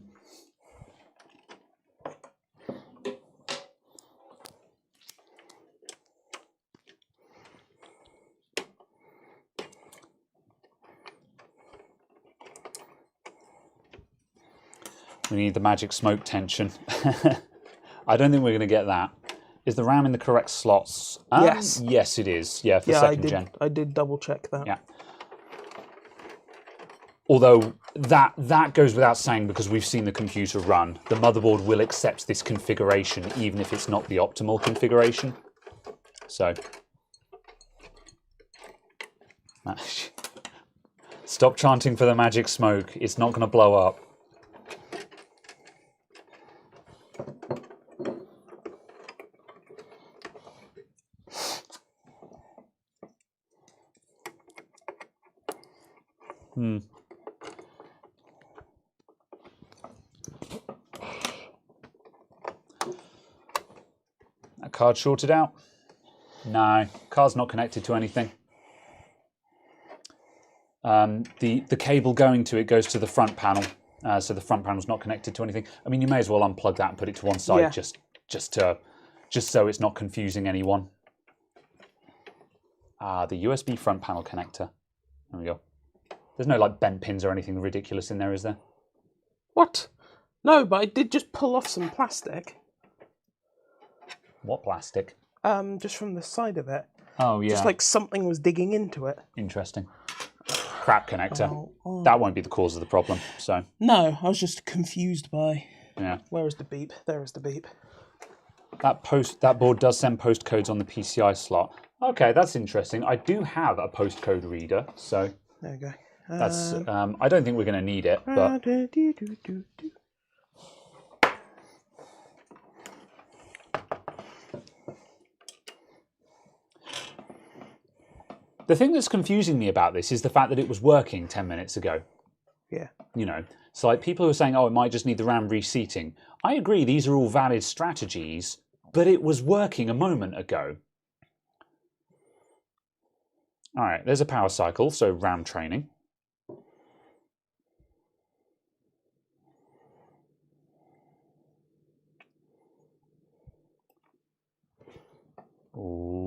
We need the magic smoke tension. I don't think we're going to get that. Is the RAM in the correct slots? Yes. Yes, it is. Yeah, for second gen. I did double check that. Yeah. Although that goes without saying because we've seen the computer run. The motherboard will accept this configuration even if it's not the optimal configuration. So. Stop chanting for the magic smoke. It's not going to blow up. That card shorted out? No, card's not connected to anything. The cable going to it goes to the front panel, so the front panel's not connected to anything. I mean, you may as well unplug that and put it to one side, just so it's not confusing anyone. The USB front panel connector. There we go. There's no like bent pins or anything ridiculous in there, is there? What? No, but I did just pull off some plastic. What plastic? Just from the side of it. Oh yeah. Just like something was digging into it. Interesting. Crap connector. That won't be the cause of the problem. So. No, I was just confused by. Yeah. Where is the beep? There is the beep. That board does send postcodes on the PCI slot. Okay, that's interesting. I do have a postcode reader, so. There we go. That's. I don't think we're going to need it, but. The thing that's confusing me about this is the fact that it was working 10 minutes ago. Yeah. You know, so like people who are saying, oh, it might just need the RAM reseating. I agree, these are all valid strategies, but it was working a moment ago. All right, there's a power cycle, so RAM training. Ooh.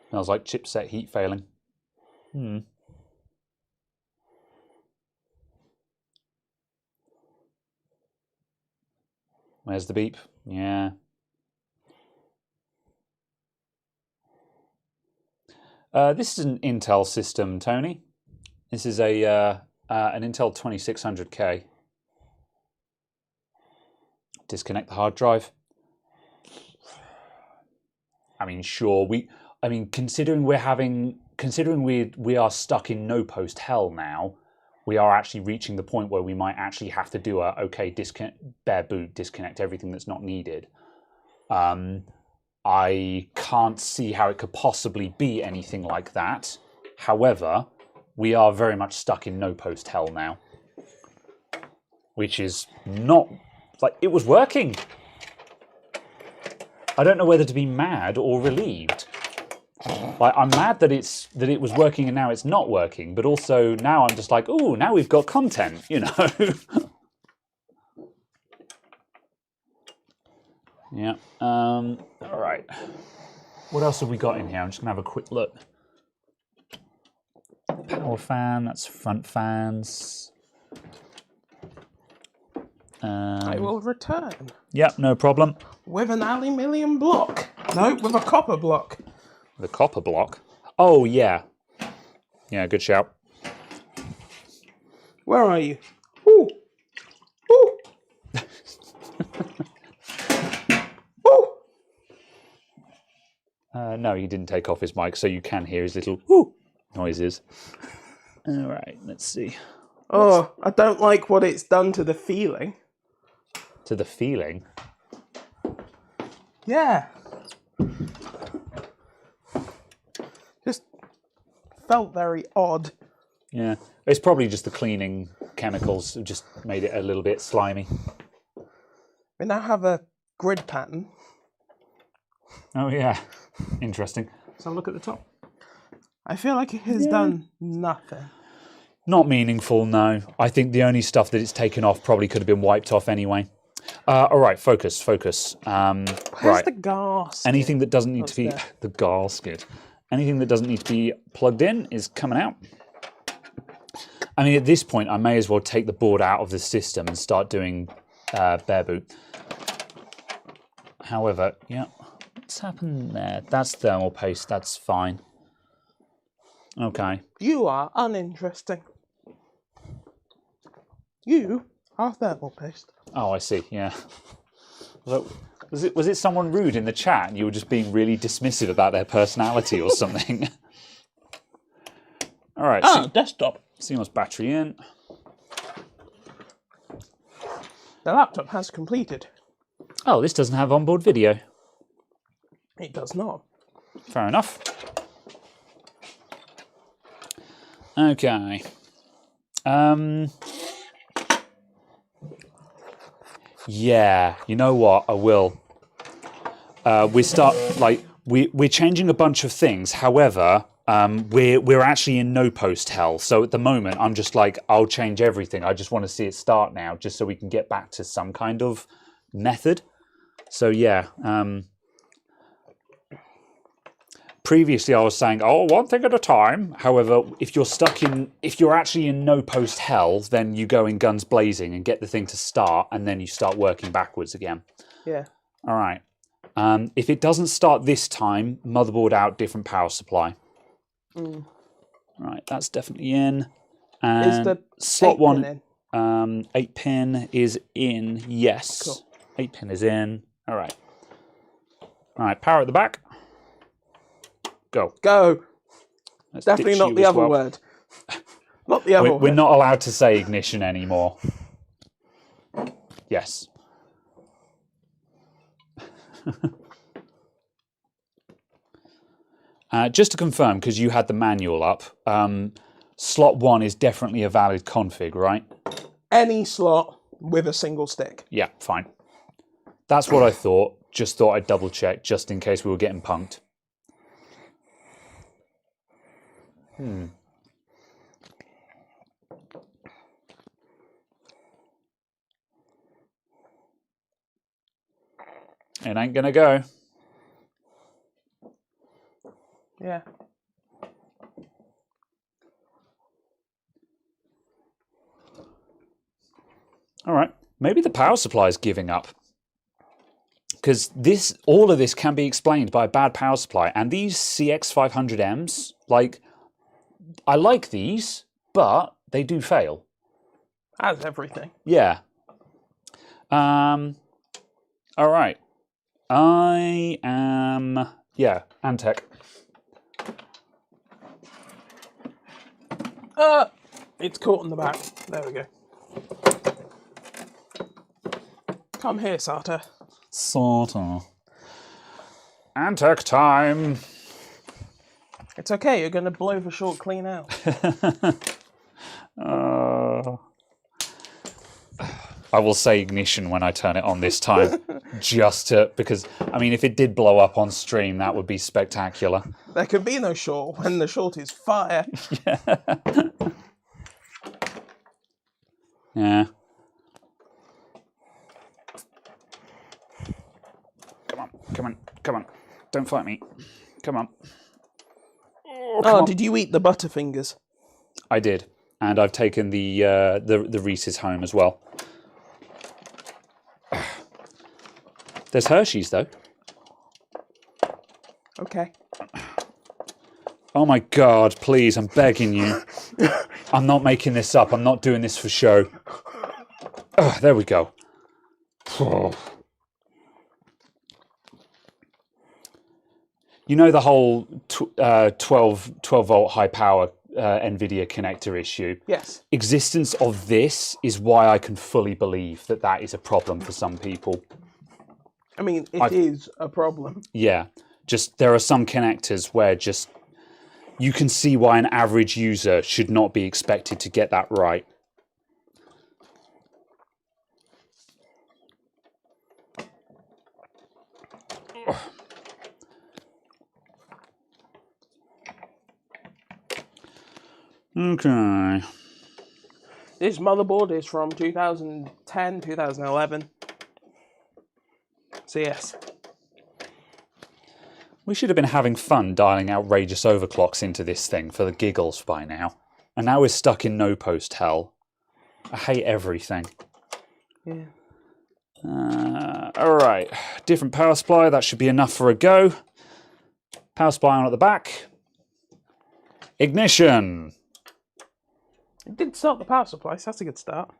Smells like chipset heat failing. Where's the beep? Yeah. This is an Intel system, Tony. This is an Intel 2600K. Disconnect the hard drive. I mean, sure. Considering we are stuck in no post hell now, we are actually reaching the point where we might actually have to do bare boot, disconnect everything that's not needed. I can't see how it could possibly be anything like that. However, we are very much stuck in no post hell now, which is not like it was working. I don't know whether to be mad or relieved. Like I'm mad that it was working and now it's not working, but also now I'm just like, oh, now we've got content, you know. Yeah. All right. What else have we got in here? I'm just gonna have a quick look. Power fan. That's front fans. I will return. Yep, no problem. With an aluminium block. No, with a copper block. The copper block? Oh, yeah. Yeah, good shout. Where are you? Ooh. Ooh. Ooh. No, he didn't take off his mic, so you can hear his little whoo noises. All right, let's see. Oh, I don't like what it's done to the feeling. to the feeling. Yeah. Just felt very odd. Yeah, it's probably just the cleaning chemicals have just made it a little bit slimy. We now have a grid pattern. Oh yeah, interesting. Let's have a look at the top. I feel like it has done nothing. Not meaningful, no. I think the only stuff that it's taken off probably could have been wiped off anyway. All right, focus. Where's Right. the gasket? Anything that doesn't need to be the gasket. Anything that doesn't need to be plugged in is coming out. I mean, at this point, I may as well take the board out of the system and start doing bare boot. However, yeah, what's happened there? That's thermal paste. That's fine. Okay. You are uninteresting. You are thermal paste. Oh, I see. Yeah. Was it someone rude in the chat and you were just being really dismissive about their personality or something? All right. Desktop. CMOS battery in. The laptop has completed. Oh, this doesn't have onboard video. It does not. Fair enough. Okay. Yeah, you know what? I will. We're changing a bunch of things. However, we're actually in no post hell. So at the moment, I'm just like, I'll change everything. I just want to see it start now, just so we can get back to some kind of method. So yeah. Previously, I was saying, oh, one thing at a time. However, if you're actually in no post hell, then you go in guns blazing and get the thing to start, and then you start working backwards again. Yeah. All right. If it doesn't start this time, motherboard out, different power supply. Right, that's definitely in. And is the slot 1 in? 8-pin is in. Yes. Cool. 8-pin is in. All right. All right, power at the back. Go. Go. Let's definitely not the other word. Not the other word. We're not allowed to say ignition anymore. Yes. Just to confirm, because you had the manual up, slot 1 is definitely a valid config, right? Any slot with a single stick. Yeah, fine. That's what I thought. Just thought I'd double check, just in case we were getting punked. It ain't gonna go. Yeah. All right. Maybe the power supply is giving up. Because all of this can be explained by a bad power supply. And these CX500Ms, like, I like these, but they do fail. As everything. Yeah. All right. I am, yeah, Antec. It's caught in the back. There we go. Come here, Sata. Sata. Antec time. It's okay, you're going to blow the short clean out. I will say ignition when I turn it on this time, because, I mean, if it did blow up on stream, that would be spectacular. There could be no short when the short is fire. Yeah. Come on. Don't fight me. Come on. Oh, did you eat the Butterfingers? I did, and I've taken the Reese's home as well. There's Hershey's though. Okay. Oh my God! Please, I'm begging you. I'm not making this up. I'm not doing this for show. Oh, there we go. You know the whole 12 volt high power NVIDIA connector issue. Yes. Existence of this is why I can fully believe that that is a problem for some people. I mean, it is a problem. Yeah. Just there are some connectors where just you can see why an average user should not be expected to get that right. Okay. This motherboard is from 2010, 2011. So yes. We should have been having fun dialing outrageous overclocks into this thing for the giggles by now. And now we're stuck in no-post hell. I hate everything. Yeah. Alright, different power supply, that should be enough for a go. Power supply on at the back. Ignition! It did start the power supply, so that's a good start.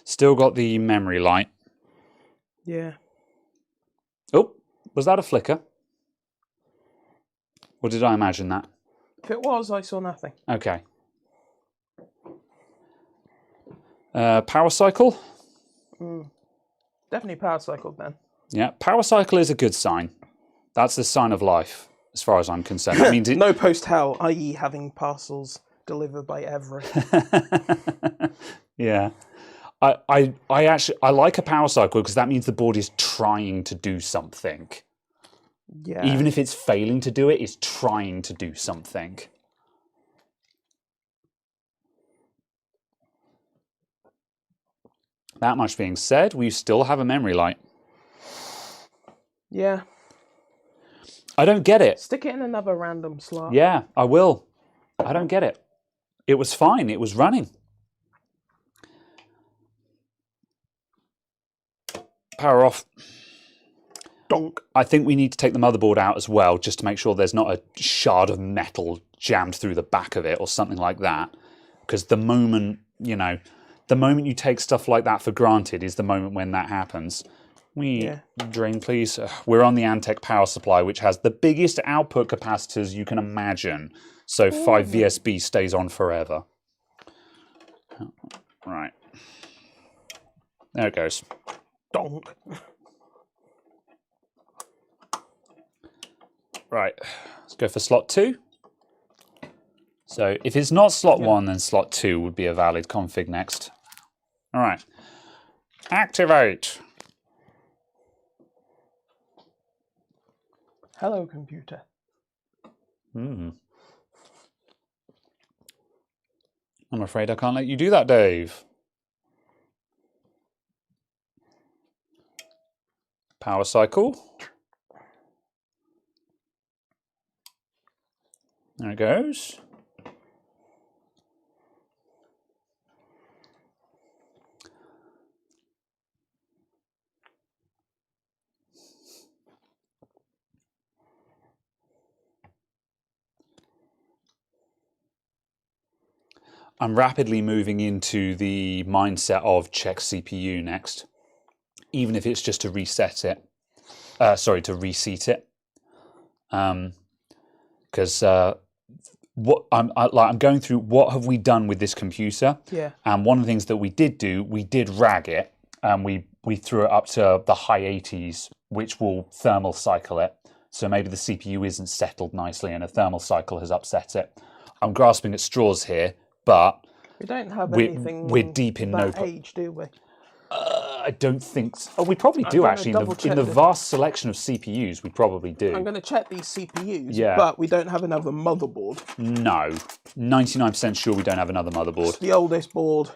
Still got the memory light. Yeah. Oh, was that a flicker? Or did I imagine that? If it was, I saw nothing. Okay. Power cycle? Definitely power cycled then. Yeah, power cycle is a good sign. That's the sign of life, as far as I'm concerned. That means no post hell, i.e. having parcels delivered by Everett. Yeah. I like a power cycle because that means the board is trying to do something. Yeah. Even if it's failing to do it, it's trying to do something. That much being said, we still have a memory light. Yeah. I don't get it. Stick it in another random slot. Yeah, I will. I don't get it. It was fine. It was running. Power off. Donk. I think we need to take the motherboard out as well, just to make sure there's not a shard of metal jammed through the back of it or something like that. Because the moment, you know, the moment you take stuff like that for granted is the moment when that happens. Drain, please. We're on the Antec power supply, which has the biggest output capacitors you can imagine. So 5 VSB stays on forever. Right. There it goes. Donk. Right. Let's go for slot 2. So if it's not slot 1, then slot 2 would be a valid config next. All right. Activate. Hello, computer. I'm afraid I can't let you do that, Dave. Power cycle. There it goes. I'm rapidly moving into the mindset of check CPU next, even if it's just to reset it. To reseat it. Because what I'm going through, what have we done with this computer? Yeah. And one of the things that we did do, we did rag it, and we threw it up to the high 80s, which will thermal cycle it. So maybe the CPU isn't settled nicely, and a thermal cycle has upset it. I'm grasping at straws here, but we don't have anything. We're deep in that age, do we? I don't think so. Oh, we probably do actually. In the vast selection of CPUs, we probably do. I'm going to check these CPUs, but we don't have another motherboard. No. 99% sure we don't have another motherboard. The oldest board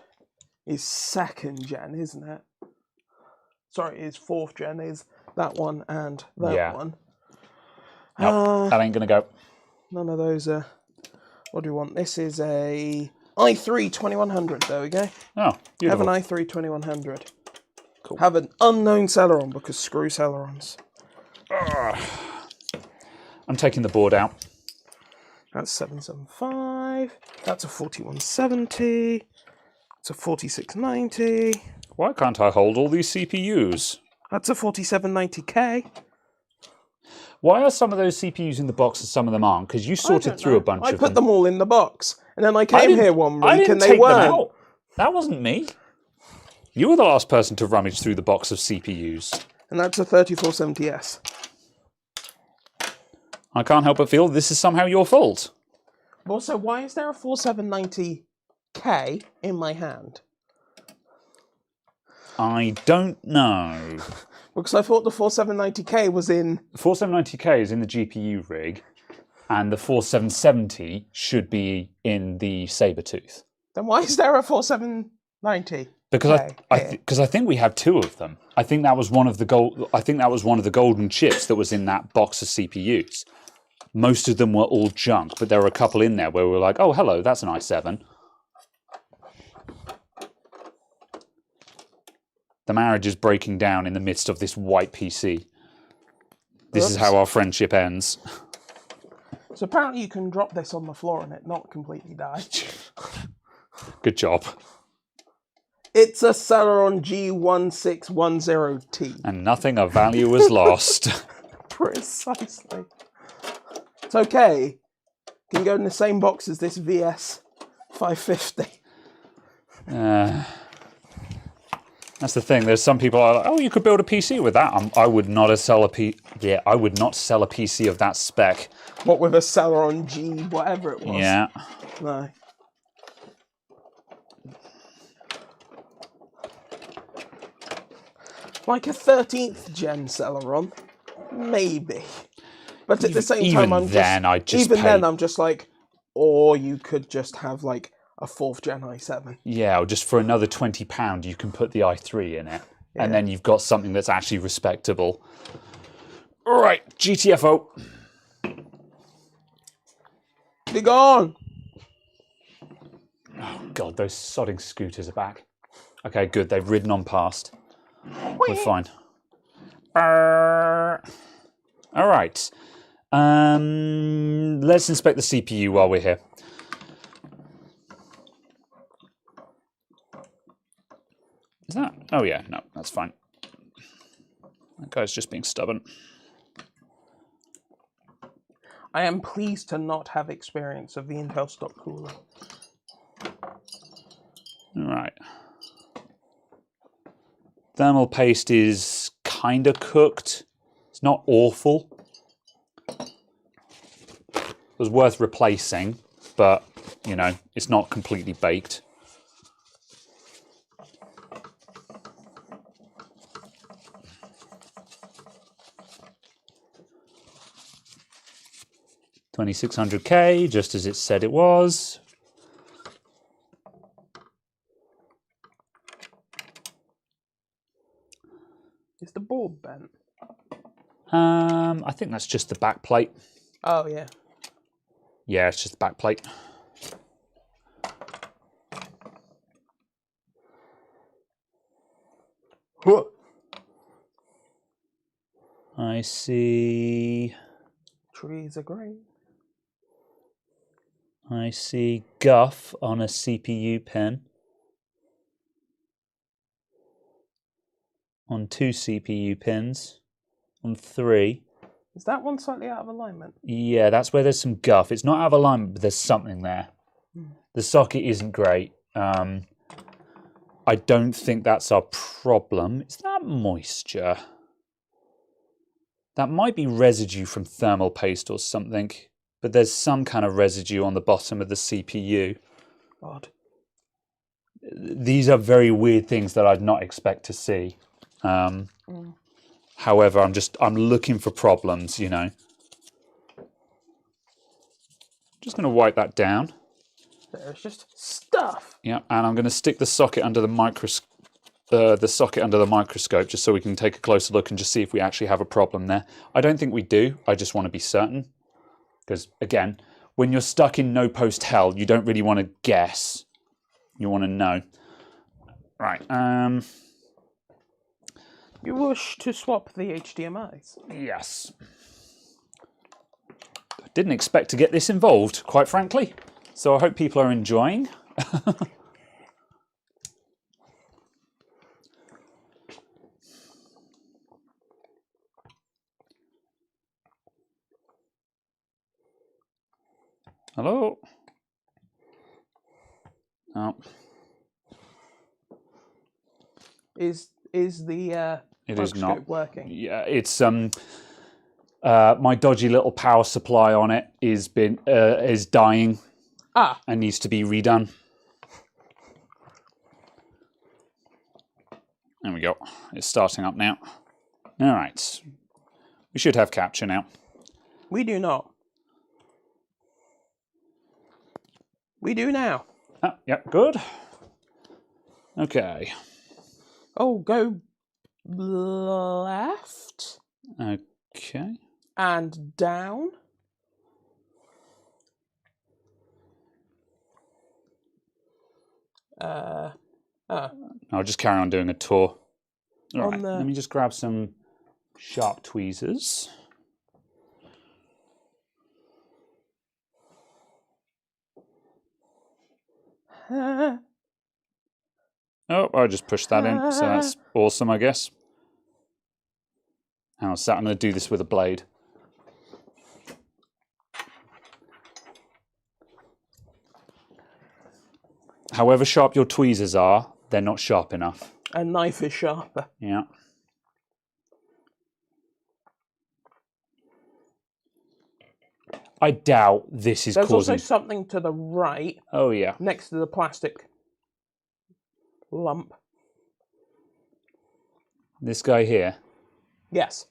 is 2nd gen, isn't it? Sorry, it's 4th gen, is that one and that one. Nope, that ain't going to go. None of those are... What do we want? This is a i3 2100. There we go. Oh, beautiful. Have an i3 2100. Cool. Have an unknown Celeron, because screw Celerons. I'm taking the board out. That's 775. That's a 4170. It's a 4690. Why can't I hold all these CPUs? That's a 4790K. Why are some of those CPUs in the box and some of them aren't? Because you sorted through a bunch of them. I put them all in the box. And then I came here one week and they weren't. Them out. That wasn't me. You were the last person to rummage through the box of CPUs. And that's a 3470S. I can't help but feel this is somehow your fault. Also, why is there a 4790K in my hand? I don't know. Because I thought the 4790K was in... The 4790K is in the GPU rig, and the 4770 should be in the Sabertooth. Then why is there a 4790? Because I think we have two of them. I think that was one of the golden chips that was in that box of CPUs. Most of them were all junk, but there were a couple in there where we were like, oh, hello, that's an i7. The marriage is breaking down in the midst of this white PC. This is how our friendship ends. So apparently you can drop this on the floor and it not completely die. Good job. It's a Celeron G1610T. And nothing of value was lost. Precisely. It's okay. Can go in the same box as this VS 550. That's the thing. There's some people are like, oh, you could build a PC with that. I would not sell a PC of that spec. What, with a Celeron G, whatever it was? Yeah. No. Like a 13th gen Celeron, maybe. But at the same time, I'm just like, or you could just have like a 4th gen i7. Yeah, or just for another £20, you can put the i3 in it, and then you've got something that's actually respectable. All right, GTFO. Be gone. Oh God, those sodding scooters are back. Okay, good. They've ridden on past. We're fine. All right. Let's inspect the CPU while we're here. Is that? Oh yeah, no, that's fine. That guy's just being stubborn. I am pleased to not have experience of the Intel stock cooler. All right. Thermal paste is kind of cooked. It's not awful. It was worth replacing, but, you know, it's not completely baked. $2,600K, just as it said it was. Is the board bent? I think that's just the back plate. Oh, yeah. Yeah, it's just the back plate. What? I see. Trees are green. I see guff on a CPU pin. On 2 CPU pins. On 3. Is that one slightly out of alignment? Yeah, that's where there's some guff. It's not out of alignment, but there's something there. The socket isn't great. I don't think that's our problem. Is that moisture? That might be residue from thermal paste or something, but there's some kind of residue on the bottom of the CPU. Odd. These are very weird things that I'd not expect to see. However, I'm looking for problems, you know. Just going to wipe that down. There's just stuff. Yeah, and I'm going to stick the socket under the microscope. Just so we can take a closer look and just see if we actually have a problem there. I don't think we do. I just want to be certain. Because, again, when you're stuck in no-post hell, you don't really want to guess. You want to know. Right. You wish to swap the HDMIs? Yes. Didn't expect to get this involved, quite frankly. So I hope people are enjoying. Hello? Oh. Is the It is not microscope working? Yeah, it's my dodgy little power supply on it is dying. And needs to be redone. There we go. It's starting up now. All right. We should have capture now. We do not. We do now. Oh, yep, good. Okay. Oh, go left. Okay. And down. I'll just carry on doing a tour. All right. Let me just grab some sharp tweezers. Oh, I just pushed that in, so that's awesome, I guess. I'm going to do this with a blade. However sharp your tweezers are, they're not sharp enough. A knife is sharper. Yeah. I doubt this is There's causing... also something to the right. Oh, yeah. Next to the plastic lump. This guy here? Yes.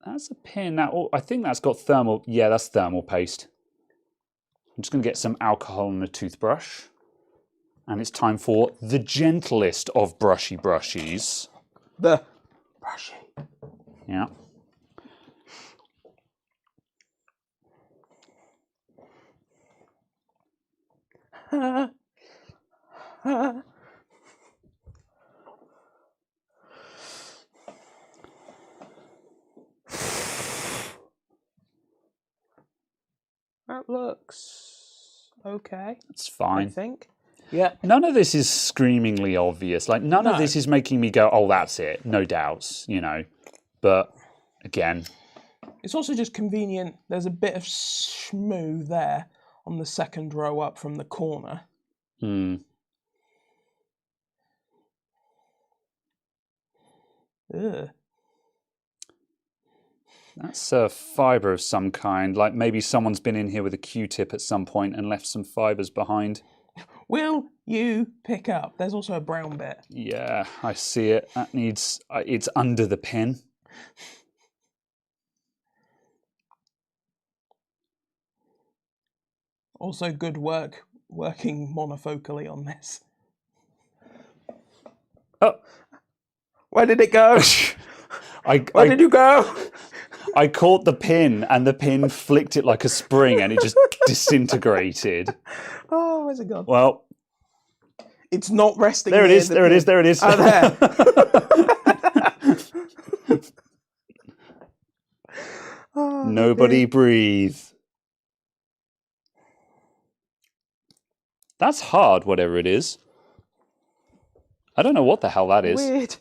That's a pin. I think that's got thermal... Yeah, that's thermal paste. I'm just going to get some alcohol and a toothbrush. And it's time for the gentlest of brushy brushies. The brushy. Yeah. That looks okay. It's fine. I think. Yeah. None of this is screamingly obvious. Like, none of this is making me go, oh, that's it. No doubts, you know. But, again... It's also just convenient. There's a bit of schmoo there on the second row up from the corner. Hmm. Ugh. That's a fibre of some kind. Like maybe someone's been in here with a Q-tip at some point and left some fibres behind. Will you pick up? There's also a brown bit. Yeah, I see it. That needs... it's under the pen. Also good work working monofocally on this. Oh! Where did it go? Where did you go? I caught the pin and the pin flicked it like a spring and it just disintegrated. Oh, where's it gone? Well... It's not resting there. It is, there it is, there it is. Oh, there. Oh, nobody breathe. That's hard, whatever it is. I don't know what the hell that is. Weird.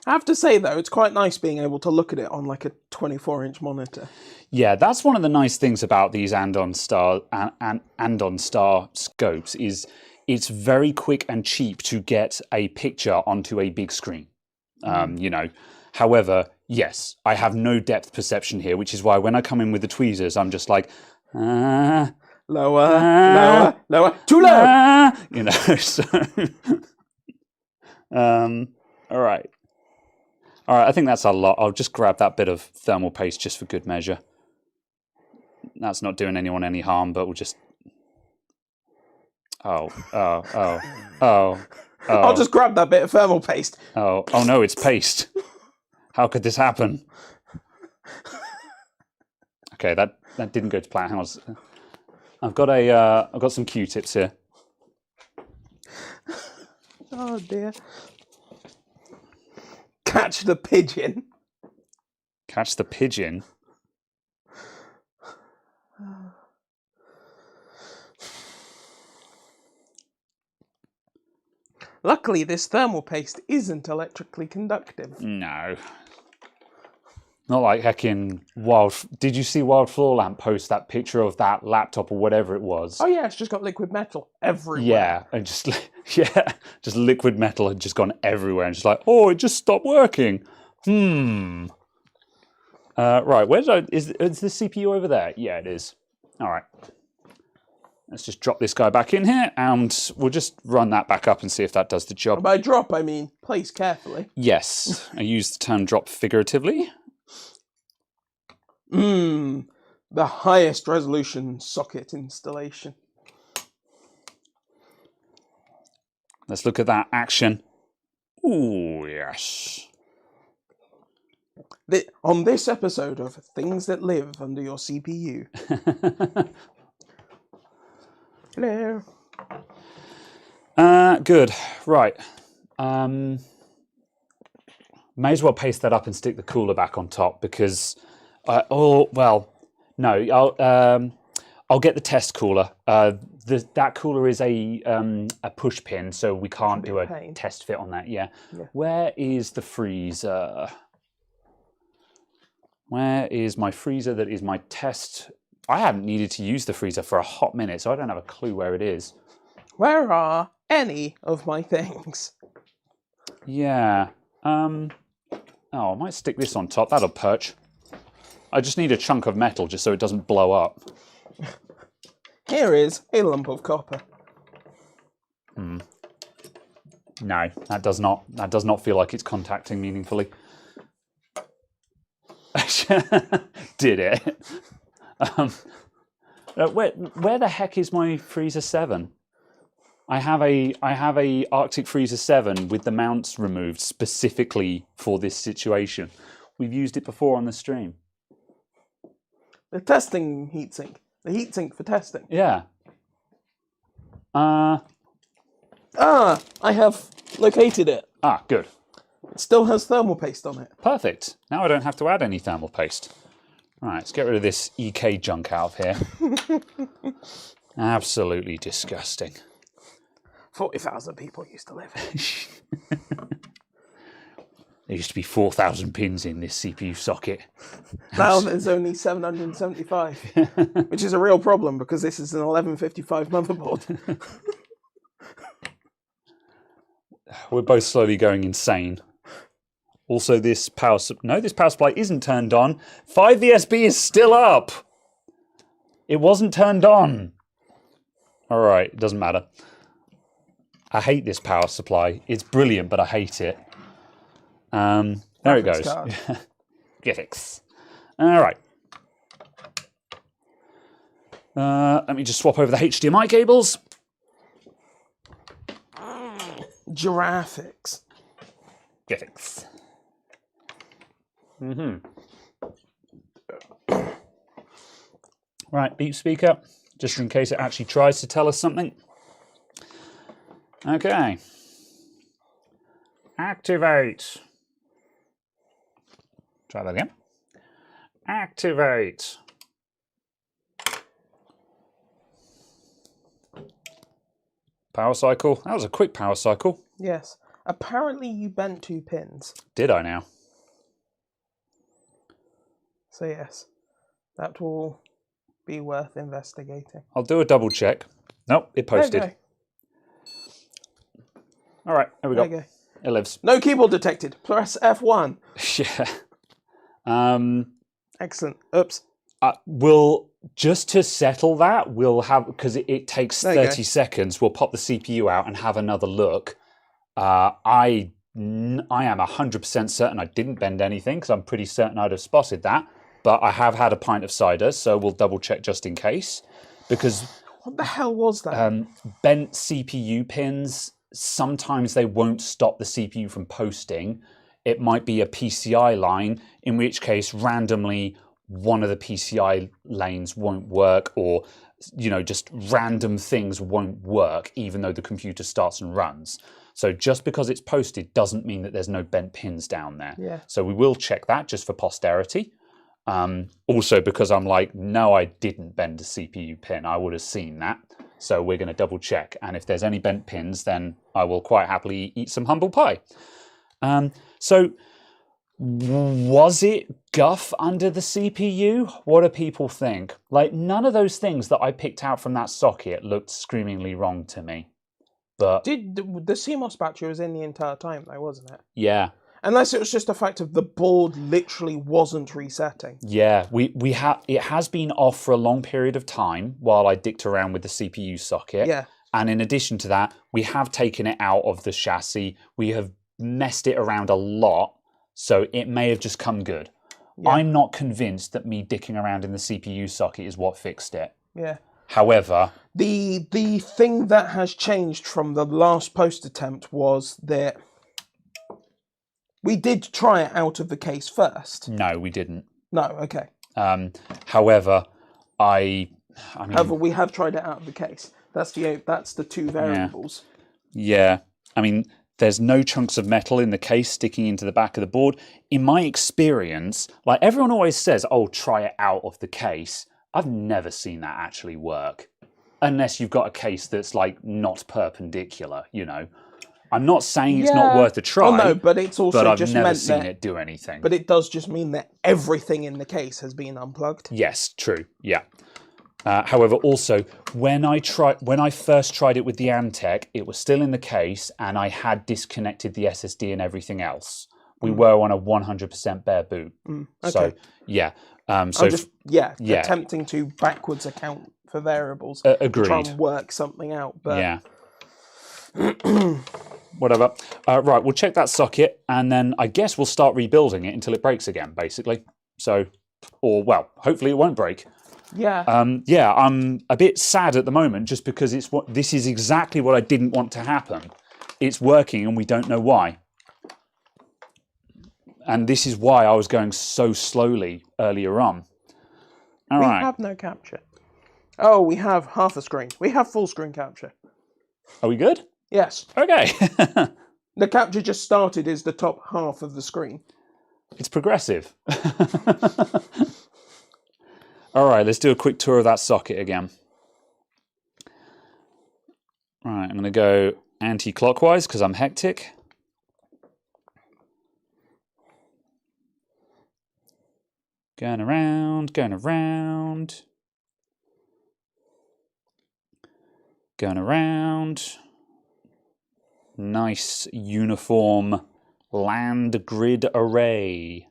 I have to say, though, it's quite nice being able to look at it on like a 24-inch monitor. Yeah, that's one of the nice things about these Andon Star scopes is it's very quick and cheap to get a picture onto a big screen. You know, however, yes, I have no depth perception here, which is why when I come in with the tweezers, I'm just like, lower, lower, lower, too low. You know, so all right. All right, I think that's a lot. I'll just grab that bit of thermal paste just for good measure. That's not doing anyone any harm, but we'll just... Oh. I'll just grab that bit of thermal paste. Oh no, it's paste. How could this happen? Okay, that didn't go to plan. Hang on. I've got some Q-tips here. Oh dear. Catch the pigeon. Catch the pigeon? Luckily, this thermal paste isn't electrically conductive. No. Not like heckin' Wild... Did you see Wild Floor Lamp post that picture of that laptop or whatever it was? Oh yeah, it's just got liquid metal everywhere. Yeah, and just just liquid metal had just gone everywhere, and just like, oh, it just stopped working. Right, is the CPU over there? Yeah, it is. All right. Let's just drop this guy back in here, and we'll just run that back up and see if that does the job. And by drop, I mean place carefully. Yes, I use the term drop figuratively. The highest resolution socket installation. Let's look at that action. Ooh, yes. On this episode of Things That Live Under Your CPU. Hello. Good. Right. May as well paste that up and stick the cooler back on top because... I'll get the test cooler. That cooler is a push pin, so we can't do a test fit on that. Yeah. Where is the freezer? Where is my freezer that is my test? I haven't needed to use the freezer for a hot minute, so I don't have a clue where it is. Where are any of my things? Yeah. I might stick this on top. That'll perch. I just need a chunk of metal just so it doesn't blow up. Here is a lump of copper. No, that does not feel like it's contacting meaningfully. Did it? Where the heck is my Freezer 7? I have a Arctic Freezer 7 with the mounts removed specifically for this situation. We've used it before on the stream. The testing heatsink. The heatsink for testing. Yeah. I have located it. Ah, good. It still has thermal paste on it. Perfect. Now I don't have to add any thermal paste. Right, let's get rid of this EK junk out of here. Absolutely disgusting. 40,000 people used to live here. There used to be 4,000 pins in this CPU socket. Now there's only 775, which is a real problem because this is an 1155 motherboard. We're both slowly going insane. Also, this power supply isn't turned on. 5VSB is still up. It wasn't turned on. All right, it doesn't matter. I hate this power supply. It's brilliant, but I hate it. There it goes. Graphics. All right. Let me just swap over the HDMI cables. Giraffics. Graphics. Right, beep speaker, just in case it actually tries to tell us something. Okay. Activate. Try that again. Activate. Power cycle. That was a quick power cycle. Yes. Apparently you bent 2 pins. Did I now? So yes, that will be worth investigating. I'll do a double check. Nope, it posted. Okay. All right, there we go. There you go. It lives. No keyboard detected. Press F1. Yeah. Excellent. Oops. We'll, just to settle that, we'll have, because it takes 30 seconds, we'll pop the CPU out and have another look. I am 100% certain I didn't bend anything, because I'm pretty certain I'd have spotted that. But I have had a pint of cider, so we'll double check just in case. Because... What the hell was that? Bent CPU pins, sometimes they won't stop the CPU from posting. It might be a PCI line, in which case randomly one of the PCI lanes won't work, or just random things won't work even though the computer starts and runs. So just because it's posted doesn't mean that there's no bent pins down there. Yeah. So we will check that just for posterity. Also because I'm like, no, I didn't bend a CPU pin. I would have seen that. So we're going to double check. And if there's any bent pins, then I will quite happily eat some humble pie. So Was it guff under the CPU? What do people think? Like, none of those things that I picked out from that socket looked screamingly wrong to me. But the CMOS battery was in the entire time, though, wasn't it? Yeah. Unless it was just a fact of the board literally wasn't resetting. Yeah, it has been off for a long period of time while I dicked around with the CPU socket. Yeah. And in addition to that, we have taken it out of the chassis. We have messed it around a lot. So it may have just come good. Yeah. I'm not convinced that me dicking around in the CPU socket is what fixed it. Yeah. However, the thing that has changed from the last post attempt was that we did try it out of the case first. No, we didn't. No, okay. However, I mean, however, we have tried it out of the case. That's the two variables. Yeah. I mean, there's no chunks of metal in the case sticking into the back of the board. In my experience, like everyone always says, oh, try it out of the case. I've never seen that actually work. Unless you've got a case that's like not perpendicular, you know. I'm not saying it's not worth a try. Oh no, but it's also I've just never meant seen that, it do anything. But it does just mean that everything in the case has been unplugged. Yes, true. Yeah. However, also when I first tried it with the Antec, it was still in the case, and I had disconnected the SSD and everything else. We were on a 100% bare boot. Okay. So yeah. So I'm just attempting to backwards account for variables. Agreed. To try and work something out. But yeah. Whatever. Right, we'll check that socket, and then I guess we'll start rebuilding it until it breaks again, basically. So, or well, hopefully it won't break. Yeah. Yeah, I'm a bit sad at the moment just because this is exactly what I didn't want to happen. It's working and we don't know why. And this is why I was going so slowly earlier on. All right. We have no capture. Oh, we have half a screen. We have full screen capture. Are we good? Yes. Okay. The capture just started as the top half of the screen. It's progressive. All right, let's do a quick tour of that socket again. All right, I'm going to go anti-clockwise because I'm hectic. Going around, going around. Going around. Nice uniform land grid array.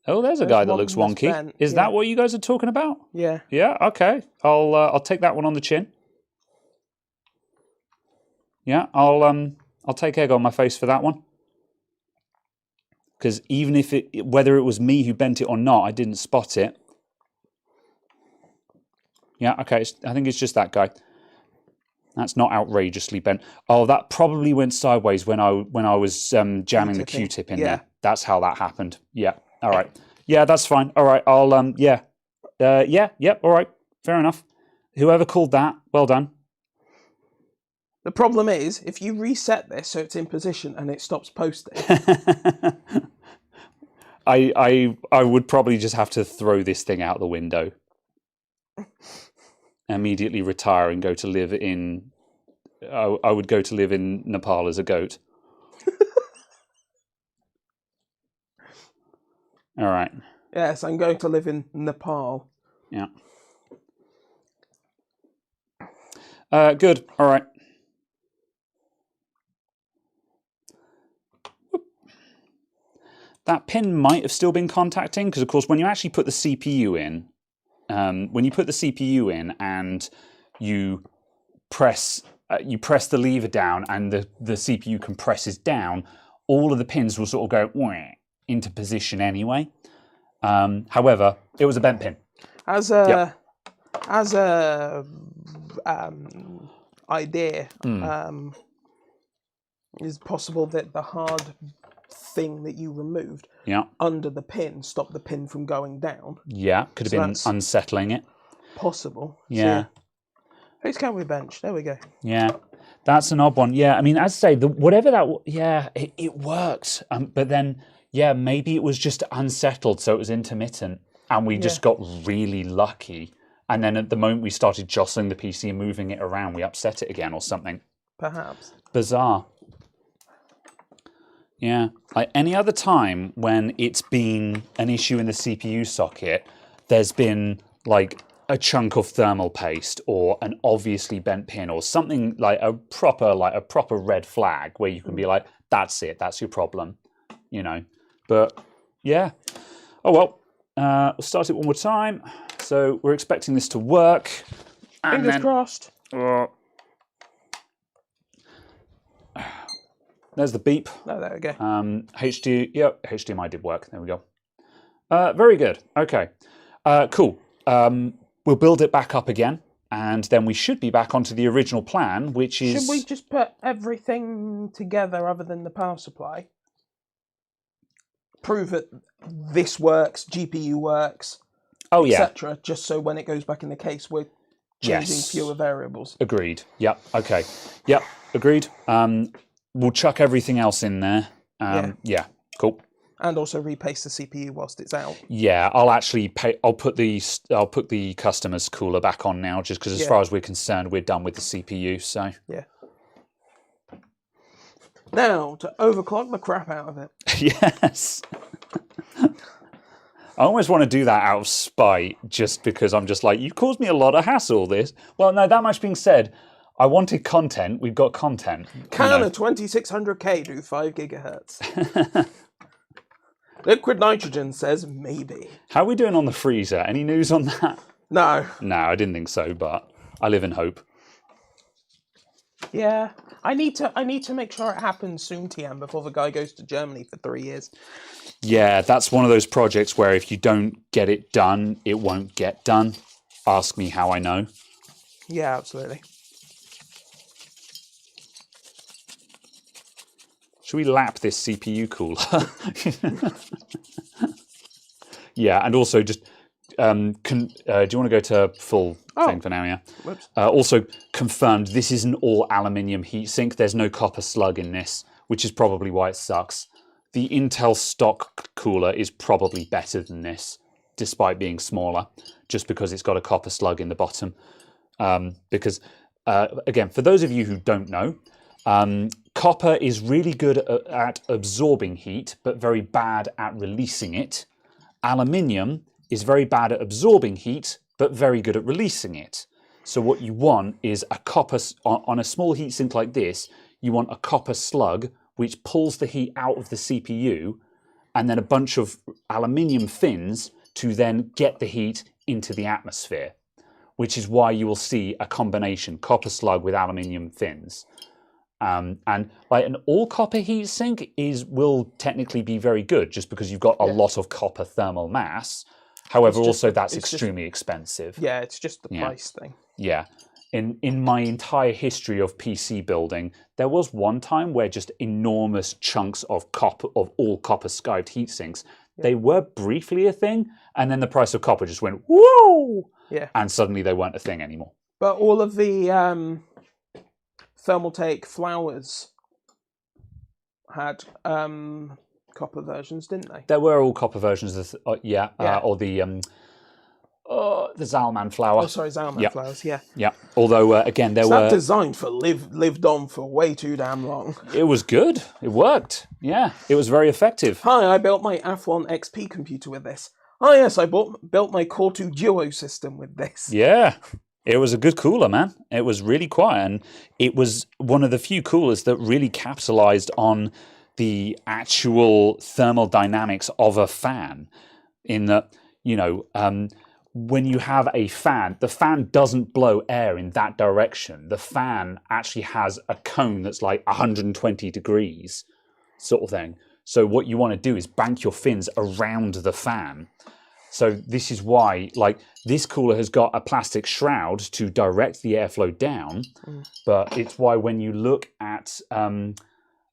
Oh, there's a guy that looks wonky. Bent. Is that what you guys are talking about? Yeah. Yeah. Okay. I'll take that one on the chin. Yeah. I'll take egg on my face for that one. Because even if whether it was me who bent it or not, I didn't spot it. Yeah. Okay. I think it's just that guy. That's not outrageously bent. Oh, that probably went sideways when I was jamming the Q-tip in there. That's how that happened. Yeah. All right. Yeah, that's fine. All right. I'll yep. All right. Fair enough. Whoever called that, well done. The problem is, if you reset this so it's in position and it stops posting. I would probably just have to throw this thing out the window. Immediately retire and go to live in. I would go to live in Nepal as a goat. All right. Yes, I'm going to live in Nepal. Yeah. Good. All right. That pin might have still been contacting because, of course, when you actually put the CPU in, and you press the lever down and the CPU compresses down, all of the pins will sort of go into position anyway. However, it was a bent pin. As a idea, is possible that the hard thing that you removed under the pin stopped the pin from going down. Yeah, could have been unsettling it. Possible. Yeah. So, face can we bench? There we go. Yeah, that's an odd one. Yeah, I mean, as I say, whatever that. Yeah, it worked. But then, yeah, maybe it was just unsettled, so it was intermittent, and we just got really lucky. And then at the moment we started jostling the PC and moving it around, we upset it again or something. Perhaps. Bizarre. Yeah. Like any other time when it's been an issue in the CPU socket, there's been like a chunk of thermal paste or an obviously bent pin or something like a proper red flag where you can be like, that's it, that's your problem, you know. But yeah. Oh well. We'll start it one more time. So we're expecting this to work. And Fingers crossed. There's the beep. Oh, there we go. HDMI did work. There we go. Very good. Okay. Cool. We'll build it back up again, and then we should be back onto the original plan, which is... Should we just put everything together other than the power supply? Prove that this works, GPU works, etc. Just so when it goes back in the case, we're changing fewer variables. Agreed. Yep. Okay. Yep. Agreed. We'll chuck everything else in there. Yeah. Cool. And also repaste the CPU whilst it's out. Yeah, I'll actually pay. I'll put the customer's cooler back on now, just because as far as we're concerned, we're done with the CPU. So yeah. Now to overclock the crap out of it. Yes. I almost want to do that out of spite, just because I'm just like, you caused me a lot of hassle. This. Well, no. That much being said, I wanted content. We've got content. Can a 2600K do 5 gigahertz? Liquid nitrogen says maybe. How are we doing on the freezer? Any news on that? No. No, I didn't think so, but I live in hope. Yeah, I need to make sure it happens soon, TM, before the guy goes to Germany for 3 years. Yeah, that's one of those projects where if you don't get it done, it won't get done. Ask me how I know. Yeah, absolutely. Should we lap this CPU cooler? Yeah, and also just, do you want to go to full thing for now, yeah? Whoops. Also confirmed, this is an all aluminium heatsink. There's no copper slug in this, which is probably why it sucks. The Intel stock cooler is probably better than this, despite being smaller, just because it's got a copper slug in the bottom. Because, again, for those of you who don't know, copper is really good at absorbing heat, but very bad at releasing it. Aluminium is very bad at absorbing heat, but very good at releasing it. So what you want is a copper, on a small heatsink like this, you want a copper slug, which pulls the heat out of the CPU, and then a bunch of aluminium fins to then get the heat into the atmosphere, which is why you will see a combination, copper slug with aluminium fins. And like an all copper heatsink will technically be very good, just because you've got a lot of copper thermal mass. However, also that's extremely expensive. Yeah, it's just the price thing. Yeah. In my entire history of PC building, there was one time where just enormous chunks of all copper skived heatsinks, they were briefly a thing, and then the price of copper just went whoa, and suddenly they weren't a thing anymore. But all of the Thermaltake flowers had copper versions, didn't they? There were all copper versions of or the Zalman flower. Oh, sorry, Zalman flowers. Yeah. Yeah. Although again, there were designed for lived on for way too damn long. It was good. It worked. Yeah. It was very effective. Hi, I built my Athlon XP computer with this. Oh yes, I built my Core 2 Duo system with this. Yeah. It was a good cooler, man. It was really quiet, and it was one of the few coolers that really capitalized on the actual thermal dynamics of a fan. In that, when you have a fan, the fan doesn't blow air in that direction. The fan actually has a cone that's like 120 degrees, sort of thing. So what you want to do is bank your fins around the fan. So this is why, like, this cooler has got a plastic shroud to direct the airflow down, but it's why when you look at, like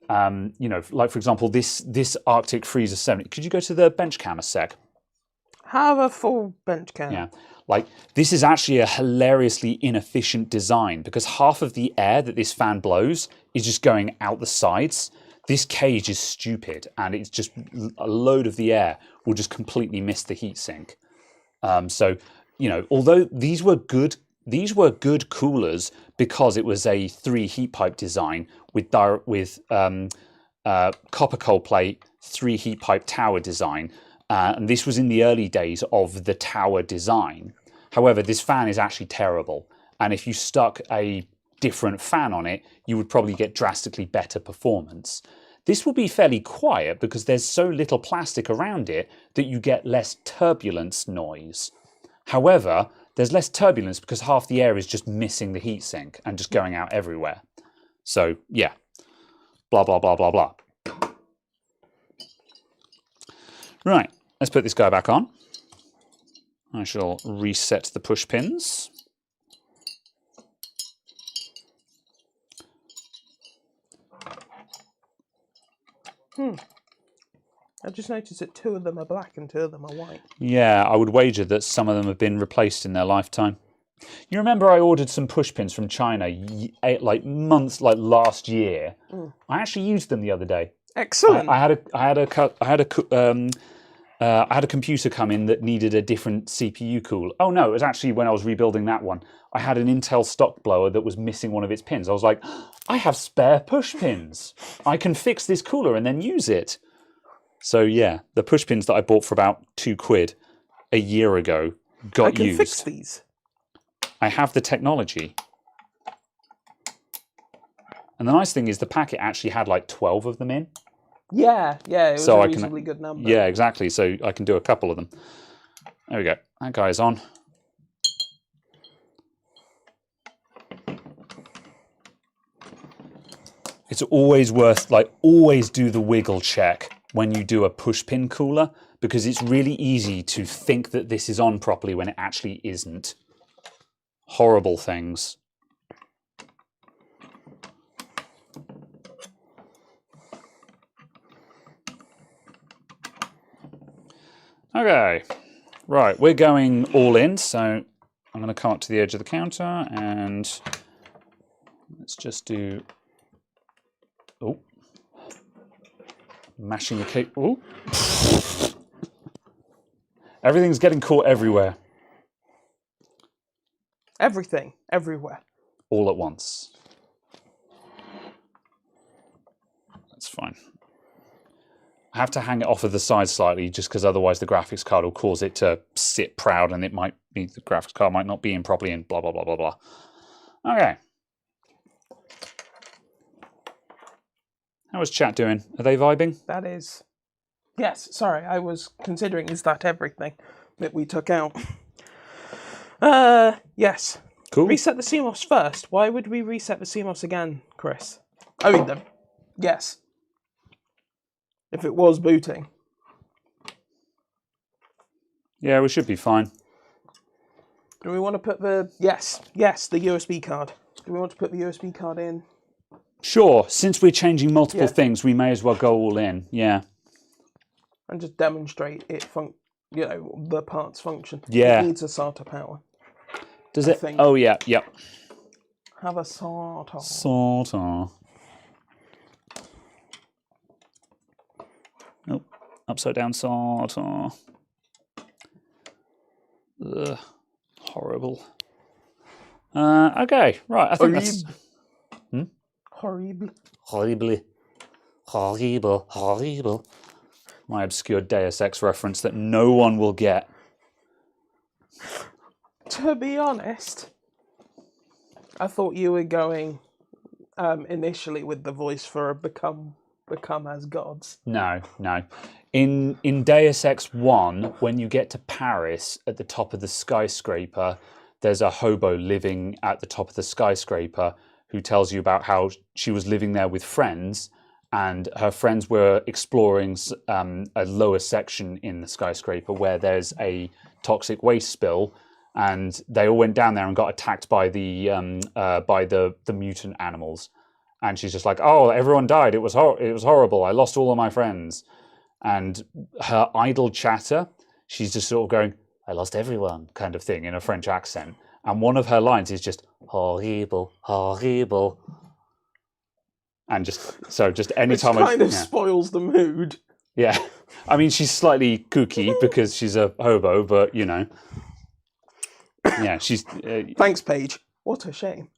for example, this Arctic Freezer 70. Could you go to the bench cam a sec? Have a full bench cam. Yeah, like this is actually a hilariously inefficient design because half of the air that this fan blows is just going out the sides. This cage is stupid, and it's just a load of the air will just completely miss the heatsink. So, although these were good coolers because it was a 3 heat pipe design with copper cold plate, 3 heat pipe tower design. And this was in the early days of the tower design. However, this fan is actually terrible. And if you stuck a different fan on it, you would probably get drastically better performance. This will be fairly quiet because there's so little plastic around it that you get less turbulence noise. However, there's less turbulence because half the air is just missing the heatsink and just going out everywhere. So, yeah. Blah, blah, blah, blah, blah. Right, let's put this guy back on. I shall reset the push pins. I just noticed that 2 of them are black and 2 of them are white. Yeah, I would wager that some of them have been replaced in their lifetime. You remember I ordered some push pins from China like last year. I actually used them the other day. Excellent. I had a computer come in that needed a different CPU cooler. Oh no, it was actually when I was rebuilding that one. I had an Intel stock blower that was missing one of its pins. I was like, I have spare push pins. I can fix this cooler and then use it. So yeah, the push pins that I bought for about £2 a year ago got used. I can fix these. I have the technology. And the nice thing is the packet actually had like 12 of them in. Yeah, it was a reasonably good number. Yeah, exactly. So I can do a couple of them. There we go. That guy's on. It's always worth, always do the wiggle check when you do a push pin cooler, because it's really easy to think that this is on properly when it actually isn't. Horrible things. Okay, right, we're going all in, so I'm going to come up to the edge of the counter and let's just do, mashing the cake. Oh, everything's getting caught everywhere. Everything, everywhere. All at once. That's fine. I have to hang it off of the side slightly just because otherwise the graphics card will cause it to sit proud and it might be, the graphics card might not be in properly and blah, blah, blah, blah, blah. Okay. How is chat doing? Are they vibing? That is... Yes, sorry, I was considering, is that everything that we took out? Yes. Cool. Reset the CMOS first. Why would we reset the CMOS again, Chris? I mean, yes. If it was booting. Yeah, we should be fine. Do we want to put the... Yes, the USB card. Do we want to put the USB card in? Sure. Since we're changing multiple things, we may as well go all in. Yeah. And just demonstrate it the parts function. Yeah. It needs a SATA power. Does it? Oh, yeah, yep. Have a SATA. SATA. Nope. Upside down SATA. Ugh. Horrible. Okay, right. I think that's... Horrible. Horrible. My obscure Deus Ex reference that no one will get. To be honest, I thought you were going initially with the voice for become as gods. No. In Deus Ex 1, when you get to Paris at the top of the skyscraper, there's a hobo living at the top of the skyscraper who tells you about how she was living there with friends, and her friends were exploring a lower section in the skyscraper where there's a toxic waste spill, and they all went down there and got attacked by the mutant animals. And she's just like, "Oh, everyone died. It was horrible. I lost all of my friends." And her idle chatter, she's just sort of going, "I lost everyone," kind of thing in a French accent. And one of her lines is just horrible. And just any time it kind of spoils the mood. Yeah, I mean she's slightly kooky because she's a hobo, but yeah, she's. Thanks, Paige. What a shame.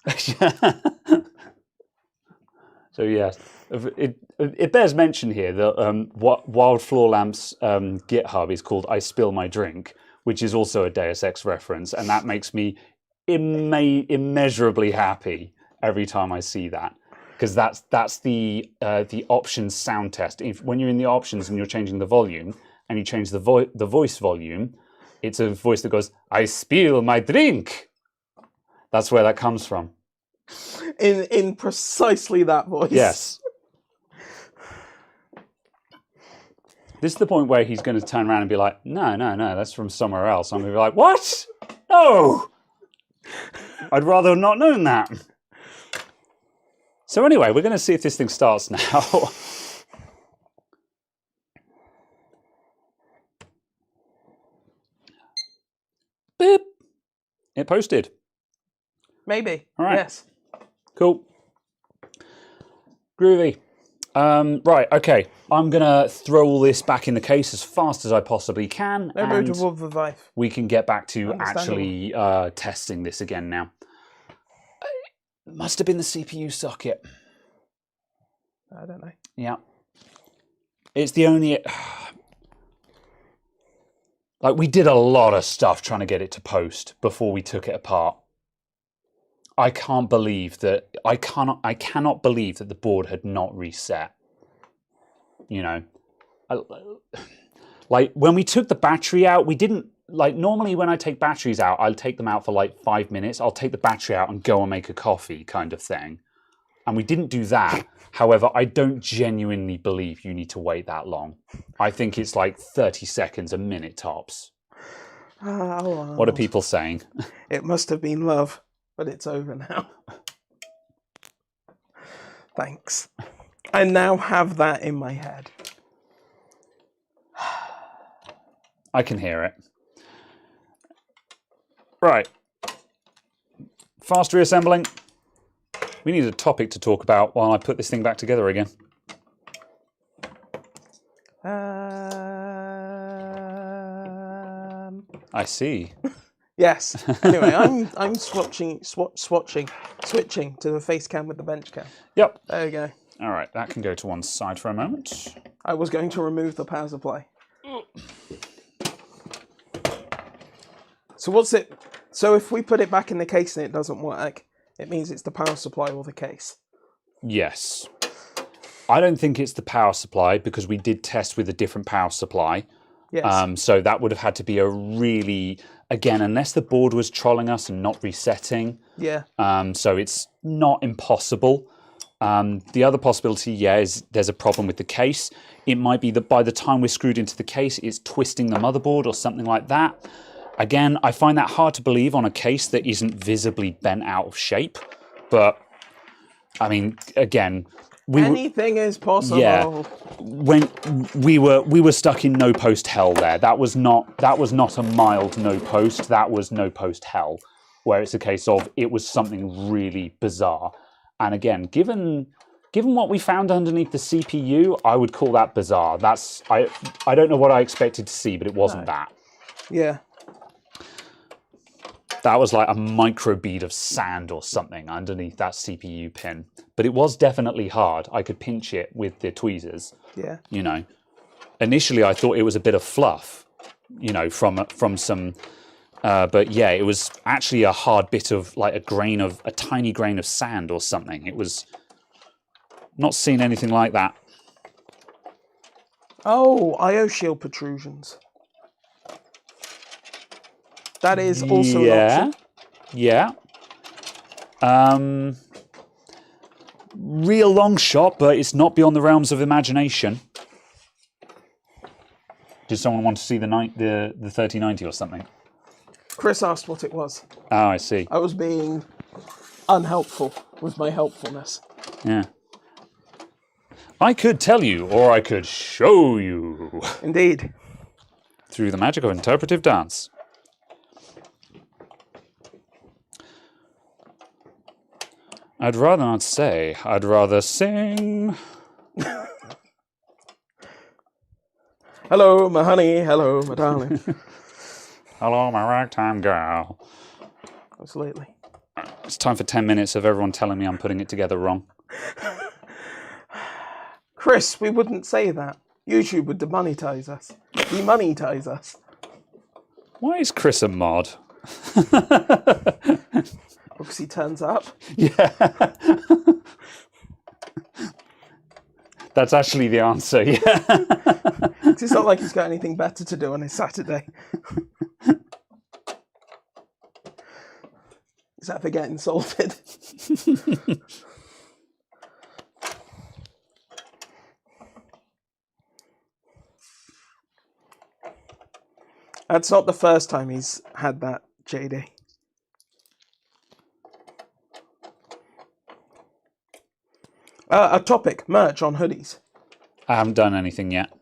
So yes, it bears mention here that Wild Floor Lamp's GitHub is called "I Spill My Drink," which is also a Deus Ex reference, and that makes me immeasurably happy every time I see that, because that's the options sound test. When you're in the options and you're changing the volume and you change the voice volume, it's a voice that goes, "I spill my drink." That's where that comes from. In precisely that voice. Yes. This is the point where he's going to turn around and be like, no, that's from somewhere else. I'm going to be like, what? No! I'd rather have not known that. So anyway, we're going to see if this thing starts now. Beep. It posted. Maybe. All right. Yes. Cool. Groovy. Right, okay. I'm going to throw all this back in the case as fast as I possibly can. And we can get back to actually testing this again now. It must have been the CPU socket. I don't know. Yeah. It's the only... Like, we did a lot of stuff trying to get it to post before we took it apart. I can't believe that... I cannot believe that the board had not reset. You know? Like, when we took the battery out, we didn't... Like, normally when I take batteries out, I'll take them out for like 5 minutes. I'll take the battery out and go and make a coffee kind of thing. And we didn't do that. However, I don't genuinely believe you need to wait that long. I think it's like 30 seconds, a minute tops. Oh, what are people saying? It must have been love, but it's over now. Thanks. I now have that in my head. I can hear it. Right. Fast reassembling. We need a topic to talk about while I put this thing back together again. I see. Yes. Anyway, I'm switching to the face cam with the bench cam. Yep. There you go. All right, that can go to one side for a moment. I was going to remove the power supply. So what's it? So if we put it back in the case and it doesn't work, it means it's the power supply or the case. Yes. I don't think it's the power supply because we did test with a different power supply. Yes. So that would have had to be a really, again, unless the board was trolling us and not resetting. Yeah. So it's not impossible. The other possibility, yeah, is there's a problem with the case. It might be that by the time we're screwed into the case, it's twisting the motherboard or something like that. Again, I find that hard to believe on a case that isn't visibly bent out of shape. But, I mean, again... Anything is possible. Yeah, when we were stuck in no post hell there. That was not a mild no post. That was no post hell, where it's a case of it was something really bizarre. And again, given what we found underneath the CPU, I would call that bizarre. I don't know what I expected to see, but it wasn't that. Yeah. That was like a micro bead of sand or something underneath that CPU pin. But it was definitely hard. I could pinch it with the tweezers. Yeah. You know, initially I thought it was a bit of fluff, you know, from some, but yeah, it was actually a hard bit of like a tiny grain of sand or something. It was not seen anything like that. Oh, IO shield protrusions. That is also an option. Yeah. Real long shot, but it's not beyond the realms of imagination. Did someone want to see the 3090 or something? Chris asked what it was. Oh, I see. I was being unhelpful with my helpfulness. Yeah. I could tell you, or I could show you. Indeed. Through the magic of interpretive dance. I'd rather not say. I'd rather sing. Hello, my honey. Hello, my darling. Hello, my ragtime girl. Absolutely. It's time for 10 minutes of everyone telling me I'm putting it together wrong. Chris, we wouldn't say that. YouTube would demonetize us. Demonetize us. Why is Chris a mod? Because he turns up. Yeah. That's actually the answer, yeah. It's not like he's got anything better to do on his Saturday. Is that for getting salted? That's not the first time he's had that, JD. A topic, merch on hoodies. I haven't done anything yet.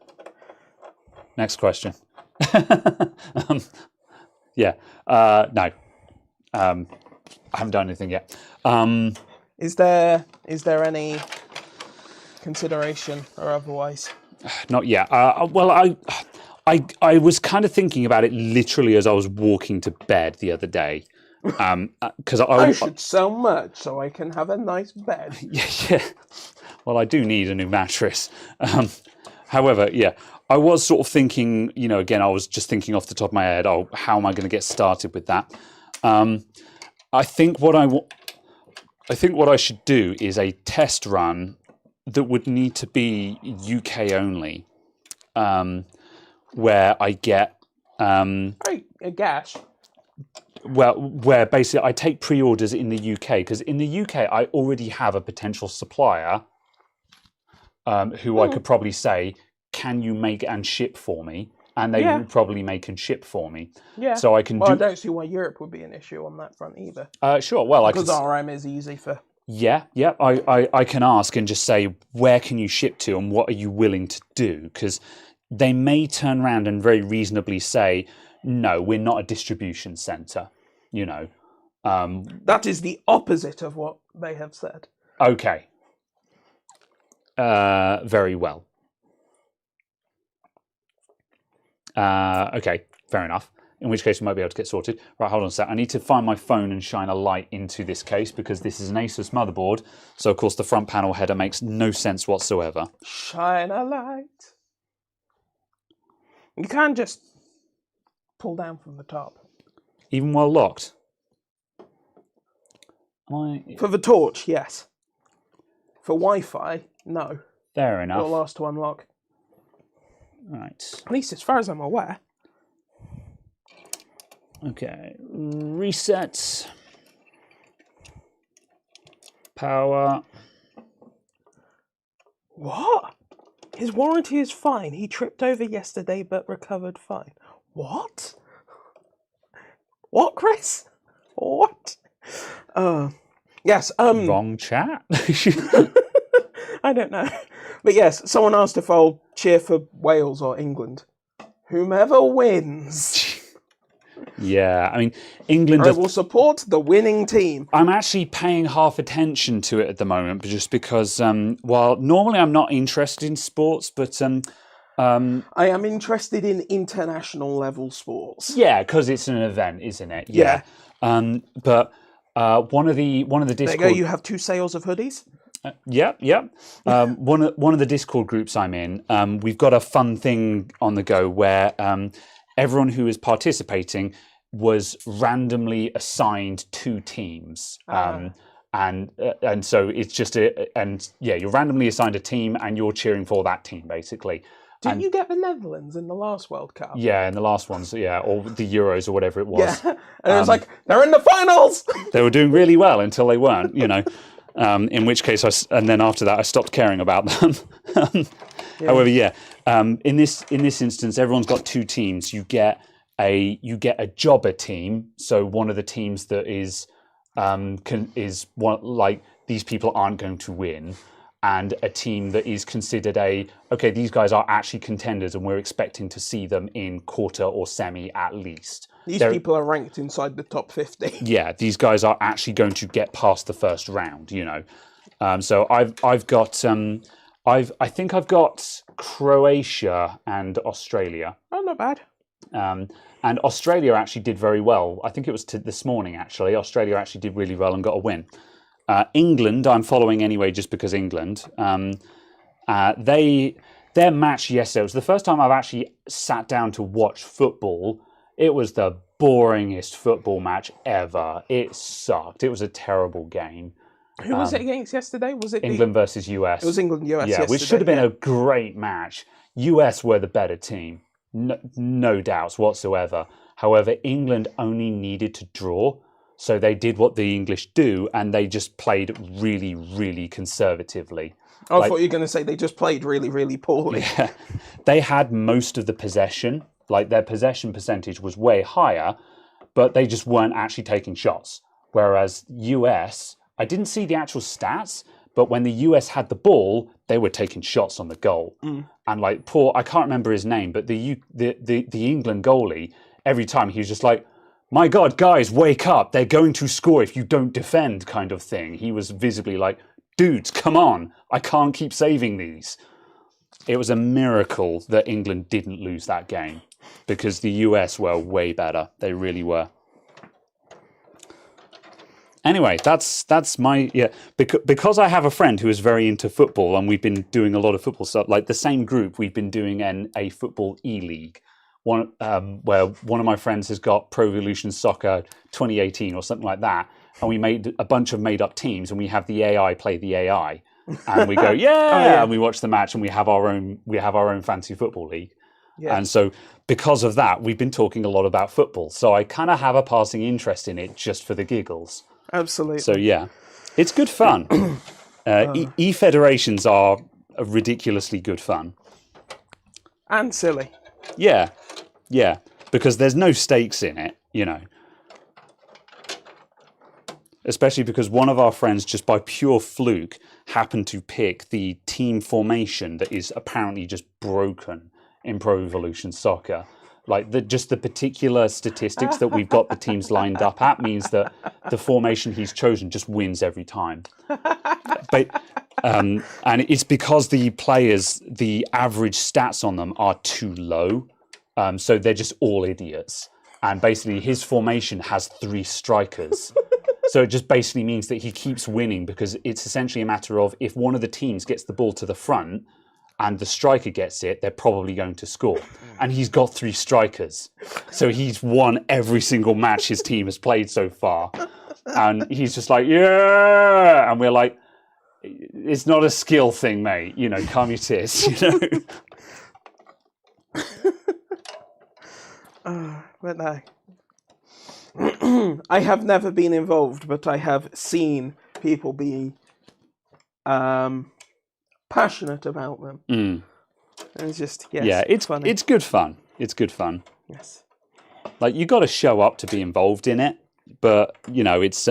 Next question. No. I haven't done anything yet. Is there any consideration or otherwise? Not yet. Well, I was kind of thinking about it literally as I was walking to bed the other day. Because I should sell merch so I can have a nice bed. Yeah. Well, I do need a new mattress. However, yeah, I was sort of thinking, again, I was just thinking off the top of my head, how am I going to get started with that? I think what I should do is a test run that would need to be UK only, where I get a gash. Well, where basically I take pre-orders in the UK, because in the UK I already have a potential supplier who I could probably say, can you make and ship for me? And they would probably make and ship for me. Yeah. So I can I don't see why Europe would be an issue on that front either. Sure. Well, because RM is easy for. Yeah. I can ask and just say, where can you ship to and what are you willing to do? Because they may turn around and very reasonably say, no, we're not a distribution centre, That is the opposite of what they have said. Okay. Very well. Okay, fair enough. In which case we might be able to get sorted. Right, hold on a sec. I need to find my phone and shine a light into this case because this is an Asus motherboard. So, of course, the front panel header makes no sense whatsoever. Shine a light. You can't just pull down from the top. Even while locked? For the torch, yes. For Wi-Fi, no. Fair enough. It'll last to unlock. Right. At least as far as I'm aware. Okay. Reset. Power. What? His warranty is fine. He tripped over yesterday but recovered fine. What? What, Chris? What? Yes. Wrong chat. I don't know. But yes, someone asked if I'll cheer for Wales or England. Whomever wins. Yeah, I mean, England... I will support the winning team. I'm actually paying half attention to it at the moment, just because, while normally I'm not interested in sports, but... I am interested in international level sports. Yeah, because it's an event, isn't it? Yeah. But one of the Discord... There you go, you have 2 sales of hoodies. Yeah. One of the Discord groups I'm in, we've got a fun thing on the go where everyone who is participating was randomly assigned 2 teams, and so it's just you're randomly assigned a team and you're cheering for that team basically. Didn't you get the Netherlands in the last World Cup? Yeah, in the last ones, yeah, or the Euros or whatever it was. Yeah, and it was like, they're in the finals! They were doing really well until they weren't, in which case, and then after that, I stopped caring about them. However, in this instance, everyone's got 2 teams. You get a jobber team, so one of the teams that is these people aren't going to win, and a team that is considered these guys are actually contenders, and we're expecting to see them in quarter or semi at least. These people are ranked inside the top 50. Yeah, these guys are actually going to get past the first round, So I've got I think I've got Croatia and Australia. Oh, not bad. And Australia actually did very well. I think it was this morning actually. Australia actually did really well and got a win. England, I'm following anyway, just because England. Their match yesterday was the first time I've actually sat down to watch football. It was the boringest football match ever. It sucked. It was a terrible game. Who was it against yesterday? Was it England versus US? It was England-US yesterday. Which should have been a great match. US were the better team, no doubts whatsoever. However, England only needed to draw, so they did what the English do, and they just played really, really conservatively. I thought you were going to say they just played really, really poorly. Yeah. They had most of the possession. Like, their possession percentage was way higher, but they just weren't actually taking shots. Whereas US, I didn't see the actual stats, but when the US had the ball, they were taking shots on the goal. And like I can't remember his name, but the England goalie, every time he was just like, my God, guys, wake up. They're going to score if you don't defend, kind of thing. He was visibly like, dudes, come on. I can't keep saving these. It was a miracle that England didn't lose that game because the US were way better. They really were. Anyway, that's my, because I have a friend who is very into football and we've been doing a lot of football stuff, like the same group, we've been doing a football e-league, where one of my friends has got Pro Evolution Soccer 2018 or something like that, and we made a bunch of made-up teams and we have the AI play the AI, and we go, and we watch the match and we have our own fantasy football league. Yeah. And so because of that, we've been talking a lot about football. So I kind of have a passing interest in it just for the giggles. Absolutely. So yeah, it's good fun. E-federations are ridiculously good fun. And silly. Yeah, because there's no stakes in it, you know. Especially because one of our friends, just by pure fluke, happened to pick the team formation that is apparently just broken in Pro Evolution Soccer. Like just the particular statistics that we've got the teams lined up at means that the formation he's chosen just wins every time. But and it's because the players, the average stats on them are too low, so they're just all idiots. And basically, his formation has 3 strikers. So it just basically means that he keeps winning because it's essentially a matter of if one of the teams gets the ball to the front and the striker gets it, they're probably going to score. And he's got 3 strikers. So he's won every single match his team has played so far. And he's just like, yeah! And we're like, it's not a skill thing, mate. You know, calm your tits, you know? But no. I have never been involved, but I have seen people be passionate about them. And it's just, yes, it's funny. It's good fun. It's good fun. Yes. Like, you got to show up to be involved in it, but, you know, it's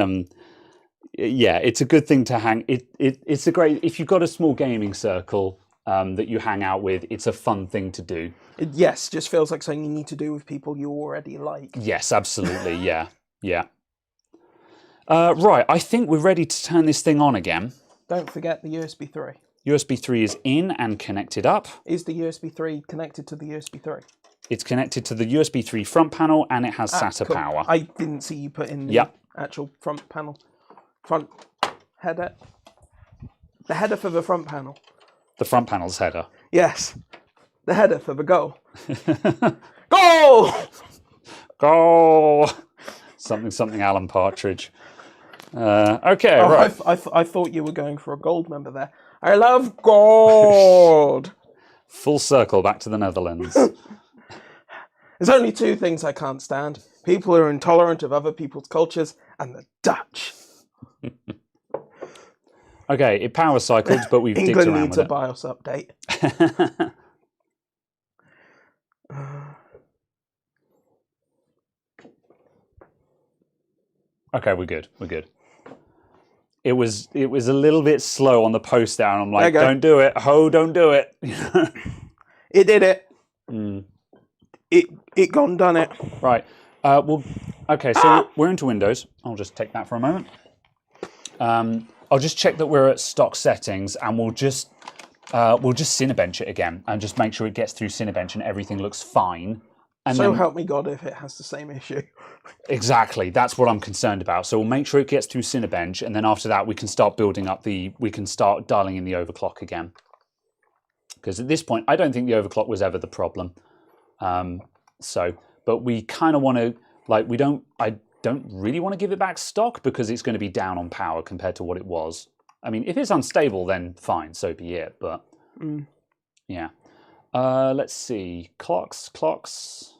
it's a good thing to hang. It's a great, if you've got a small gaming circle that you hang out with, it's a fun thing to do. Yes, just feels like something you need to do with people you already like. Yes, absolutely. Yeah. Right, I think we're ready to turn this thing on again. Don't forget the USB 3. USB 3 is in and connected up. Is the USB 3 connected to the USB 3? It's connected to the USB 3 front panel and it has SATA cool. power. I didn't see you put in the actual front panel. Front header. The header for the front panel. The front panel's header. Yes. The header for the goal. Goal! Goal! Something Alan Partridge. Okay, right. I thought you were going for a gold member there. I love gold! Full circle back to the Netherlands. There's only 2 things I can't stand. People who are intolerant of other people's cultures and the Dutch. Okay, it power cycled, but we've dicked around England needs a with BIOS update. Okay, we're good. It was a little bit slow on the post down. I'm like, don't do it. Don't do it. It did it. It gone done it. Right. Okay, so we're into Windows. I'll just take that for a moment. I'll just check that we're at stock settings, and we'll just Cinebench it again and just make sure it gets through Cinebench and everything looks fine. And so help me God if it has the same issue. Exactly, that's what I'm concerned about. So we'll make sure it gets through Cinebench, and then after that we can start building up we can start dialing in the overclock again. Because at this point, I don't think the overclock was ever the problem. But we kind of want to, like, I don't really want to give it back stock because it's going to be down on power compared to what it was. I mean, if it's unstable, then fine, so be it. But yeah. Let's see. Clocks.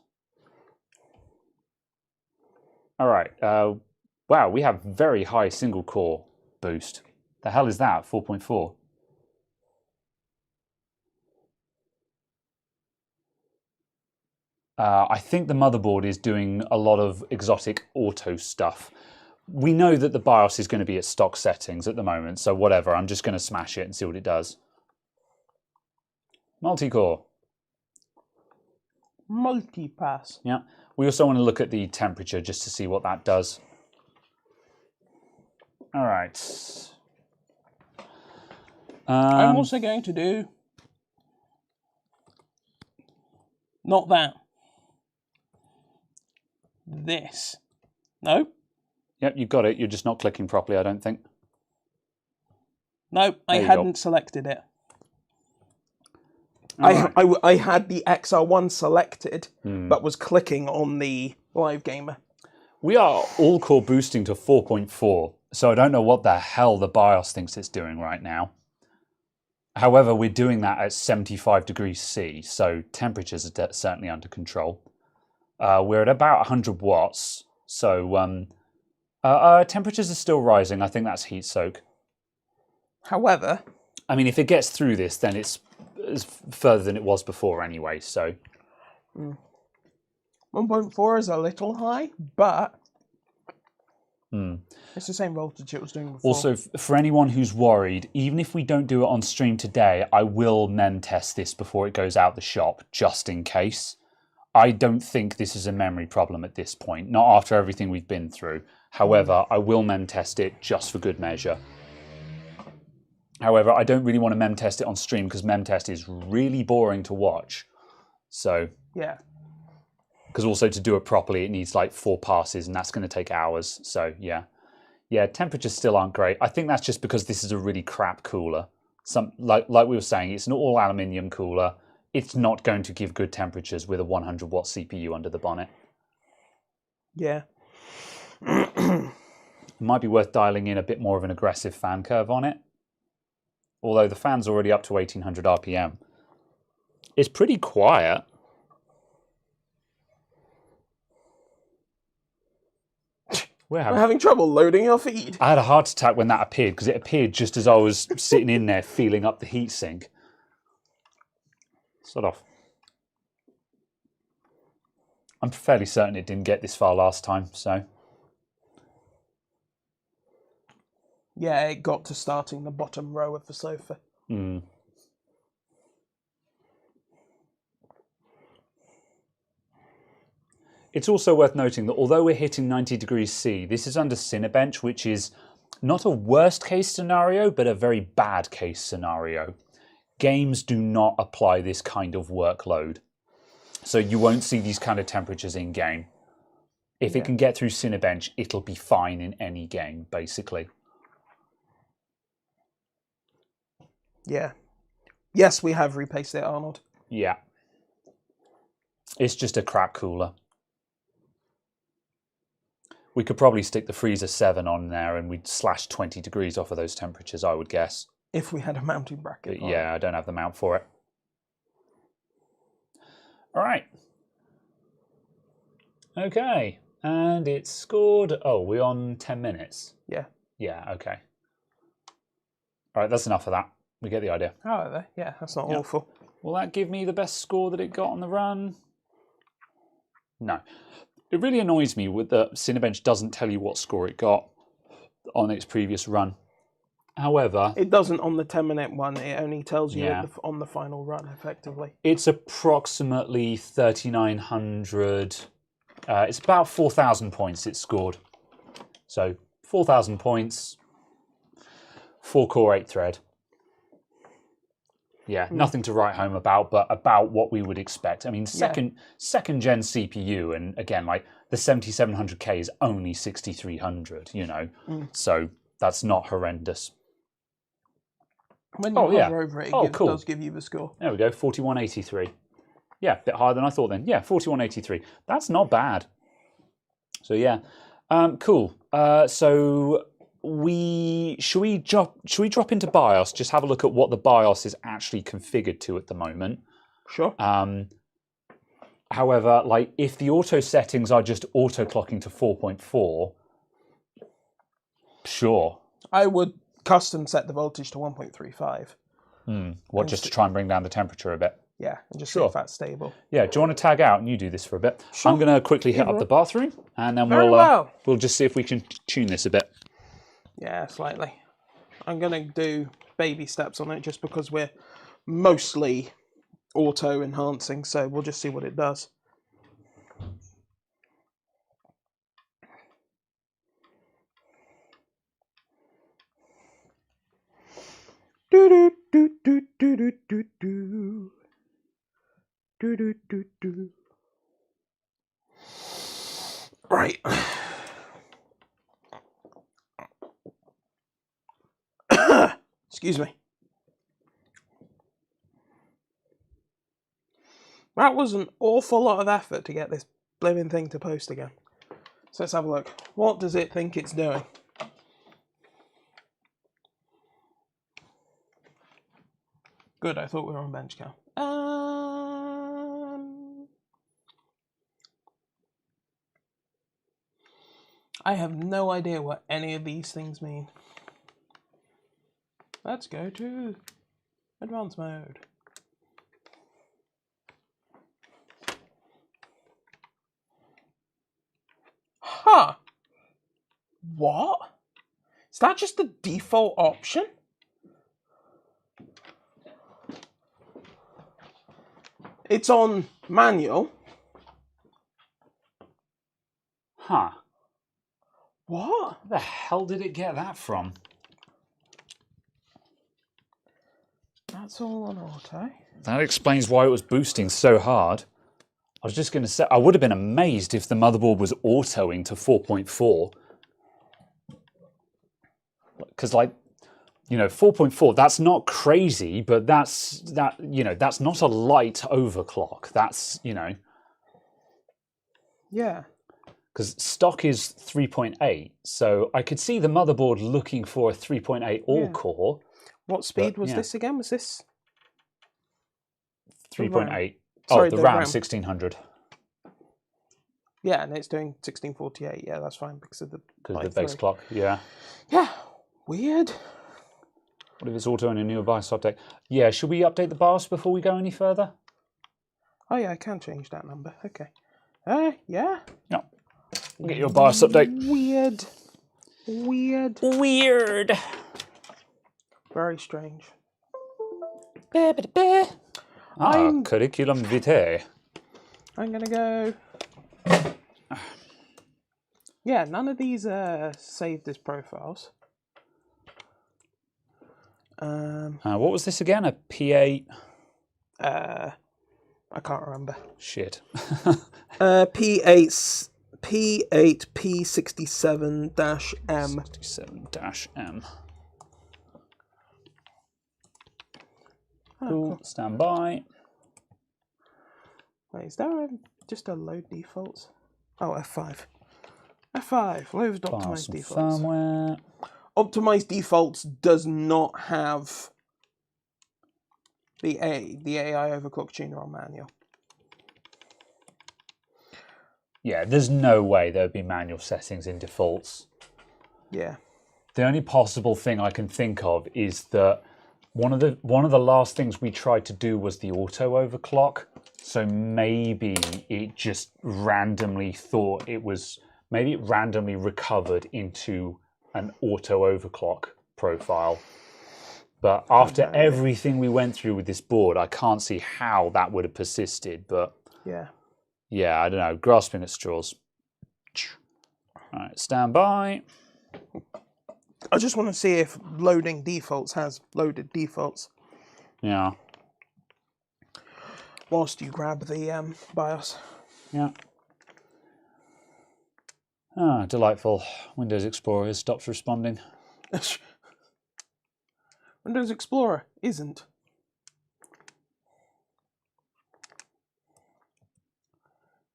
All right. Wow, we have very high single core boost. The hell is that? 4.4. I think the motherboard is doing a lot of exotic auto stuff. We know that the BIOS is going to be at stock settings at the moment, so whatever. I'm just going to smash it and see what it does. Multi-core. Multi-pass. Yeah. We also want to look at the temperature just to see what that does. All right. I'm also going to do... Not that. This. No? Yep, you got it. You're just not clicking properly, I don't think. No, I hadn't selected it. Right. I had the XR1 selected, but was clicking on the Live Gamer. We are all-core boosting to 4.4, so I don't know what the hell the BIOS thinks it's doing right now. However, we're doing that at 75 degrees C, so temperatures are certainly under control. We're at about 100 watts, so temperatures are still rising. I think that's heat soak. However... I mean, if it gets through this, then it's further than it was before anyway, so... 1.4 is a little high, but... It's the same voltage it was doing before. Also, for anyone who's worried, even if we don't do it on stream today, I will mem test this before it goes out the shop, just in case. I don't think this is a memory problem at this point, not after everything we've been through. However, I will mem test it just for good measure. However, I don't really want to mem test it on stream because mem test is really boring to watch. So... Yeah. Because also to do it properly, it needs like 4 passes, and that's going to take hours. So yeah, temperatures still aren't great. I think that's just because this is a really crap cooler. Like we were saying, it's an all aluminium cooler. It's not going to give good temperatures with a 100 watt CPU under the bonnet. Yeah. It might be worth dialing in a bit more of an aggressive fan curve on it. Although the fan's already up to 1800 RPM. It's pretty quiet. We're having trouble loading your feed. I had a heart attack when that appeared, because it appeared just as I was sitting in there feeling up the heatsink. Sort of. I'm fairly certain it didn't get this far last time, so... Yeah, it got to starting the bottom row of the sofa. It's also worth noting that although we're hitting 90 degrees C, this is under Cinebench, which is not a worst case scenario, but a very bad case scenario. Games do not apply this kind of workload. So you won't see these kind of temperatures in game. If it can get through Cinebench, it'll be fine in any game, basically. Yeah. Yes, we have repaced it, Arnold. Yeah. It's just a crap cooler. We could probably stick the freezer 7 on there and we'd slash 20 degrees off of those temperatures, I would guess. If we had a mounting bracket. But yeah, I don't have the mount for it. All right. Okay. And it's scored... Oh, we're on 10 minutes. Yeah. Yeah, okay. All right, that's enough of that. We get the idea. However, yeah, that's not awful. Will that give me the best score that it got on the run? No. It really annoys me with that Cinebench doesn't tell you what score it got on its previous run. However... It doesn't on the 10-minute one. It only tells you on the final run, effectively. It's approximately 3,900... it's about 4,000 points it scored. So, 4,000 points, 4-core, 8-thread. Yeah, nothing to write home about, but about what we would expect. I mean, second gen CPU, and again, like the 7700K is only 6300, you know, so that's not horrendous. When you hover over it, it does give you the score. There we go, 4183. Yeah, a bit higher than I thought then. Yeah, 4183. That's not bad. So yeah, cool. So should we drop into BIOS? Just have a look at what the BIOS is actually configured to at the moment. Sure. However, like if the auto settings are just auto-clocking to 4.4, sure. I would custom set the voltage to 1.35. What, just to try and bring down the temperature a bit? Yeah, and just see if that's stable. Yeah, do you want to tag out and you do this for a bit? Sure. I'm going to quickly hit up the bathroom, and then we'll just see if we can tune this a bit. Yeah, slightly. I'm going to do baby steps on it just because we're mostly auto enhancing, so we'll just see what it does. Do do do do do do do do do do do do. Right. Excuse me. That was an awful lot of effort to get this blimmin' thing to post again. So let's have a look. What does it think it's doing? Good, I thought we were on bench cam. I have no idea what any of these things mean. Let's go to advanced mode. Huh. What? Is that just the default option? It's on manual. Huh. What? Where the hell did it get that from? That's all on auto. That explains why it was boosting so hard. I was just going to say, I would have been amazed if the motherboard was autoing to 4.4. Because, like, you know, 4.4, that's not crazy, but that's not a light overclock. That's, you know. Yeah. Because stock is 3.8, so I could see the motherboard looking for a 3.8 all-core. What speed was this again? Was this 3.8? Oh, the RAM 1600. Yeah, and it's doing 1648. Yeah, that's fine because of the base clock. Yeah. Yeah. Weird. What if it's auto in a newer BIOS update? Yeah. Should we update the BIOS before we go any further? Oh yeah, I can change that number. Okay. Yeah. No. We'll get your BIOS update. Weird. Very strange. Curriculum vitae. I'm gonna go. Yeah, none of these are saved as profiles. What was this again? A P8? I can't remember. Shit. P8 P67-M. 67-M. Cool. Stand by. Wait, is there just a load defaults? Oh, F5. F5. Load optimized defaults. Firmware. Optimized defaults does not have the AI overclock tuner on manual. Yeah, there's no way there would be manual settings in defaults. Yeah. The only possible thing I can think of is that one of the last things we tried to do was the auto overclock. So maybe it just randomly thought it was, maybe it randomly recovered into an auto overclock profile. But after everything we went through with this board, I can't see how that would have persisted. But yeah, I don't know, grasping at straws. All right, stand by. I just want to see if loading defaults has loaded defaults. Yeah. Whilst you grab the BIOS. Yeah. Ah, delightful. Windows Explorer stops responding. Windows Explorer isn't.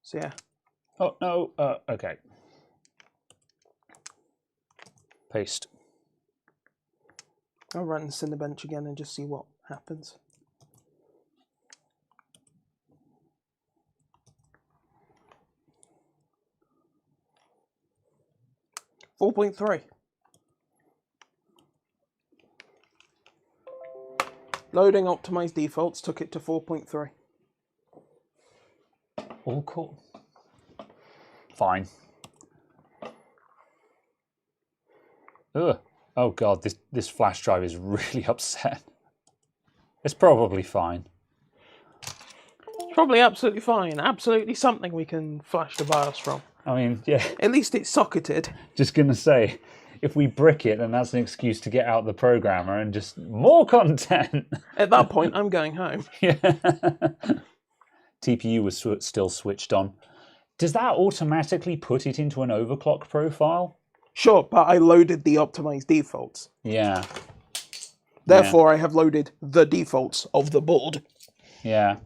So yeah. Oh, no. Okay. Paste. I'll run Cinebench again and just see what happens. .3. Loading optimized defaults took it to 4.3. All cool. Fine. Ugh. Oh god, this flash drive is really upset. It's probably fine. It's probably absolutely fine. Absolutely something we can flash the BIOS from. I mean, yeah. At least it's socketed. Just gonna say, if we brick it, then that's an excuse to get out the programmer and just more content. At that point, I'm going home. Yeah. TPU was still switched on. Does that automatically put it into an overclock profile? Sure, but I loaded the optimized defaults. Yeah. Therefore, I have loaded the defaults of the board. Yeah.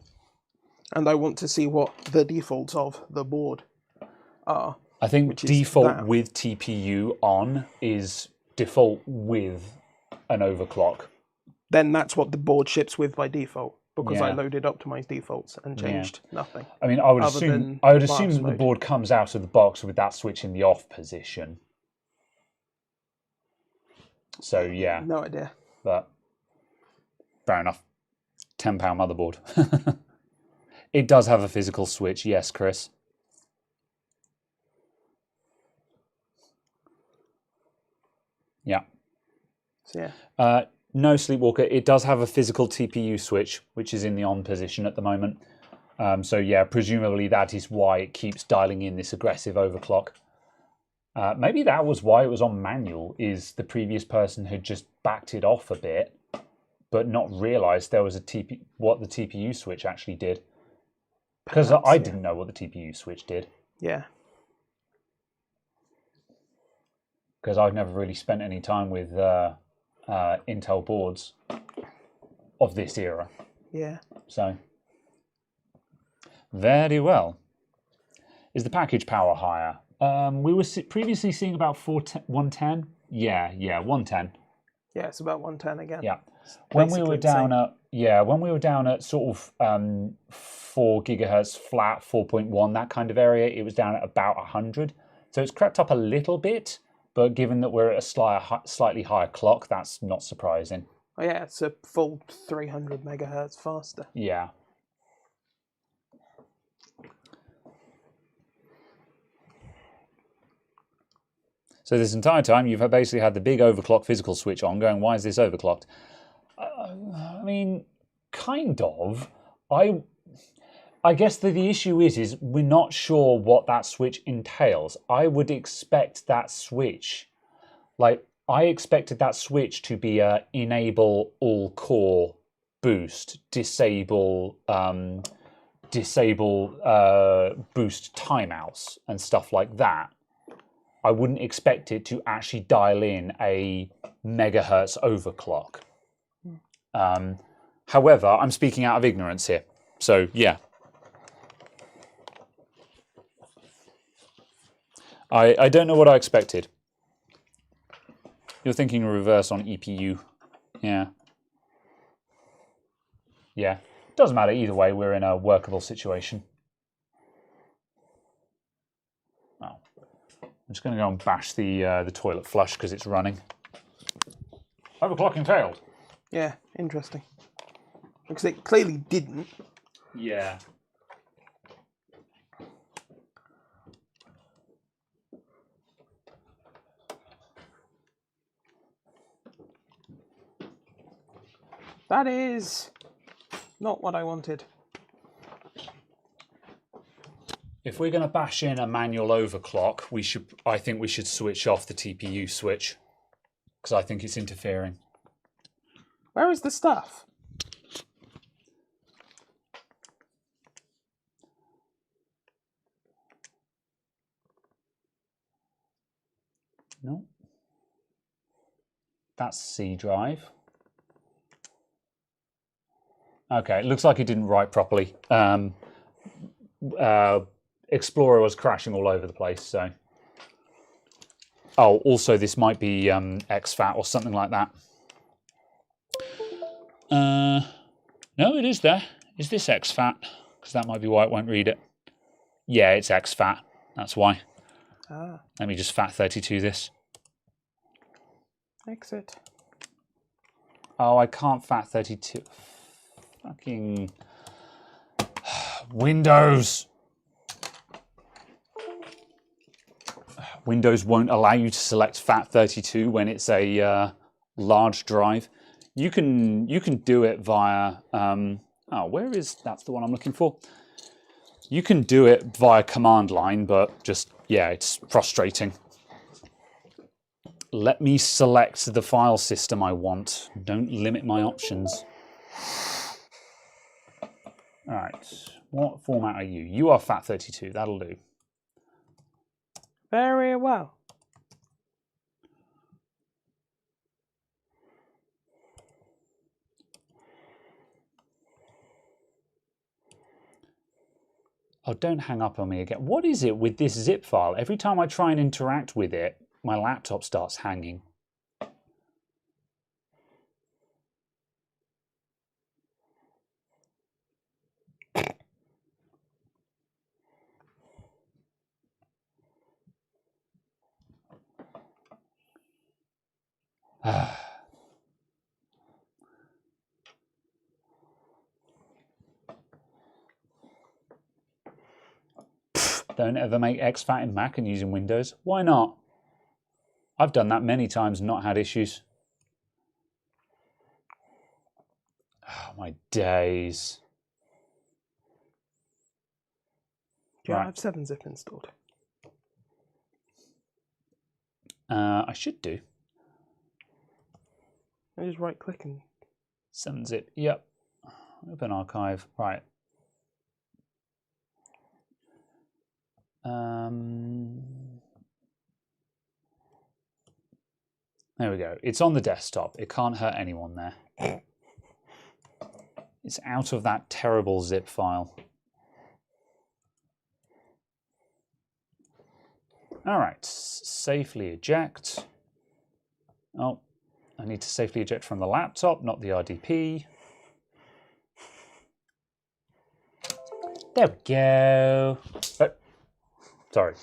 And I want to see what the defaults of the board are. I think default with TPU on is default with an overclock. Then that's what the board ships with by default, because I loaded optimized defaults and changed nothing. I mean, I would assume that the board comes out of the box with that switch in the off position. So yeah. No idea. But fair enough. £10 motherboard. It does have a physical switch, yes, Chris. Yeah. So yeah. No, Sleepwalker. It does have a physical TPU switch, which is in the on position at the moment. So yeah, presumably that is why it keeps dialing in this aggressive overclock. Maybe that was why it was on manual, is the previous person had just backed it off a bit, but not realised there was what the TPU switch actually did. Because I didn't know what the TPU switch did. Yeah. Because I've never really spent any time with Intel boards of this era. Yeah. So, very well. Is the package power higher? We were previously seeing about 110. Yeah, 110. Yeah, it's about 110 again. Yeah. When we were down at sort of 4 gigahertz flat, 4.1, that kind of area, it was down at about 100. So it's crept up a little bit, but given that we're at a slightly higher clock, that's not surprising. Oh yeah, it's a full 300 megahertz faster. Yeah. So this entire time, you've basically had the big overclock physical switch on, going, why is this overclocked? I mean, kind of. I guess the issue is we're not sure what that switch entails. I would expect that switch, I expected that switch to be a enable all core boost, disable boost timeouts and stuff like that. I wouldn't expect it to actually dial in a megahertz overclock. However, I'm speaking out of ignorance here. So, yeah. I don't know what I expected. You're thinking reverse on EPU. Yeah. Yeah. Doesn't matter either way, we're in a workable situation. Oh. I'm just going to go and bash the toilet flush because it's running. Overclocking failed. Yeah, interesting. Because it clearly didn't. Yeah. That is not what I wanted. If we're going to bash in a manual overclock, I think we should switch off the TPU switch because I think it's interfering. Where is the stuff? No. That's C drive. Okay, it looks like it didn't write properly. Explorer was crashing all over the place, so... Oh, also this might be exFAT or something like that. No, it is there. Is this exFAT? Because that might be why it won't read it. Yeah, it's exFAT. That's why. Ah. Let me just FAT32 this. Exit. Oh, I can't FAT32. Fucking... Windows! Windows won't allow you to select FAT32 when it's a large drive. You can do it via that's the one I'm looking for. You can do it via command line, but just yeah, it's frustrating. Let me select the file system I want. Don't limit my options. All right, what format are you? You are FAT32. That'll do. Very well. Oh, don't hang up on me again. What is it with this zip file? Every time I try and interact with it, my laptop starts hanging. Don't ever make exFAT in Mac and using Windows. Why not? I've done that many times and not had issues. Oh, my days. Yeah, right. I have 7-zip installed. I should do. I just right click and 7-zip. Yep. Open archive. Right. There we go. It's on the desktop. It can't hurt anyone there. It's out of that terrible zip file. All right. Safely eject. Oh, I need to safely eject from the laptop, not the RDP. There we go. Oh, sorry.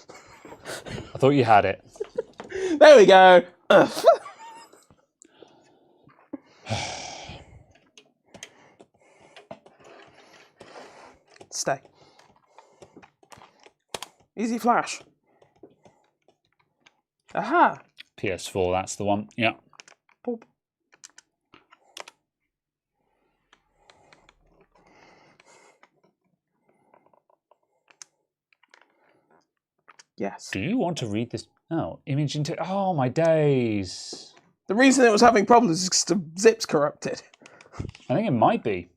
I thought you had it. There we go. Stay. Easy flash. Aha. PS4, that's the one. Yeah. Boop. Yes. Do you want to read this? Oh, image into. Oh, my days. The reason it was having problems is because the zip's corrupted. I think it might be.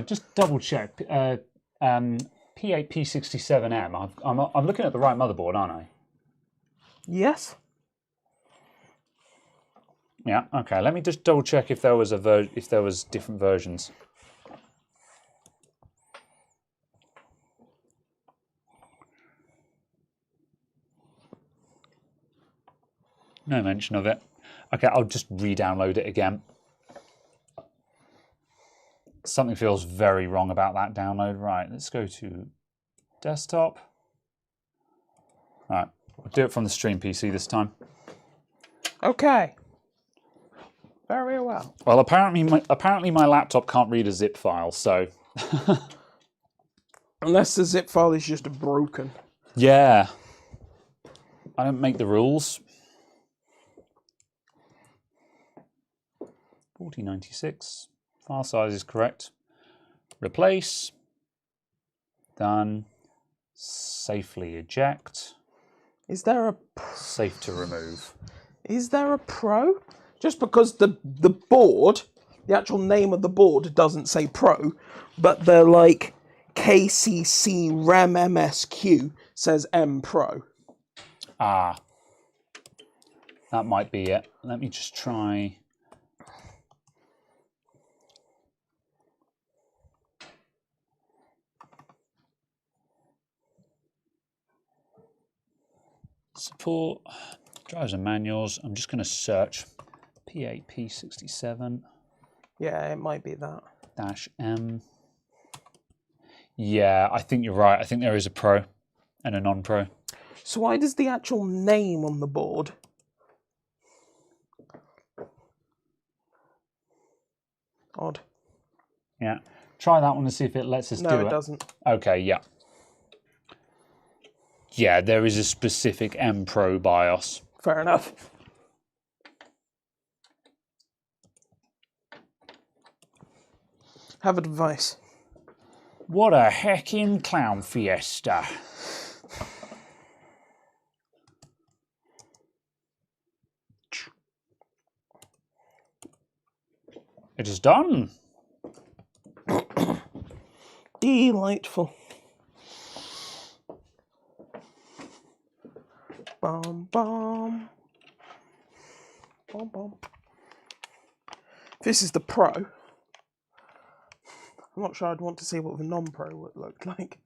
Just double check. P8P67M. I'm looking at the right motherboard, aren't I? Yes. Yeah. Okay. Let me just double check if there was different versions. No mention of it. Okay, I'll just re-download it again. Something feels very wrong about that download. Right, let's go to desktop. All right, I'll do it from the stream PC this time. Okay. Very well. Well, apparently my laptop can't read a zip file, so... Unless the zip file is just broken. Yeah. I don't make the rules. 4096. File size is correct. Replace. Done. Safely eject. Is there a... Safe to remove. Is there a Pro? Just because the board, the actual name of the board doesn't say Pro, but the like KCC RAM MSQ says M Pro. Ah. That might be it. Let me just try... Support, drivers and manuals. I'm just going to search P8P67. Yeah, it might be that. -M. Yeah, I think you're right. I think there is a pro and a non-pro. So why does the actual name on the board? Odd. Yeah. Try that one and see if it lets us do it. No, it doesn't. Okay, yeah. Yeah, there is a specific M Pro BIOS. Fair enough. Have a device. What a heckin' clown fiesta. It is done. Delightful. Bum, bum. Bum, bum. This is the Pro. I'm not sure I'd want to see what the non-Pro would look like.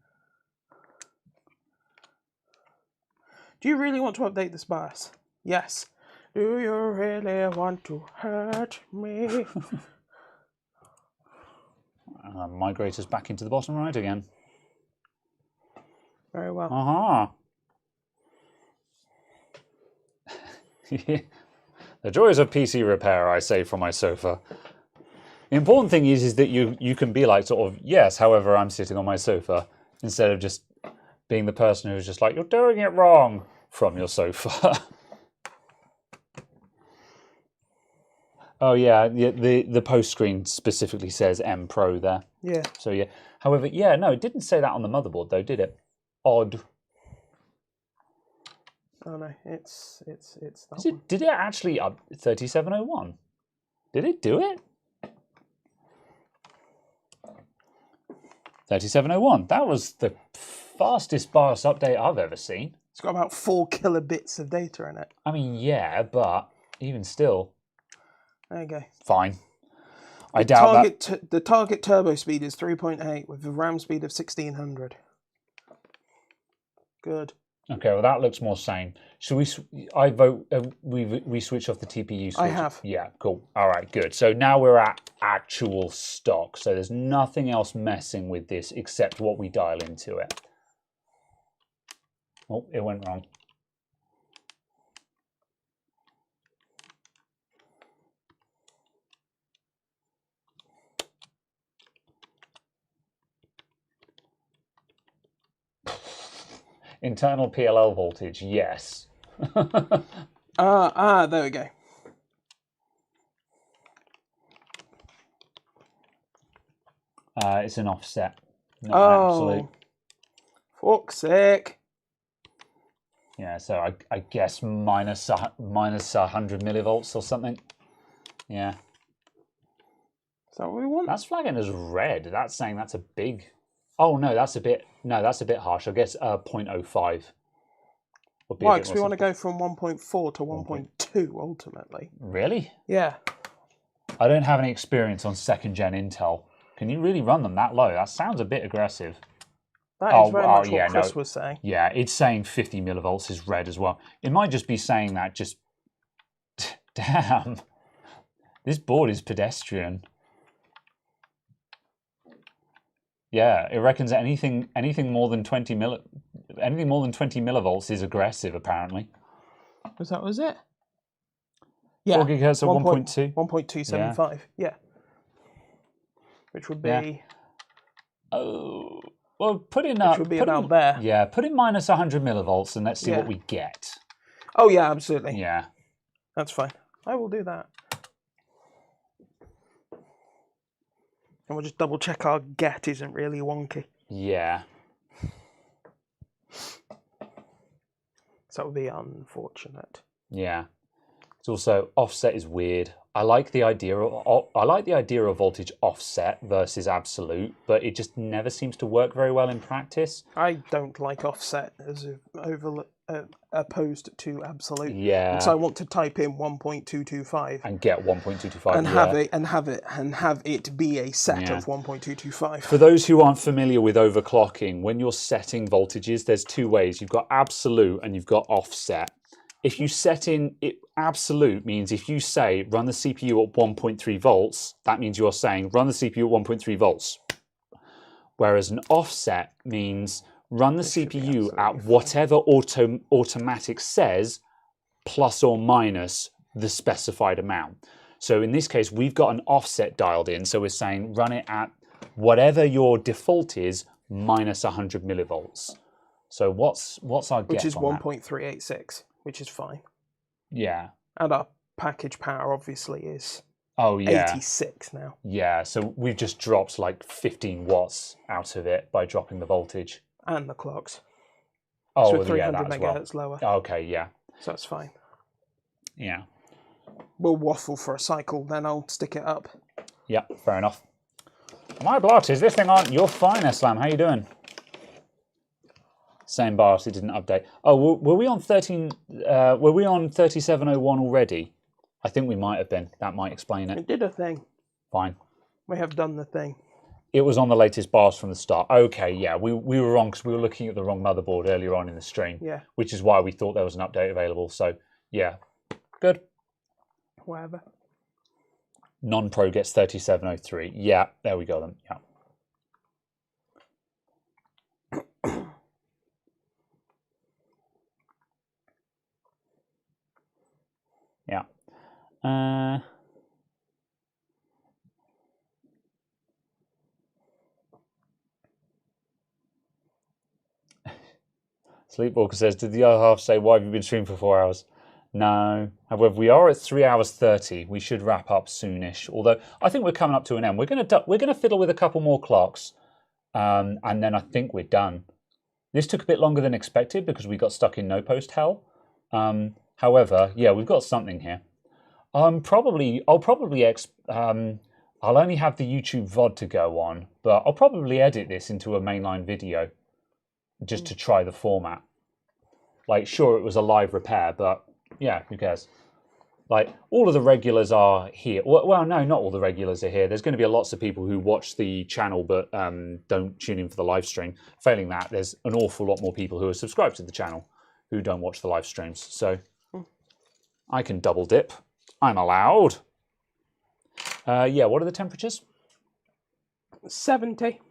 Do you really want to update this BIOS? Yes. Do you really want to hurt me? Migrate us back into the bottom right again. Very well. Aha. The joys of PC repair, I say from my sofa. The important thing is that you can be like sort of, yes, however, I'm sitting on my sofa, instead of just being the person who's just like, you're doing it wrong from your sofa. Oh yeah, the post screen specifically says M Pro there. Yeah. So yeah. However, yeah, no, it didn't say that on the motherboard though, did it? Odd. Oh no, it's that one. Did it actually up 3701? Did it do it? 3701. That was the fastest BIOS update I've ever seen. It's got about 4 kilobits of data in it. I mean, yeah, but even still. There you go. Fine. I doubt that. The target turbo speed is 3.8 with a RAM speed of 1600. Good. Okay, well that looks more sane. Should we? I vote. We switch off the TPU switch. I have. Yeah, cool. All right, good. So now we're at actual stock. So there's nothing else messing with this except what we dial into it. Oh, it went wrong. Internal PLL voltage, yes. There we go. It's an offset, not an absolute. Fuck's sake. Yeah, so I guess minus 100 millivolts or something. Yeah. Is that what we want? That's flagging as red. That's saying that's a big. Oh no, that's a bit harsh. I guess 0.05. Why? Because we want to go from 1.4 to 1.2 ultimately. Really? Yeah. I don't have any experience on second gen Intel. Can you really run them that low? That sounds a bit aggressive. That is very much what Chris was saying. Yeah, it's saying 50 millivolts is red as well. It might just be saying that just... Damn. This board is pedestrian. Yeah, it reckons anything more than 20 millivolts is aggressive, apparently. Was it? Yeah. 4 gigahertz of 1.2? 1.275, yeah. Which would be... Yeah. Oh... Well, put in... Which would be about there. Yeah, put in minus 100 millivolts and let's see what we get. Oh, yeah, absolutely. Yeah. That's fine. I will do that. And we'll just double check our get isn't really wonky. Yeah. So that would be unfortunate. Yeah. It's also offset is weird. I like the idea of voltage offset versus absolute, but it just never seems to work very well in practice. I don't like offset as opposed to absolute. Yeah. Because I want to type in 1.225 and get 1.225 and have it be a set of 1.225. For those who aren't familiar with overclocking, when you're setting voltages, there's two ways. You've got absolute and you've got offset. If you set in it, absolute means if you say run the CPU at 1.3 volts, that means you're saying run the CPU at 1.3 volts. Whereas an offset means run the CPU at whatever automatic says plus or minus the specified amount. So in this case, we've got an offset dialed in. So we're saying run it at whatever your default is minus 100 millivolts. So what's our guess? Which is 1.386. Which is fine. Yeah. And our package power obviously is 86 now. Yeah, so we've just dropped like 15 watts out of it by dropping the voltage. And the clocks. Oh, so 300 that megahertz lower. Okay, yeah. So that's fine. Yeah. We'll waffle for a cycle, then I'll stick it up. Yeah, fair enough. My blot, is this thing on? You're fine, Islam. How you doing? Same BIOS, it didn't update. Oh, were we on 3701 already? I think we might have been. That might explain it. We did a thing. Fine. We have done the thing. It was on the latest BIOS from the start. Okay, yeah, we were wrong because we were looking at the wrong motherboard earlier on in the stream. Yeah. Which is why we thought there was an update available. So, yeah, good. Whatever. Non-Pro gets 3703. Yeah, there we go then. Yeah. Yeah. Sleepwalker says, did the other half say, why have you been streaming for 4 hours? No. However, we are at 3 hours 30. We should wrap up soonish. Although I think we're coming up to an end. We're gonna fiddle with a couple more clocks, and then I think we're done. This took a bit longer than expected because we got stuck in no post hell. However, yeah, we've got something here. I'll only have the YouTube VOD to go on, but I'll probably edit this into a mainline video just to try the format. Like, sure, it was a live repair, but yeah, who cares? Like, all of the regulars are here. Well, no, not all the regulars are here. There's going to be lots of people who watch the channel but don't tune in for the live stream. Failing that, there's an awful lot more people who are subscribed to the channel who don't watch the live streams. So I can double dip. I'm allowed. Yeah, what are the temperatures? 70.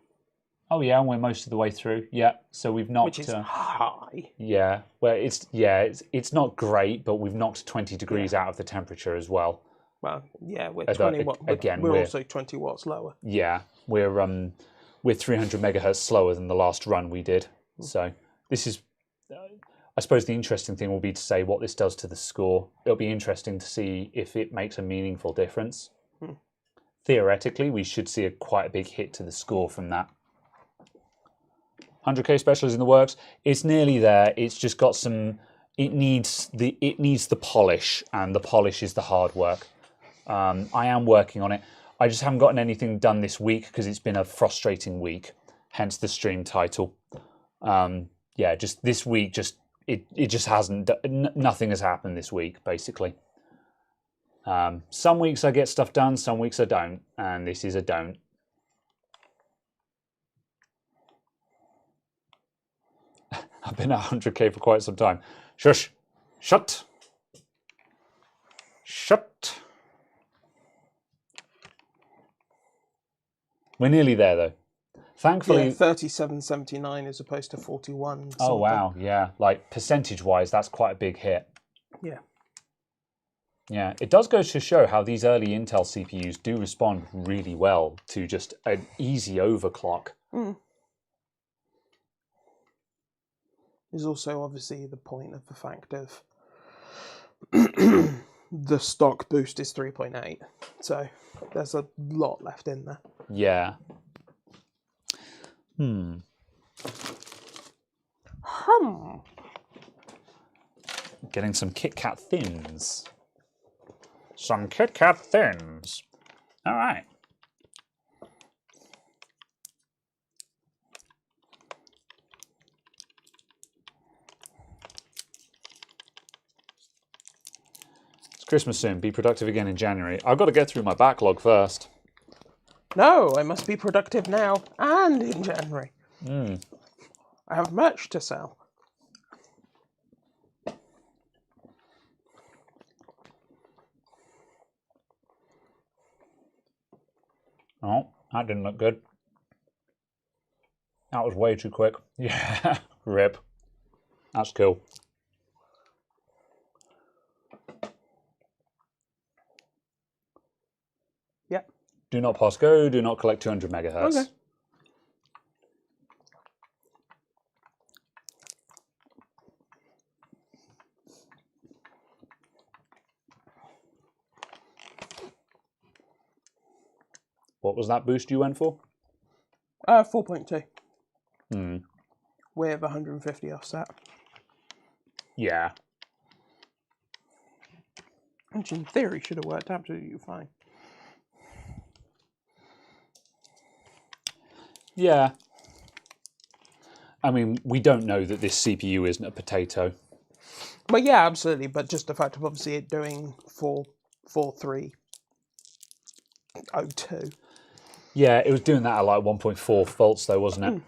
Oh yeah, and we're most of the way through. Yeah, so we've knocked. Which is high. Yeah, well, it's not great, but we've knocked 20 degrees out of the temperature as well. Well, yeah, we're 20 watts. Again, we're also 20 watts lower. Yeah, we're 300 megahertz slower than the last run we did. So this is, I suppose, the interesting thing will be to say what this does to the score. It'll be interesting to see if it makes a meaningful difference. Theoretically, we should see quite a big hit to the score from that. 100k special is in the works. It's nearly there. It's just got some. It needs the polish, and the polish is the hard work. I am working on it. I just haven't gotten anything done this week because it's been a frustrating week. Hence the stream title. Yeah, just this week, it just hasn't. Nothing has happened this week, basically. Some weeks I get stuff done, some weeks I don't, and this is a don't. I've been at 100k for quite some time. Shush. Shut. Shut. We're nearly there, though. Thankfully... Yeah, 37.79 as opposed to 41. Oh, wow. Yeah. Like, percentage-wise, that's quite a big hit. Yeah. Yeah. It does go to show how these early Intel CPUs do respond really well to just an easy overclock. Is also obviously the point of the fact of the stock boost is 3.8, so there's a lot left in there. Yeah. Getting some Kit Kat thins. Some Kit Kat Thins. All right. It's Christmas soon. Be productive again in January. I've got to get through my backlog first. No, I must be productive now and in January. I have merch to sell. Oh, that didn't look good. That was way too quick. Yeah, rip. That's cool. Yep. Do not pass go, do not collect 200 megahertz. Okay. What was that boost you went for? 4.2. Hmm. With 150 offset. Yeah. Which in theory should have worked absolutely fine. Yeah. I mean, we don't know that this CPU isn't a potato. But yeah, absolutely. But just the fact of obviously it doing 4302. Yeah, it was doing that at like 1.4 volts though, wasn't it?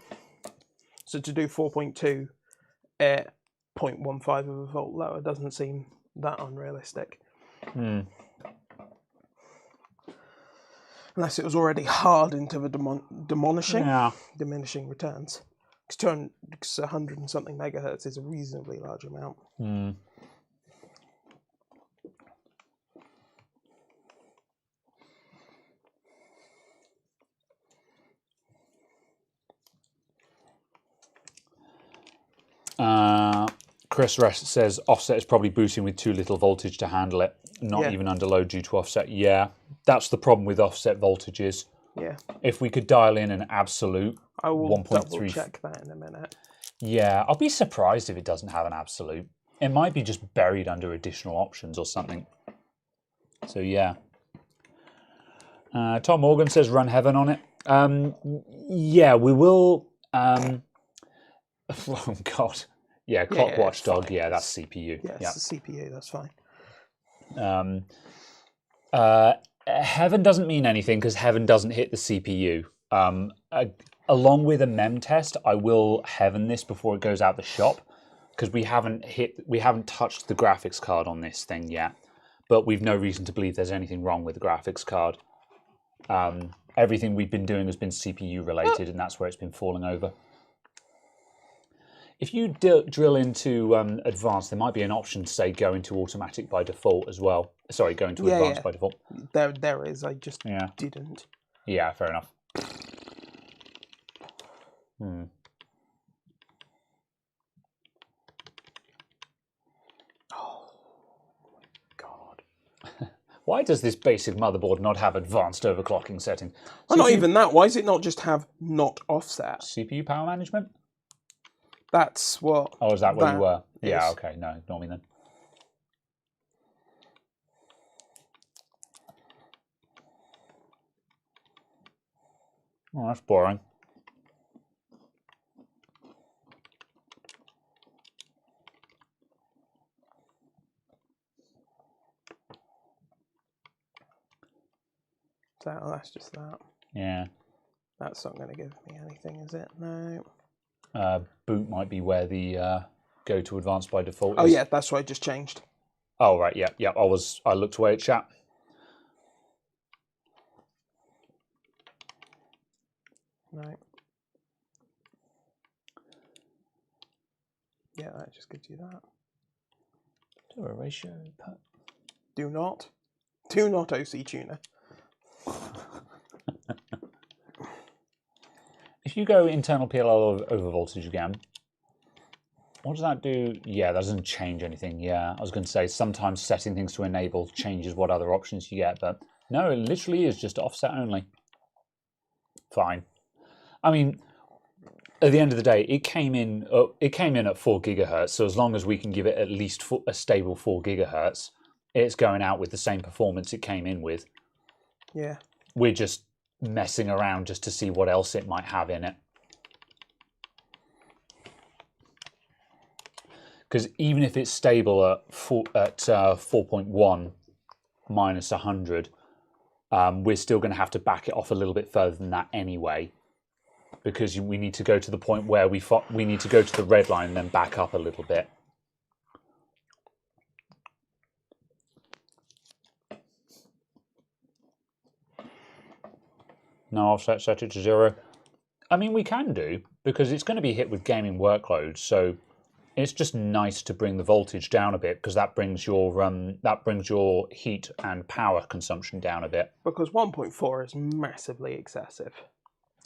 So to do 4.2 at 0.15 of a volt lower doesn't seem that unrealistic. Unless it was already hard into the diminishing returns. Because 100 and something megahertz is a reasonably large amount. Chris Rest says offset is probably boosting with too little voltage to handle it, not even under load due to offset. Yeah, that's the problem with offset voltages. Yeah. If we could dial in an absolute, I will 1.3. double check that in a minute. Yeah, I'll be surprised if it doesn't have an absolute. It might be just buried under additional options or something. So yeah. Tom Morgan says run Heaven on it. Yeah, we will. Oh God. Yeah, Clock Watchdog. Yeah, that's CPU. Yeah, it's the CPU. That's fine. Heaven doesn't mean anything because Heaven doesn't hit the CPU. Along with a mem test, I will Heaven this before it goes out the shop because we haven't touched the graphics card on this thing yet. But we've no reason to believe there's anything wrong with the graphics card. Everything we've been doing has been CPU related, and that's where it's been falling over. If you drill into advanced, there might be an option to say go into automatic by default as well. Sorry, go into advanced by default. There is. I just didn't. Yeah, fair enough. Oh, God. Why does this basic motherboard not have advanced overclocking setting? Well, not even that. Why does it not just have not offset? CPU power management? That's what. Oh, is that where you were? Is. Yeah, okay. No, ignore me then. Oh, that's boring. So that's just that. Yeah. That's not going to give me anything, is it? No. Boot might be where the go to advanced by default is. Oh yeah, that's what I just changed. Oh right, yeah. I looked away at chat. No. Yeah, that just gives you that. To a ratio. Do not OC tuner. If you go internal PLL over voltage again, what does that do? Yeah, that doesn't change anything. Yeah, I was going to say sometimes setting things to enable changes what other options you get, but no, it literally is just offset only. Fine. I mean, at the end of the day, it came in at 4 gigahertz. So as long as we can give it at least a stable 4 gigahertz, it's going out with the same performance it came in with. Yeah. We're just messing around just to see what else it might have in it. Because even if it's stable at 4.1 minus 100, we're still going to have to back it off a little bit further than that anyway, because we need to go to the point where we need to go to the red line and then back up a little bit. No offset, set it to 0. I mean, we can do, because it's going to be hit with gaming workloads, so it's just nice to bring the voltage down a bit, because that brings your heat and power consumption down a bit. Because 1.4 is massively excessive.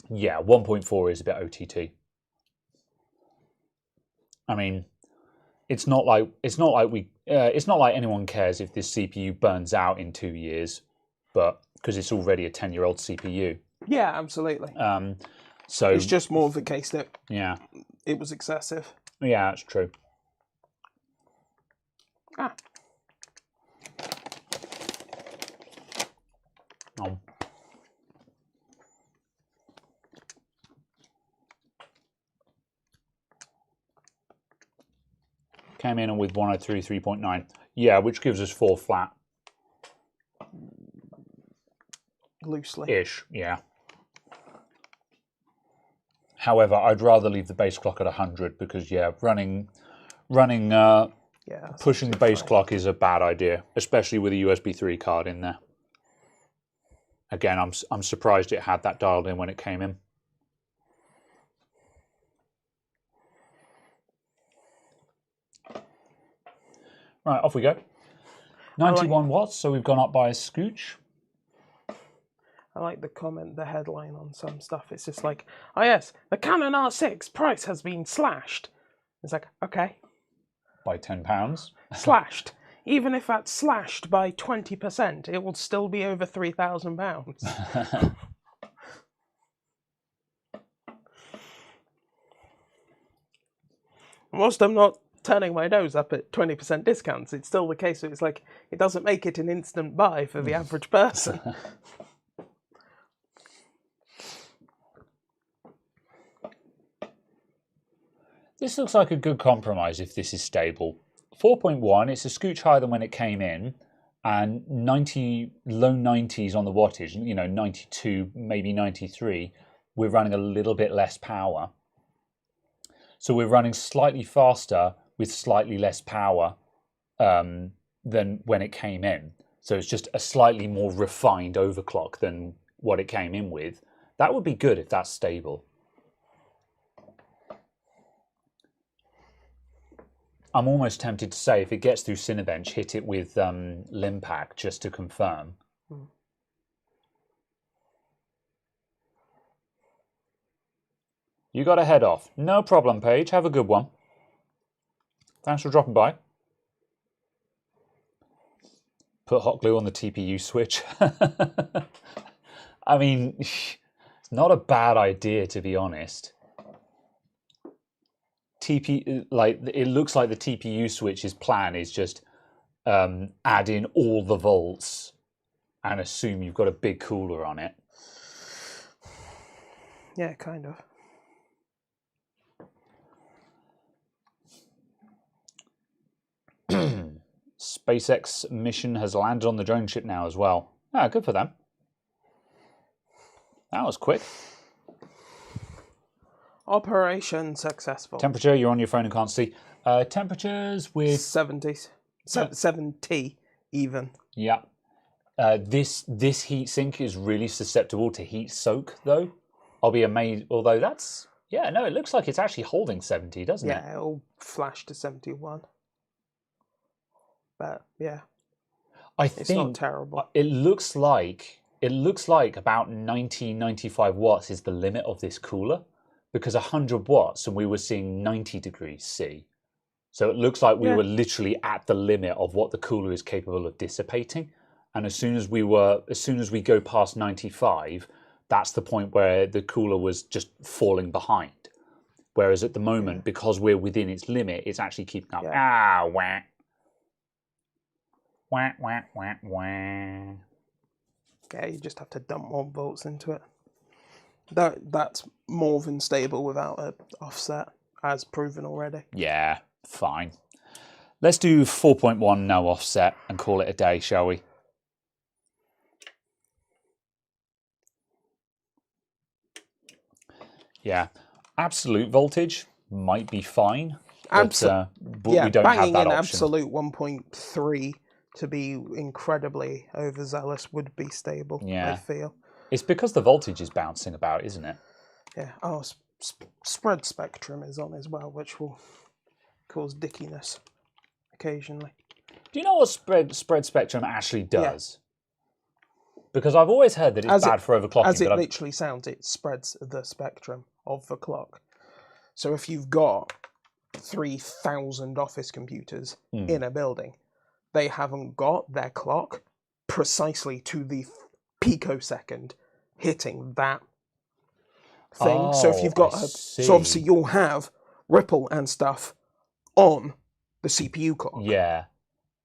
Yeah, 1.4 is a bit OTT. I mean, it's not like anyone cares if this CPU burns out in 2 years, but because it's already a 10-year-old CPU. Yeah, absolutely. So it's just more of the case that it was excessive. Yeah, that's true. Ah. Came in with 103.3.9. Yeah, which gives us 4 flat. Loosely. Ish, yeah. However, I'd rather leave the base clock at 100 because, pushing the base clock is a bad idea, especially with a USB 3 card in there. Again, I'm surprised it had that dialed in when it came in. Right, off we go. 91 watts, so we've gone up by a scooch. I like the headline on some stuff. It's just like, oh yes, the Canon R6 price has been slashed. It's like, okay. By £10. Slashed. Even if that's slashed by 20%, it will still be over £3,000. Whilst I'm not turning my nose up at 20% discounts, it's still the case that it's like, it doesn't make it an instant buy for the average person. This looks like a good compromise if this is stable. 4.1, it's a scooch higher than when it came in, and low 90s on the wattage, 92, maybe 93. We're running a little bit less power. So we're running slightly faster with slightly less power than when it came in. So it's just a slightly more refined overclock than what it came in with. That would be good if that's stable. I'm almost tempted to say, if it gets through Cinebench, hit it with Limpack just to confirm. You got to head off. No problem, Paige. Have a good one. Thanks for dropping by. Put hot glue on the TPU switch. I mean, it's not a bad idea, to be honest. It looks like the TPU switch's plan is just add in all the volts and assume you've got a big cooler on it. Yeah, kind of. SpaceX mission has landed on the drone ship now as well. Ah, good for them. That was quick. Operation successful. Temperature, you're on your phone and can't see. Temperatures with 70s. 70 even. Yeah. This heat sink is really susceptible to heat soak, though. I'll be amazed. Although that's, it looks like it's actually holding 70, doesn't it? Yeah, it'll flash to 71. But yeah, it's not terrible. It looks like about 90, 95 watts is the limit of this cooler, because 100 watts and we were seeing 90 degrees C. So it looks like we were literally at the limit of what the cooler is capable of dissipating. And as soon as we go past 95, that's the point where the cooler was just falling behind. Whereas at the moment, because we're within its limit, it's actually keeping up. Ah, wah. Wah, wah, wah, wah. Yeah, you just have to dump more volts into it. That's more than stable without an offset, as proven already. Yeah, fine. Let's do 4.1 no offset and call it a day, shall we? Yeah, absolute voltage might be fine, but yeah, we don't have banging that in option. absolute 1.3 to be incredibly overzealous would be stable, Yeah. I feel. It's because the voltage is bouncing about, isn't it? Yeah. Oh, spread spectrum is on as well, which will cause dickiness occasionally. Do you know what spread spectrum actually does? Yeah. Because I've always heard that it's bad for overclocking. As it literally sounds, it spreads the spectrum of the clock. So if you've got 3,000 office computers in a building, they haven't got their clock precisely to the picosecond hitting that thing. Oh, so if you've got so obviously you'll have ripple and stuff on the CPU clock. Yeah.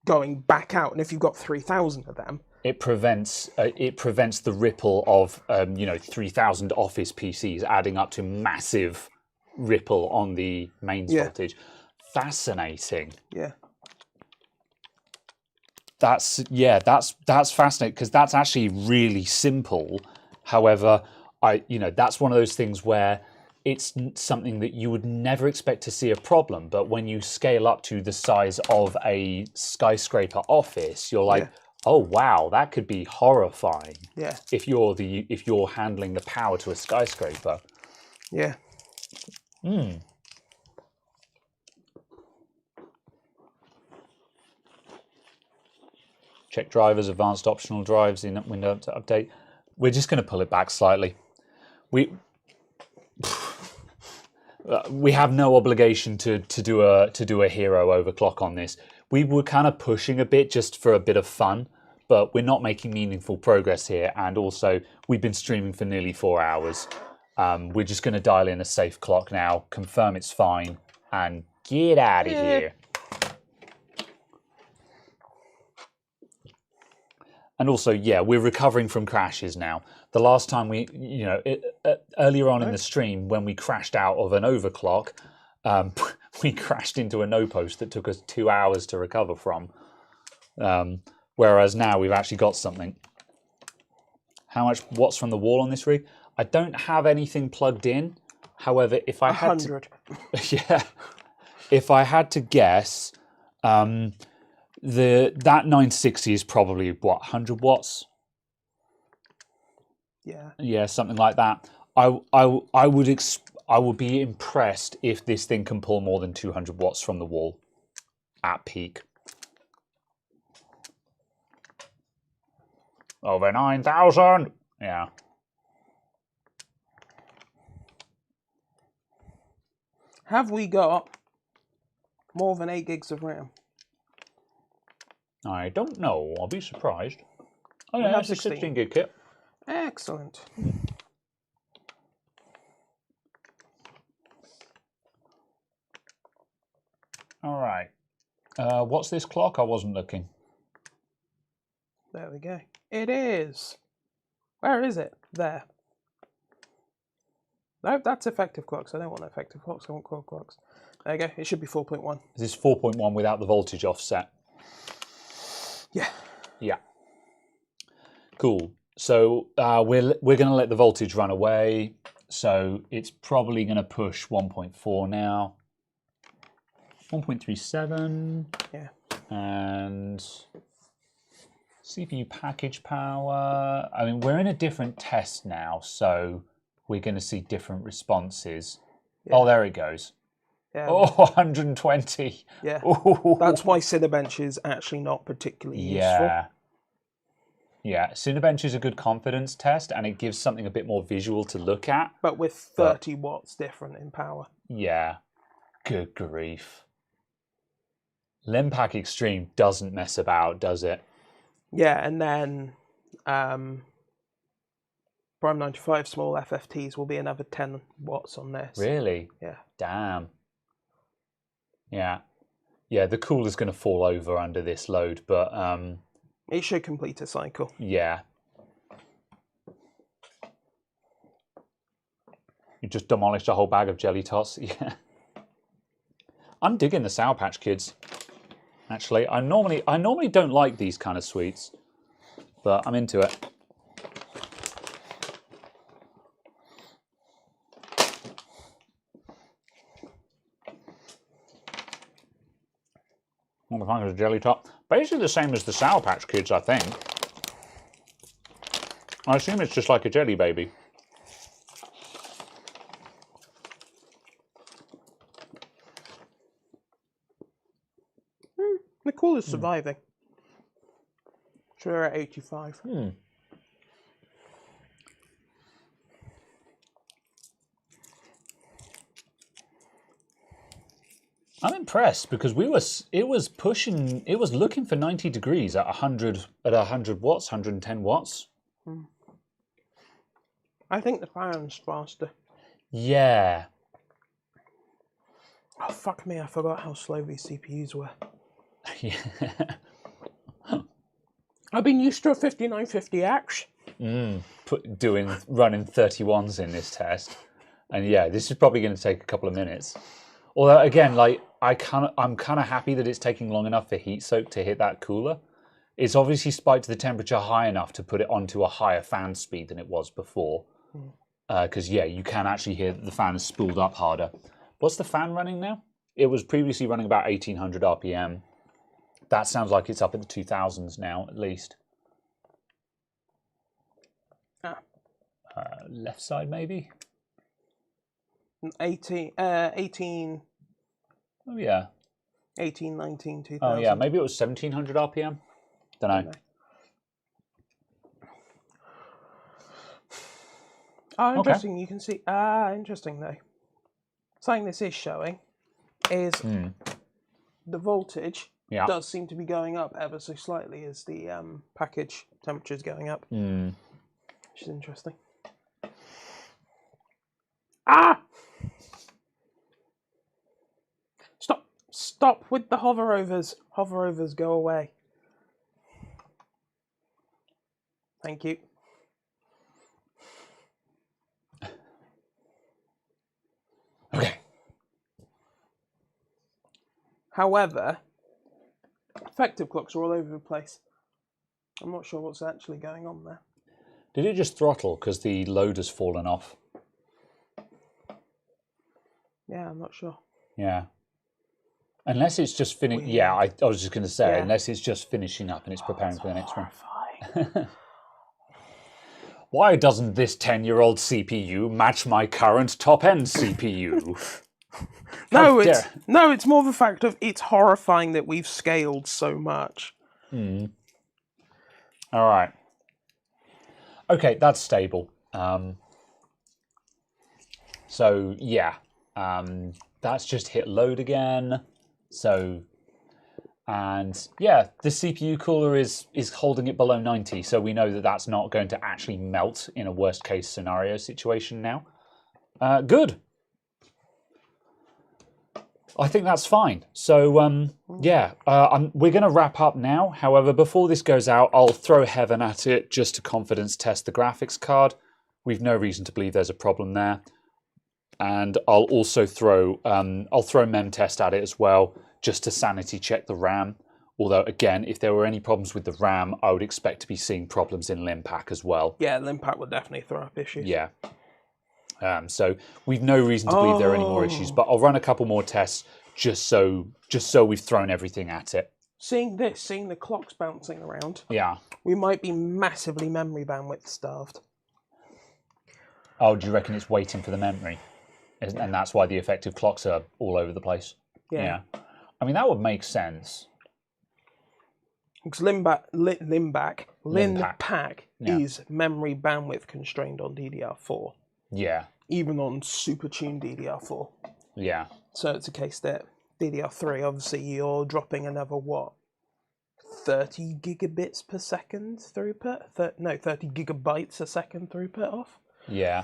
Going back out, and if you've got 3,000 of them, it prevents the ripple of 3,000 office PCs adding up to massive ripple on the mains voltage. Fascinating. Yeah. That's fascinating because that's actually really simple. However, that's one of those things where it's something that you would never expect to see a problem, but when you scale up to the size of a skyscraper office, you're like, oh wow, that could be horrifying. Yeah. If you're handling the power to a skyscraper. Yeah. Check drivers, advanced optional drives in window to update. We're just going to pull it back slightly. We have no obligation to do a hero overclock on this. We were kind of pushing a bit just for a bit of fun, but we're not making meaningful progress here. And also, we've been streaming for nearly 4 hours. We're just going to dial in a safe clock now, confirm it's fine, and get out of here. And also, yeah, we're recovering from crashes now. The last time earlier on in the stream, when we crashed out of an overclock, we crashed into a no post that took us 2 hours to recover from. Whereas now we've actually got something. How much watts from the wall on this rig? I don't have anything plugged in. However, if I had 100. If I had to guess, that 960 is probably what, 100 watts? Yeah, something like that. I would be impressed if this thing can pull more than 200 watts from the wall at peak. Over 9,000. Yeah. Have we got more than 8 gigs of RAM? I don't know. I'll be surprised. Oh yeah, that's a 16 gig kit. Excellent. All right. What's this clock? I wasn't looking. There we go. It is. Where is it? There. No, that's effective clocks. I don't want effective clocks. I want quad clocks. There you go. It should be 4.1. Is this 4.1 without the voltage offset? Yeah. Yeah. Cool. So we're going to let the voltage run away. So it's probably going to push 1.4 now. 1.37. Yeah. And CPU package power. I mean, we're in a different test now, so we're going to see different responses. Yeah. Oh, there it goes. Yeah. Oh, 120. Yeah. Ooh. That's why Cinebench is actually not particularly useful. Yeah, Cinebench is a good confidence test, and it gives something a bit more visual to look at. But with 30 watts different in power. Yeah. Good grief. Limpack Extreme doesn't mess about, does it? Yeah, and then Prime 95 small FFTs will be another 10 watts on this. Really? Yeah. Damn. Yeah. Yeah, the cooler's going to fall over under this load, but it should complete a cycle. Yeah. You just demolished a whole bag of jelly tots. Yeah. I'm digging the Sour Patch Kids. Actually, I normally don't like these kind of sweets, but I'm into it. What the fuck is a jelly tot? Basically the same as the Sour Patch Kids, I think. I assume it's just like a jelly baby. The cooler's surviving. So we're at 85. I'm impressed because it was looking for 90 degrees at 100 watts, 110 watts. I think the fan's faster. Yeah. Oh, fuck me, I forgot how slow these CPUs were. Yeah. I've been used to a 5950X. Running 31s in this test. And yeah, this is probably going to take a couple of minutes. Although again, like I'm kind of happy that it's taking long enough for heat soak to hit that cooler. It's obviously spiked the temperature high enough to put it onto a higher fan speed than it was before. Because yeah, you can actually hear that the fan is spooled up harder. What's the fan running now? It was previously running about 1800 RPM. That sounds like it's up at the 2000s now, at least. Left side, maybe? 18. Oh, yeah. 18, 19, 2000. Oh, yeah, maybe it was 1700 RPM? Don't know. Oh, interesting. Okay. You can see... interesting, though. Something this is showing is the voltage does seem to be going up ever so slightly as the package temperature is going up. Which is interesting. Ah! Stop with the hoverovers. Hoverovers, go away. Thank you. Okay. However, effective clocks are all over the place. I'm not sure what's actually going on there. Did it just throttle because the load has fallen off? Yeah, I'm not sure. Yeah. Unless it's just finishing. Yeah, I was just going to say, unless it's just finishing up and it's preparing for the next one. Why doesn't this 10-year-old CPU match my current top-end CPU? No, it's more the fact of it's horrifying that we've scaled so much. All right. Okay, that's stable. So yeah, that's just hit load again. So, and yeah, the CPU cooler is holding it below 90. So we know that that's not going to actually melt in a worst case scenario situation now. Good. I think that's fine. So yeah, we're going to wrap up now. However, before this goes out, I'll throw Heaven at it just to confidence test the graphics card. We've no reason to believe there's a problem there. And I'll also throw memtest at it as well, just to sanity check the RAM. Although again, if there were any problems with the RAM, I would expect to be seeing problems in Limpack as well. Yeah, Limpack would definitely throw up issues. Yeah. So we've no reason to believe there are any more issues, but I'll run a couple more tests just so we've thrown everything at it. Seeing the clocks bouncing around, we might be massively memory bandwidth starved. Oh, do you reckon it's waiting for the memory? And that's why the effective clocks are all over the place? Yeah. I mean, that would make sense. Because Limpack is memory bandwidth constrained on DDR4. Yeah. Even on super tuned DDR4. Yeah. So it's a case that DDR3, obviously, you're dropping another, 30 gigabits per second throughput? 30 gigabytes a second throughput off? Yeah.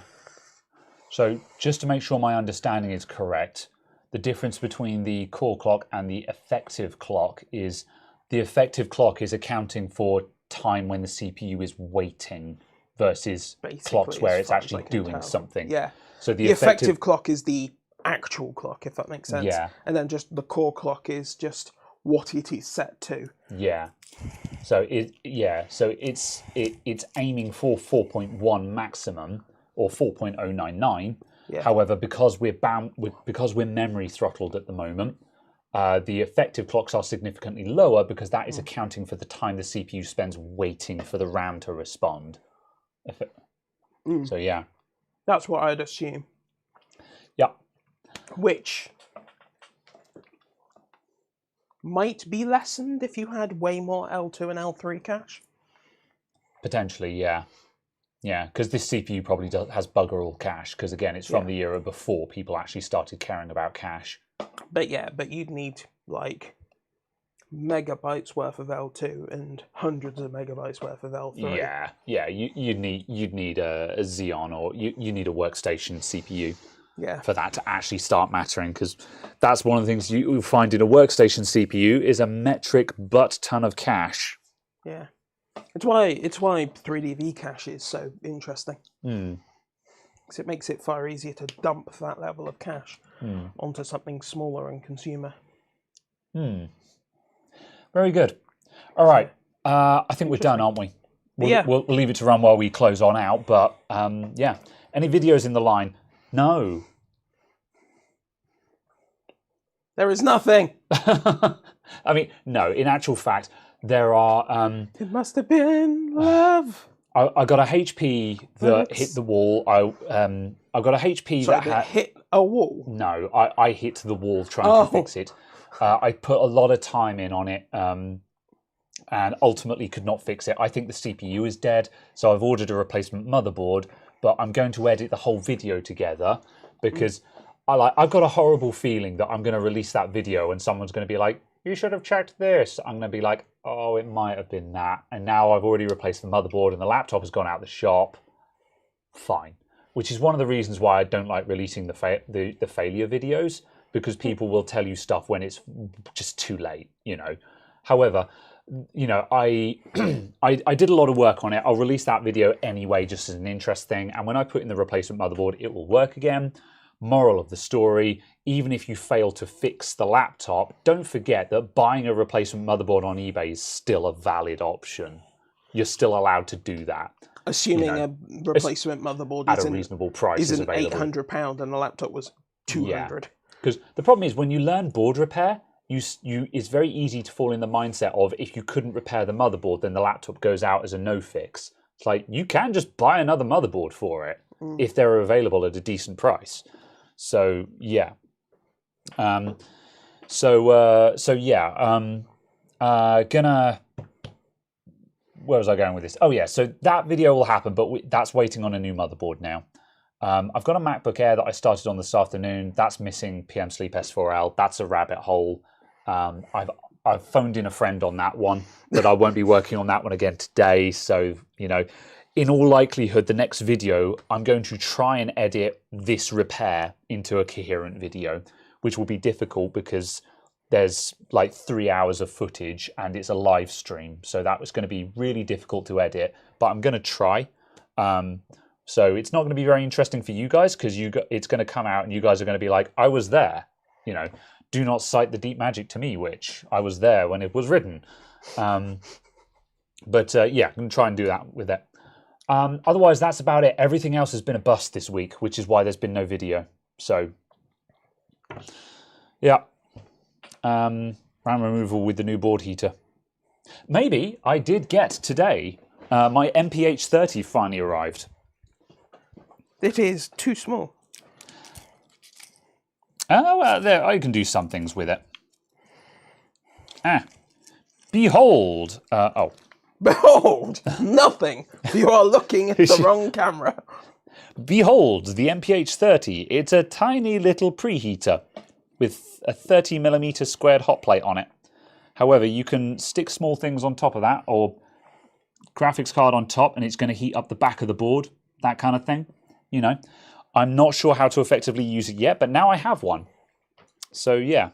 So just to make sure my understanding is correct, the difference between the core clock and the effective clock is the effective clock is accounting for time when the CPU is waiting versus clocks where it's actually doing something. Yeah. So the effective clock is the actual clock, if that makes sense. Yeah. And then just the core clock is just what it is set to. Yeah. So it's aiming for 4.1 maximum or 4.099. Yeah. However, because we're memory throttled at the moment, the effective clocks are significantly lower because that is accounting for the time the CPU spends waiting for the RAM to respond. So yeah. That's what I'd assume. Yeah. Which might be lessened if you had way more L2 and L3 cache. Potentially, yeah. Yeah, because this CPU probably has bugger all cache, because again, it's from the era before people actually started caring about cache. But yeah, but you'd need like megabytes worth of L2 and hundreds of megabytes worth of L3. Yeah, you'd need a Xeon or you need a workstation CPU. Yeah. For that to actually start mattering, because that's one of the things you'll find in a workstation CPU is a metric butt ton of cache. Yeah. It's why 3DV cache is so interesting. Because it makes it far easier to dump that level of cache onto something smaller and consumer. Very good. All right. I think we're done, aren't we? We'll leave it to run while we close on out. But yeah. Any videos in the line? No. There is nothing. I mean, no. In actual fact, there are... it must have been love. I got a HP that hit the wall. I got a HP that hit a wall? No, I hit the wall trying to fix it. I put a lot of time in on it and ultimately could not fix it. I think the CPU is dead, so I've ordered a replacement motherboard, but I'm going to edit the whole video together because I've got a horrible feeling that I'm going to release that video and someone's going to be like, you should have checked this. I'm going to be like, oh, it might have been that. And now I've already replaced the motherboard and the laptop has gone out the shop. Fine. Which is one of the reasons why I don't like releasing the failure videos, because people will tell you stuff when it's just too late, you know. However, you know, I did a lot of work on it. I'll release that video anyway, just as an interest thing. And when I put in the replacement motherboard, it will work again. Moral of the story, even if you fail to fix the laptop, don't forget that buying a replacement motherboard on eBay is still a valid option. You're still allowed to do that. Assuming a replacement motherboard at a reasonable price is available. £800 and the laptop was $200. Because the problem is when you learn board repair, it's very easy to fall in the mindset of if you couldn't repair the motherboard, then the laptop goes out as a no fix. It's like you can just buy another motherboard for it if they're available at a decent price. So yeah, gonna. Where was I going with this? Oh yeah, so that video will happen, but that's waiting on a new motherboard now. I've got a MacBook Air that I started on this afternoon. That's missing PM Sleep S4L. That's a rabbit hole. I've phoned in a friend on that one, but I won't be working on that one again today. So, you know, in all likelihood, the next video, I'm going to try and edit this repair into a coherent video, which will be difficult because there's like 3 hours of footage and it's a live stream. So that was going to be really difficult to edit, but I'm going to try. So it's not going to be very interesting for you guys because it's going to come out and you guys are going to be like, I was there. You know, do not cite the deep magic to me, which I was there when it was written. Yeah, I'm going to try and do that with it. Otherwise, that's about it. Everything else has been a bust this week, which is why there's been no video. So, yeah. RAM removal with the new board heater. Maybe I did get today, my MPH30 finally arrived. It is too small. Oh, well, there, I can do some things with it. Behold. Behold, nothing. You are looking at the wrong camera. Behold, the MPH30. It's a tiny little preheater with a 30mm squared hot plate on it. However, you can stick small things on top of that or graphics card on top and it's going to heat up the back of the board, that kind of thing. You know, I'm not sure how to effectively use it yet, but now I have one. So yeah,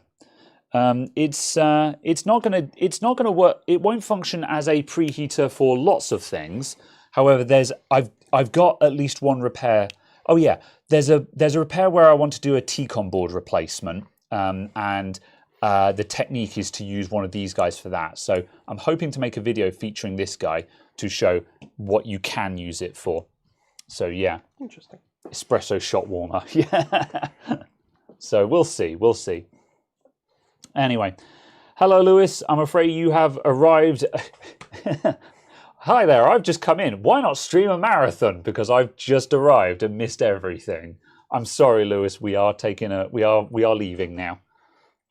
it's not gonna work. It won't function as a preheater for lots of things. However, I've got at least one repair. Oh yeah, there's a repair where I want to do a T-con board replacement, and the technique is to use one of these guys for that. So I'm hoping to make a video featuring this guy to show what you can use it for. So yeah, interesting. Espresso shot warmer. Yeah. So we'll see. We'll see. Anyway, hello, Lewis. I'm afraid you have arrived. Hi there. I've just come in. Why not stream a marathon? Because I've just arrived and missed everything. I'm sorry, Lewis. We are leaving now.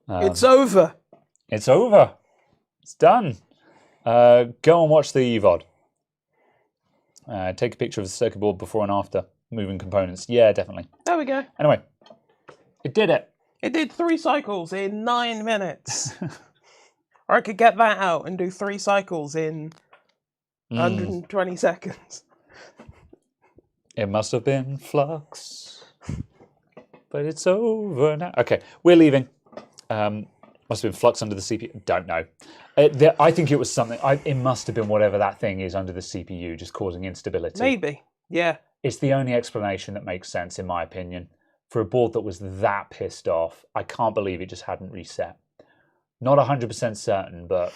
It's over. It's over. It's done. Go and watch the VOD. Take a picture of the circuit board before and after. Moving components. Yeah, definitely. There we go. Anyway, it did it. It did 3 cycles in 9 minutes. Or I could get that out and do 3 cycles in 120 seconds. It must have been flux, but it's over now. Okay, we're leaving. Must have been flux under the CPU. Don't know. I think it was something. It must have been whatever that thing is under the CPU, just causing instability. Maybe. Yeah. It's the only explanation that makes sense, in my opinion. For a board that was that pissed off, I can't believe it just hadn't reset. Not 100% certain, but...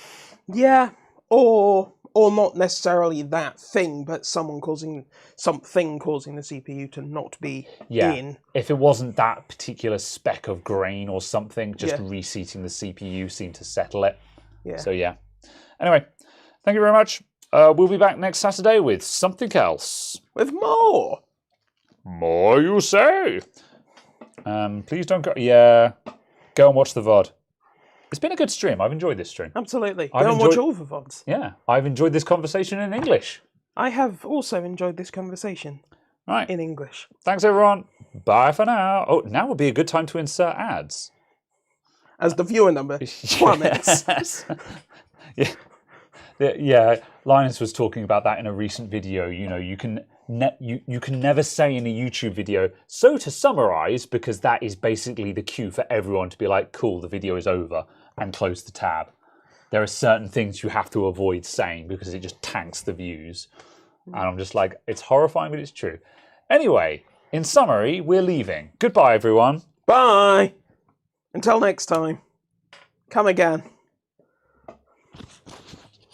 Yeah, or not necessarily that thing, but something causing the CPU to not be in. If it wasn't that particular speck of grain or something, just reseating the CPU seemed to settle it. Yeah. So yeah. Anyway, thank you very much. We'll be back next Saturday with something else. With more. More, you say? Please don't go. Yeah, go and watch the VOD. It's been a good stream. I've enjoyed this stream. Absolutely. Go and watch all the VODs. Yeah, I've enjoyed this conversation in English. I have also enjoyed this conversation in English. Thanks, everyone. Bye for now. Oh, now would be a good time to insert ads. As the viewer number plummets. Yeah. Yeah, Linus was talking about that in a recent video. You know, you can never say in a YouTube video, so to summarize, because that is basically the cue for everyone to be like, cool, the video is over, and close the tab. There are certain things you have to avoid saying because it just tanks the views. And I'm just like, it's horrifying, but it's true. Anyway, in summary, we're leaving. Goodbye, everyone. Bye. Until next time. Come again.